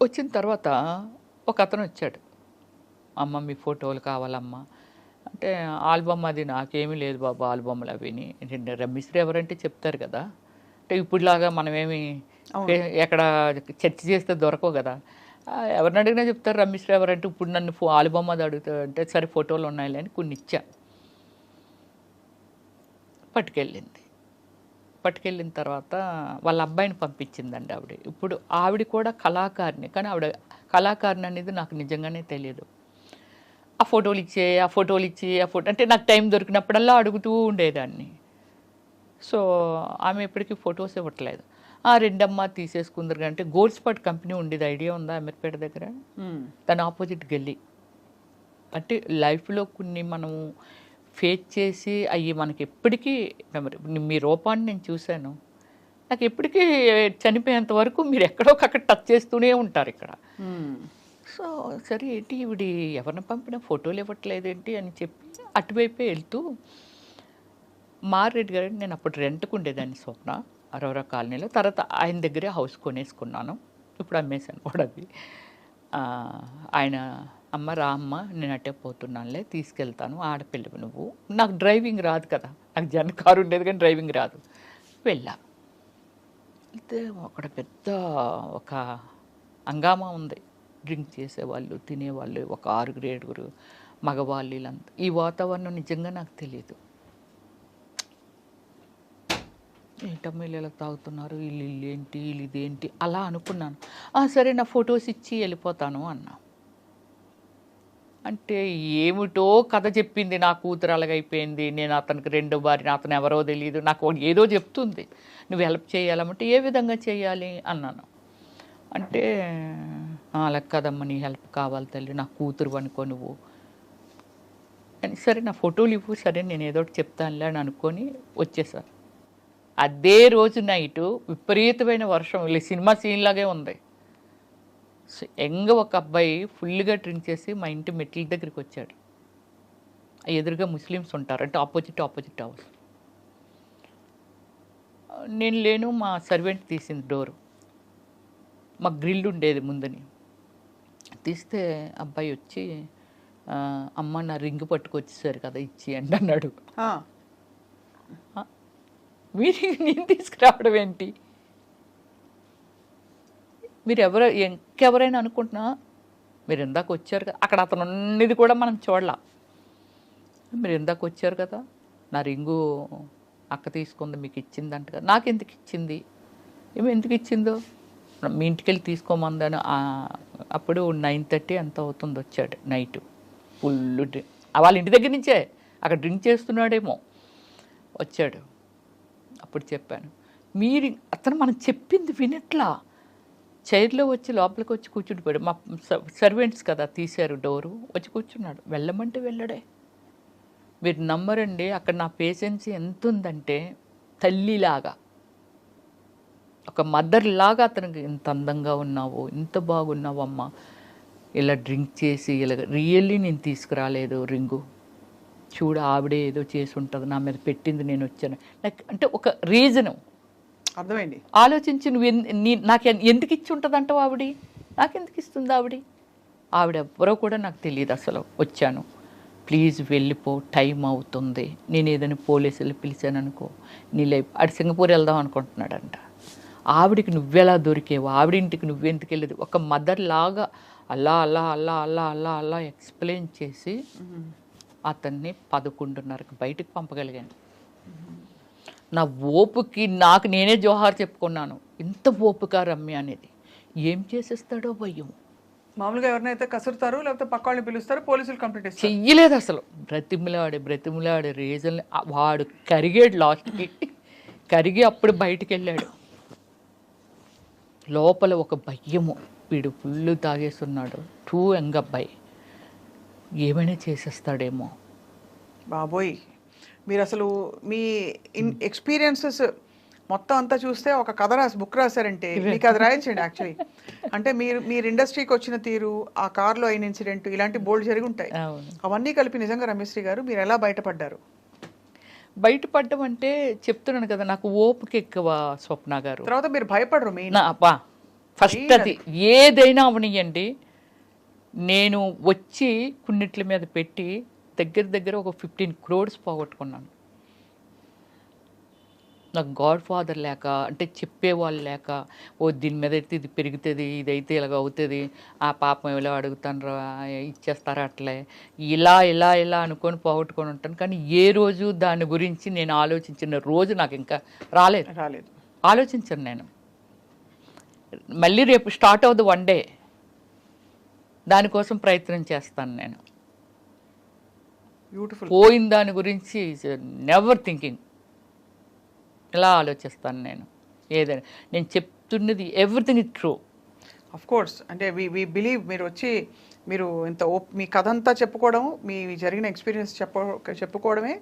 వచ్చిన తర్వాత ఒక అతను వచ్చాడు, అమ్మ మీ ఫోటోలు కావాలమ్మా అంటే, ఆల్బమ్ అది నాకేమీ లేదు బాబు ఆల్బమ్లు అవిని. రమ్మిశ్రీ ఎవరంటే చెప్తారు కదా, అంటే ఇప్పుడులాగా మనమేమి ఎక్కడ చర్చ చేస్తే దొరకవు కదా, ఎవరిని అడిగినా చెప్తారు రమ్మిశ్రీ ఎవరంటే. ఇప్పుడు నన్ను ఆల్బమ్ అది అడుగుతా అంటే, సరే ఫోటోలు ఉన్నాయిలే అని కొన్ని ఇచ్చా. పట్టుకెళ్ళిన తర్వాత వాళ్ళ అబ్బాయిని పంపించిందండి ఆవిడ. ఇప్పుడు ఆవిడ కూడా కళాకారిణి, కానీ ఆవిడ కళాకారిణి అనేది నాకు నిజంగానే తెలియదు. ఆ ఫోటోలు ఇచ్చి అంటే నాకు టైం దొరికినప్పుడల్లా అడుగుతూ ఉండేదాన్ని. సో ఆమె ఎప్పటికీ ఫొటోస్ ఇవ్వట్లేదు. రెండమ్మ తీసేసుకుందరు అంటే, గోల్డ్ స్పాట్ కంపెనీ ఉండేది, ఐడియా ఉందా అమీర్పేట దగ్గర? దాని ఆపోజిట్ గల్లీ. అంటే లైఫ్లో కొన్ని మనము ఫేస్ చేసి అవి మనకి ఎప్పటికీ మెమరీ. మీ రూపాన్ని నేను చూశాను, నాకు ఎప్పటికీ చనిపోయేంత వరకు మీరు ఎక్కడో అక్కడ టచ్ చేస్తూనే ఉంటారు ఇక్కడ. సో సరే ఏంటి ఇవిడి ఎవరిని పంపినా ఫోటోలు ఇవ్వట్లేదేంటి అని చెప్పి అటువైపే వెళ్తూ, మారెడ్డి గారు, నేను అప్పుడు రెంట్కు ఉండేదాన్ని స్వప్న అరోరా కాలనీలో. తర్వాత ఆయన దగ్గరే హౌస్ కొనేసుకున్నాను, ఇప్పుడు అమ్మేశాను కూడా అది. ఆయన, అమ్మ రా అమ్మ నేను అట్టే పోతున్నానులే, తీసుకెళ్తాను, ఆడపిల్లవి నువ్వు, నాకు డ్రైవింగ్ రాదు కదా, నాకు జన్ కారు ఉండేది కానీ డ్రైవింగ్ రాదు. వెళ్ళా, అయితే అక్కడ పెద్ద ఒక హంగామా ఉంది, డ్రింక్ చేసేవాళ్ళు తినేవాళ్ళు ఒక 6-7 మగవాళ్ళు వీళ్ళంతా. ఈ వాతావరణం నిజంగా నాకు తెలియదు. ఏంటమ్మా వీళ్ళు ఎలా తాగుతున్నారు, వీళ్ళు ఏంటి వీళ్ళు ఇదేంటి అలా అనుకున్నాను. సరే నా ఫొటోస్ ఇచ్చి వెళ్ళిపోతాను అన్నా. అంటే ఏమిటో కథ చెప్పింది, నా కూతురు అలాగైపోయింది, నేను అతనికి 2వ భార్య, అతను ఎవరో తెలియదు, నాకు ఏదో చెప్తుంది, నువ్వు హెల్ప్ చేయాలంటే ఏ విధంగా చేయాలి అన్నాను. అంటే అలా కదమ్మా నీ హెల్ప్ కావాలి తల్లి, నా కూతురు అనుకో నువ్వు అని. సరే నా ఫోటోలు ఇవ్వు, సరే నేను ఏదో ఒకటి చెప్తానులే అని అనుకొని వచ్చేసాను. అదే రోజు నైటు విపరీతమైన వర్షం, సినిమా సీన్ లాగే ఉంది. ఒక అబ్బాయి ఫుల్గా డ్రింక్ చేసి మా ఇంటి మెట్ల దగ్గరికి వచ్చాడు. ఎదురుగా ముస్లిమ్స్ ఉంటారు, అంటే ఆపోజిట్ హౌస్. నేను లేను, మా సర్వెంట్ తీసింది డోరు, మాకు గ్రిల్ ఉండేది ముందని. తీస్తే అబ్బాయి వచ్చి, అమ్మ నా రింగ్ పట్టుకొచ్చేసారు కదా ఇచ్చి అండి అన్నాడు. మీరు నేను తీసుకురావడం ఏంటి, మీరు ఇంకెవరైనా అనుకుంటున్నా, మీరు ఇందాక వచ్చారు కదా, అక్కడ అతను ఉన్నది కూడా మనం చూడలా, మీరు ఇందాక వచ్చారు కదా, నా రింగు అక్క తీసుకుంది మీకు ఇచ్చిందంట కదా, నాకు ఎందుకు ఇచ్చింది, ఎందుకు ఇచ్చిందో, మీ ఇంటికి వెళ్ళి తీసుకోమందని. అప్పుడు 9:30 ఎంత అవుతుంది వచ్చాడు నైట్, ఫుల్ డ్రింక్, వాళ్ళ ఇంటి దగ్గర నుంచే అక్కడ డ్రింక్ చేస్తున్నాడేమో వచ్చాడు. అప్పుడు చెప్పాను, మీరు అతను మనం చెప్పింది వినట్లా, చైర్లో వచ్చి లోపలికి వచ్చి కూర్చుండిపోయాడు. మా సర్వెంట్స్ కదా తీశారు డోరు, వచ్చి కూర్చున్నాడు. వెళ్ళమంటే వెళ్ళడే. మీరు నమ్మరండి, అక్కడ నా పేషెన్స్ ఎంత ఉందంటే, తల్లిలాగా ఒక మదర్ లాగా అతనికి, ఇంత అందంగా ఉన్నావు, ఇంత బాగున్నావు అమ్మ, ఇలా డ్రింక్ చేసి ఇలా రియల్లీ నేను తీసుకురాలేదు రింగు, చూడ ఆవిడే ఏదో చేసి ఉంటుంది, నా మీద పెట్టింది, నేను వచ్చాను. నాకు అంటే ఒక రీజను అర్థమైంది. ఆలోచించి నాకు ఎందుకు ఇచ్చి ఉంటుంది అంటావు, నాకెందుకు ఇస్తుంది ఆవిడ ఎవరో కూడా నాకు తెలియదు అసలు. వచ్చాను, ప్లీజ్ వెళ్ళిపో, టైం అవుతుంది, నేను ఏదైనా పోలీసులు పిలిచాను అనుకో నీ లైఫ్. అటు సింగపూర్ వెళ్దాం అనుకుంటున్నాడంట. ఆవిడికి నువ్వెలా దొరికేవు, ఆవిడింటికి నువ్వెందుకు వెళ్ళేది, ఒక మదర్ లాగా అలా అలా అలా అలా అలా అలా ఎక్స్ప్లెయిన్ చేసి అతన్ని 11:30కి బయటకు పంపగలిగాను. నా ఓపుకి నాకు నేనే జోహార్ చెప్పుకున్నాను, ఇంత ఓపుక రమ్య అనేది. ఏం చేసేస్తాడో భయం. మామూలుగా ఎవరినైతే కసురుతారు, లేకపోతే పక్క వాళ్ళని పిలుస్తారు, పోలీసులు కంప్లీట్ చేస్తారు. చెయ్యలేదు అసలు. బ్రతిమిలాడే రీజన్ వాడు కరిగాడు, లాస్ట్కి కరిగి అప్పుడు బయటికి వెళ్ళాడు. లోపల ఒక భయము, వీడు ఫుల్ తాగేస్తున్నాడు, టూ యంగ్ అబ్బాయి, ఏమైనా చేసేస్తాడేమో. బాబోయ్, మీరు అసలు మీ ఎక్స్పీరియన్సెస్ మొత్తం అంతా చూస్తే ఒక కథ బుక్ రాశారంటే మీకు అది రాయించండి యాక్చువల్లీ. అంటే మీరు ఇండస్ట్రీకి వచ్చిన తీరు, ఆ కార్లో అయిన ఇన్సిడెంట్, ఇలాంటి బోల్డ్ జరిగి ఉంటాయి. అవన్నీ కలిపి నిజంగా రమ్యశ్రీ గారు మీరు ఎలా బయటపడ్డారు? బయటపడడం అంటే చెప్తున్నాను కదా, నాకు ఓపిక ఎక్కువ స్వప్న గారు. తర్వాత మీరు భయపడరు మెయిన్. ఫస్ట్ అది ఏదైనా అవనియండి, నేను వచ్చి కొన్నిట్ల మీద పెట్టి దగ్గర ఒక 15 crores పోగొట్టుకున్నాను. నాకు గాడ్ ఫాదర్ లేక, అంటే చెప్పేవాళ్ళు లేక, ఓ దీని మీద అయితే ఇది పెరుగుతుంది, ఇదైతే ఇలాగ అవుతుంది, ఆ పాపం ఇలా అడుగుతాను ఇచ్చేస్తారా అట్లే, ఇలా ఇలా ఇలా అనుకొని పోగొట్టుకొని ఉంటాను. కానీ ఏ రోజు దాని గురించి నేను ఆలోచించిన రోజు నాకు ఇంకా రాలేదు. ఆలోచించను నేను. మళ్ళీ రేపు స్టార్ట్ అవుతుంది వన్ డే, దానికోసం ప్రయత్నం చేస్తాను నేను. బ్యూటిఫుల్. పోయిన దాని గురించి నెవర్ థింకింగ్, ఇలా ఆలోచిస్తాను నేను. ఏదైనా నేను చెప్తున్నది everything is true. Of course. అంటే వి బిలీవ్ మీరు వచ్చి మీరు ఇంత మీ కథ అంతా చెప్పుకోవడం, మీ జరిగిన ఎక్స్పీరియన్స్ చెప్పుకోవడమే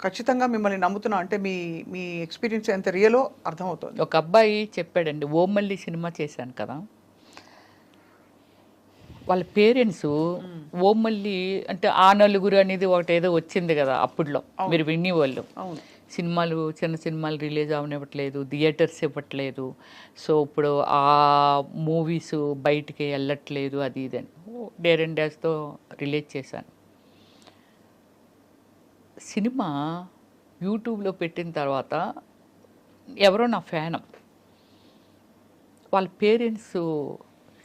ఖచ్చితంగా మిమ్మల్ని నమ్ముతున్నా. అంటే మీ ఎక్స్పీరియన్స్ ఎంత రియలో అర్థమవుతుంది. ఒక అబ్బాయి చెప్పాడండి, ఓమల్లి సినిమా చేశాను కదా, వాళ్ళ పేరెంట్స్ ఓమల్లి అంటే ఆ నలుగురు అనేది ఒకటి ఏదో వచ్చింది కదా అప్పుడులో, మీరు వినేవాళ్ళు. సినిమాలు, చిన్న సినిమాలు రిలీజ్ అవనివ్వట్లేదు, థియేటర్స్ ఇవ్వట్లేదు, సో ఇప్పుడు ఆ మూవీస్ బయటికి వెళ్ళట్లేదు, అది ఇది అని డేర్ అండ్ డాష్తో రిలీజ్ చేశాను. సినిమా యూట్యూబ్లో పెట్టిన తర్వాత ఎవరో నా ఫ్యాన్, వాళ్ళ పేరెంట్స్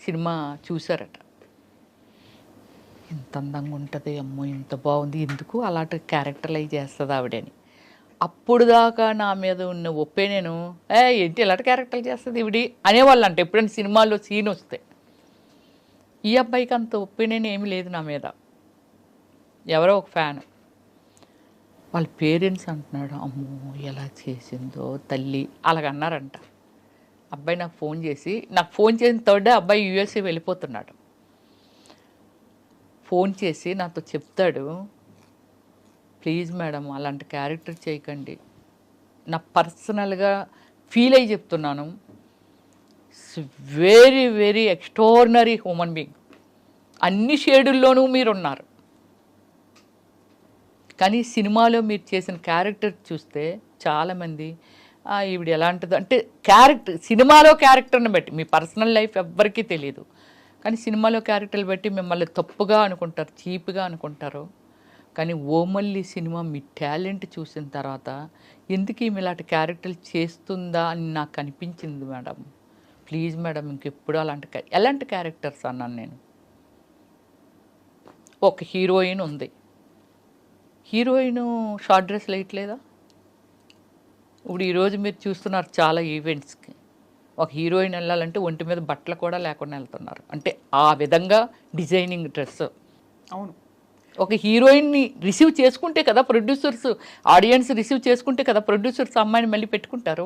సినిమా చూసారట. ఇంత అందంగా ఉంటుంది, అమ్మో ఇంత బాగుంది, ఎందుకు అలాంటి క్యారెక్టర్లైజ్ చేస్తుంది ఆవిడని. అప్పుడు దాకా నా మీద ఉన్న ఒపీనియన్, ఏంటి ఇలాంటి క్యారెక్టర్లు చేస్తుంది ఇవిడి అనేవాళ్ళు. అంటే ఎప్పుడైనా సినిమాల్లో సీన్ వస్తే, ఈ అబ్బాయికి అంత ఒపీనియన్ ఏమీ లేదు నా మీద. ఎవరో ఒక ఫ్యాన్, వాళ్ళ పేరెంట్స్ అంటున్నాడు, అమ్మో ఎలా చేసిందో తల్లి అలాగన్నారంట. అబ్బాయి నాకు ఫోన్ చేసిన థర్డ్ డే అబ్బాయి యూఎస్ఏ వెళ్ళిపోతున్నాడు. ఫోన్ చేసి నాతో చెప్తాడు, ప్లీజ్ మేడం అలాంటి క్యారెక్టర్ చేయకండి, నా పర్సనల్గా ఫీల్ అయ్యి చెప్తున్నాను, very very extraordinary human being, అన్ని షేడుల్లోనూ మీరున్నారు, కానీ సినిమాలో మీరు చేసిన క్యారెక్టర్ చూస్తే చాలామంది ఈవిడ ఎలాంటిదో అంటే సినిమాలో క్యారెక్టర్ని బట్టి, మీ పర్సనల్ లైఫ్ ఎవ్వరికీ తెలియదు, కానీ సినిమాలో క్యారెక్టర్లు బట్టి మిమ్మల్ని తప్పుగా అనుకుంటారు, చీప్గా అనుకుంటారు. కానీ ఓమల్లి సినిమా మీ టాలెంట్ చూసిన తర్వాత ఎందుకు ఈమె ఇలాంటి క్యారెక్టర్లు చేస్తుందా అని నాకు అనిపించింది మేడం. ప్లీజ్ మేడం ఇంకెప్పుడు ఎలాంటి క్యారెక్టర్స్ అన్నాను నేను. ఒక హీరోయిన్ ఉంది, హీరోయిన్ షార్ట్ డ్రెస్ వేయట్లేదా? ఇప్పుడు ఈరోజు మీరు చూస్తున్నారు చాలా ఈవెంట్స్కి, ఒక హీరోయిన్ వెళ్ళాలంటే ఒంటి మీద బట్టలు కూడా లేకుండా వెళ్తున్నారు, అంటే ఆ విధంగా డిజైనింగ్ డ్రెస్. అవును. ఒక హీరోయిన్ని రిసీవ్ చేసుకుంటే కదా ప్రొడ్యూసర్స్, ఆడియన్స్ రిసీవ్ చేసుకుంటే కదా ప్రొడ్యూసర్స్ అమ్మాయిని మళ్ళీ పెట్టుకుంటారు.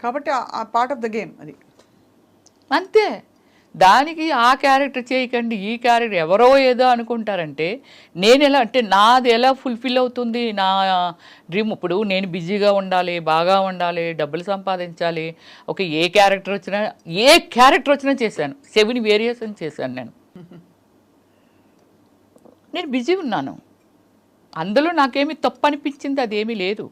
కాబట్టి ఆ పార్ట్ ఆఫ్ ద గేమ్ అది అంతే. దానికి ఆ క్యారెక్టర్ చేయకండి, ఈ క్యారెక్టర్ ఎవరో ఏదో అనుకుంటారంటే నేను ఎలా, అంటే నాది ఎలా ఫుల్ఫిల్ అవుతుంది నా డ్రీమ్. ఇప్పుడు నేను బిజీగా ఉండాలి, బాగా ఉండాలి, డబ్బులు సంపాదించాలి, ఓకే ఏ క్యారెక్టర్ వచ్చినా చేశాను. 7 వేరియేషన్ చేశాను నేను బిజీ ఉన్నాను, అందులో నాకేమీ తప్పు అనిపించింది అదేమీ లేదు.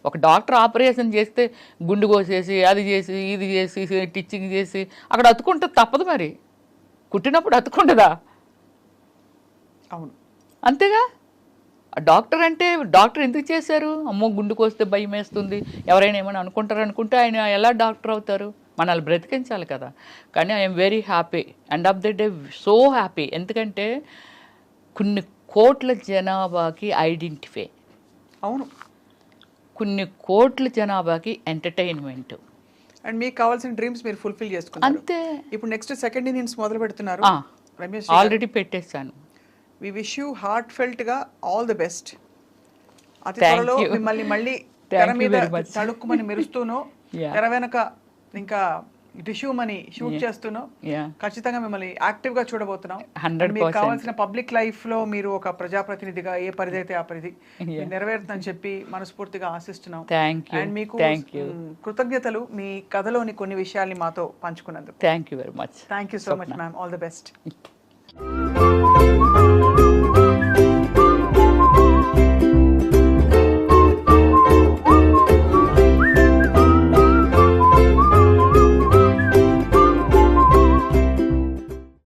ఒక డాక్టర్ ఆపరేషన్ చేస్తే గుండు కోసేసి అది చేసి ఇది చేసి టిచ్చింగ్ చేసి అక్కడ అతుకుంటే తప్పదు, మరి కుట్టినప్పుడు అతుకుంటుందా? అవును అంతేగా. డాక్టర్ అంటే డాక్టర్ ఎందుకు చేశారు? అమ్మో గుండు కోస్తే భయం వేస్తుంది, ఎవరైనా ఏమైనా అనుకుంటారు అనుకుంటే ఆయన ఎలా డాక్టర్ అవుతారు? మనల్ని బ్రతికించాలి కదా. కానీ I'm very happy, end of the day so happy. ఎందుకంటే కొన్ని కోట్ల జనాభాకి ఐడెంటిఫై, అవును, కొన్ని కోట్ల జనాభాకి ఎంటర్టైన్మెంట్, అండ్ మీకు కావాల్సిన డ్రీమ్స్ మీరు ఫుల్ఫిల్ చేసుకున్నారు అంతే. ఇప్పుడు నెక్స్ట్ సెకండ్ ఇన్నింగ్స్ మొదలు పెడుతున్నారు. రమేష్ ఆల్రెడీ పెట్టేశాను. We wish you heartfelt గా ఆల్ ది బెస్ట్. అతి త్వరలో మిమ్మల్ని మళ్ళీ తెర మీద తడుక్కుమని మెరుస్తూనో, తెర వెనక ఇంకా టిష్యూ మనీ షూట్ చేస్తూనో ఖచ్చితంగా మిమ్మల్ని యాక్టివ్ గా చూడబోతున్నాం. మీకు కావాల్సిన పబ్లిక్ లైఫ్ లో మీరు ఒక ప్రజాప్రతినిధిగా ఏ పరిధి అయితే ఆ పరిధి నెరవేరుతుందని చెప్పి మనస్ఫూర్తిగా ఆశిస్తున్నాం. అండ్ మీకు కృతజ్ఞతలు మీ కథలోని కొన్ని విషయాల్ని మాతో పంచుకున్నందుకు. Thank you very much. Thank you so much ma'am. All the best.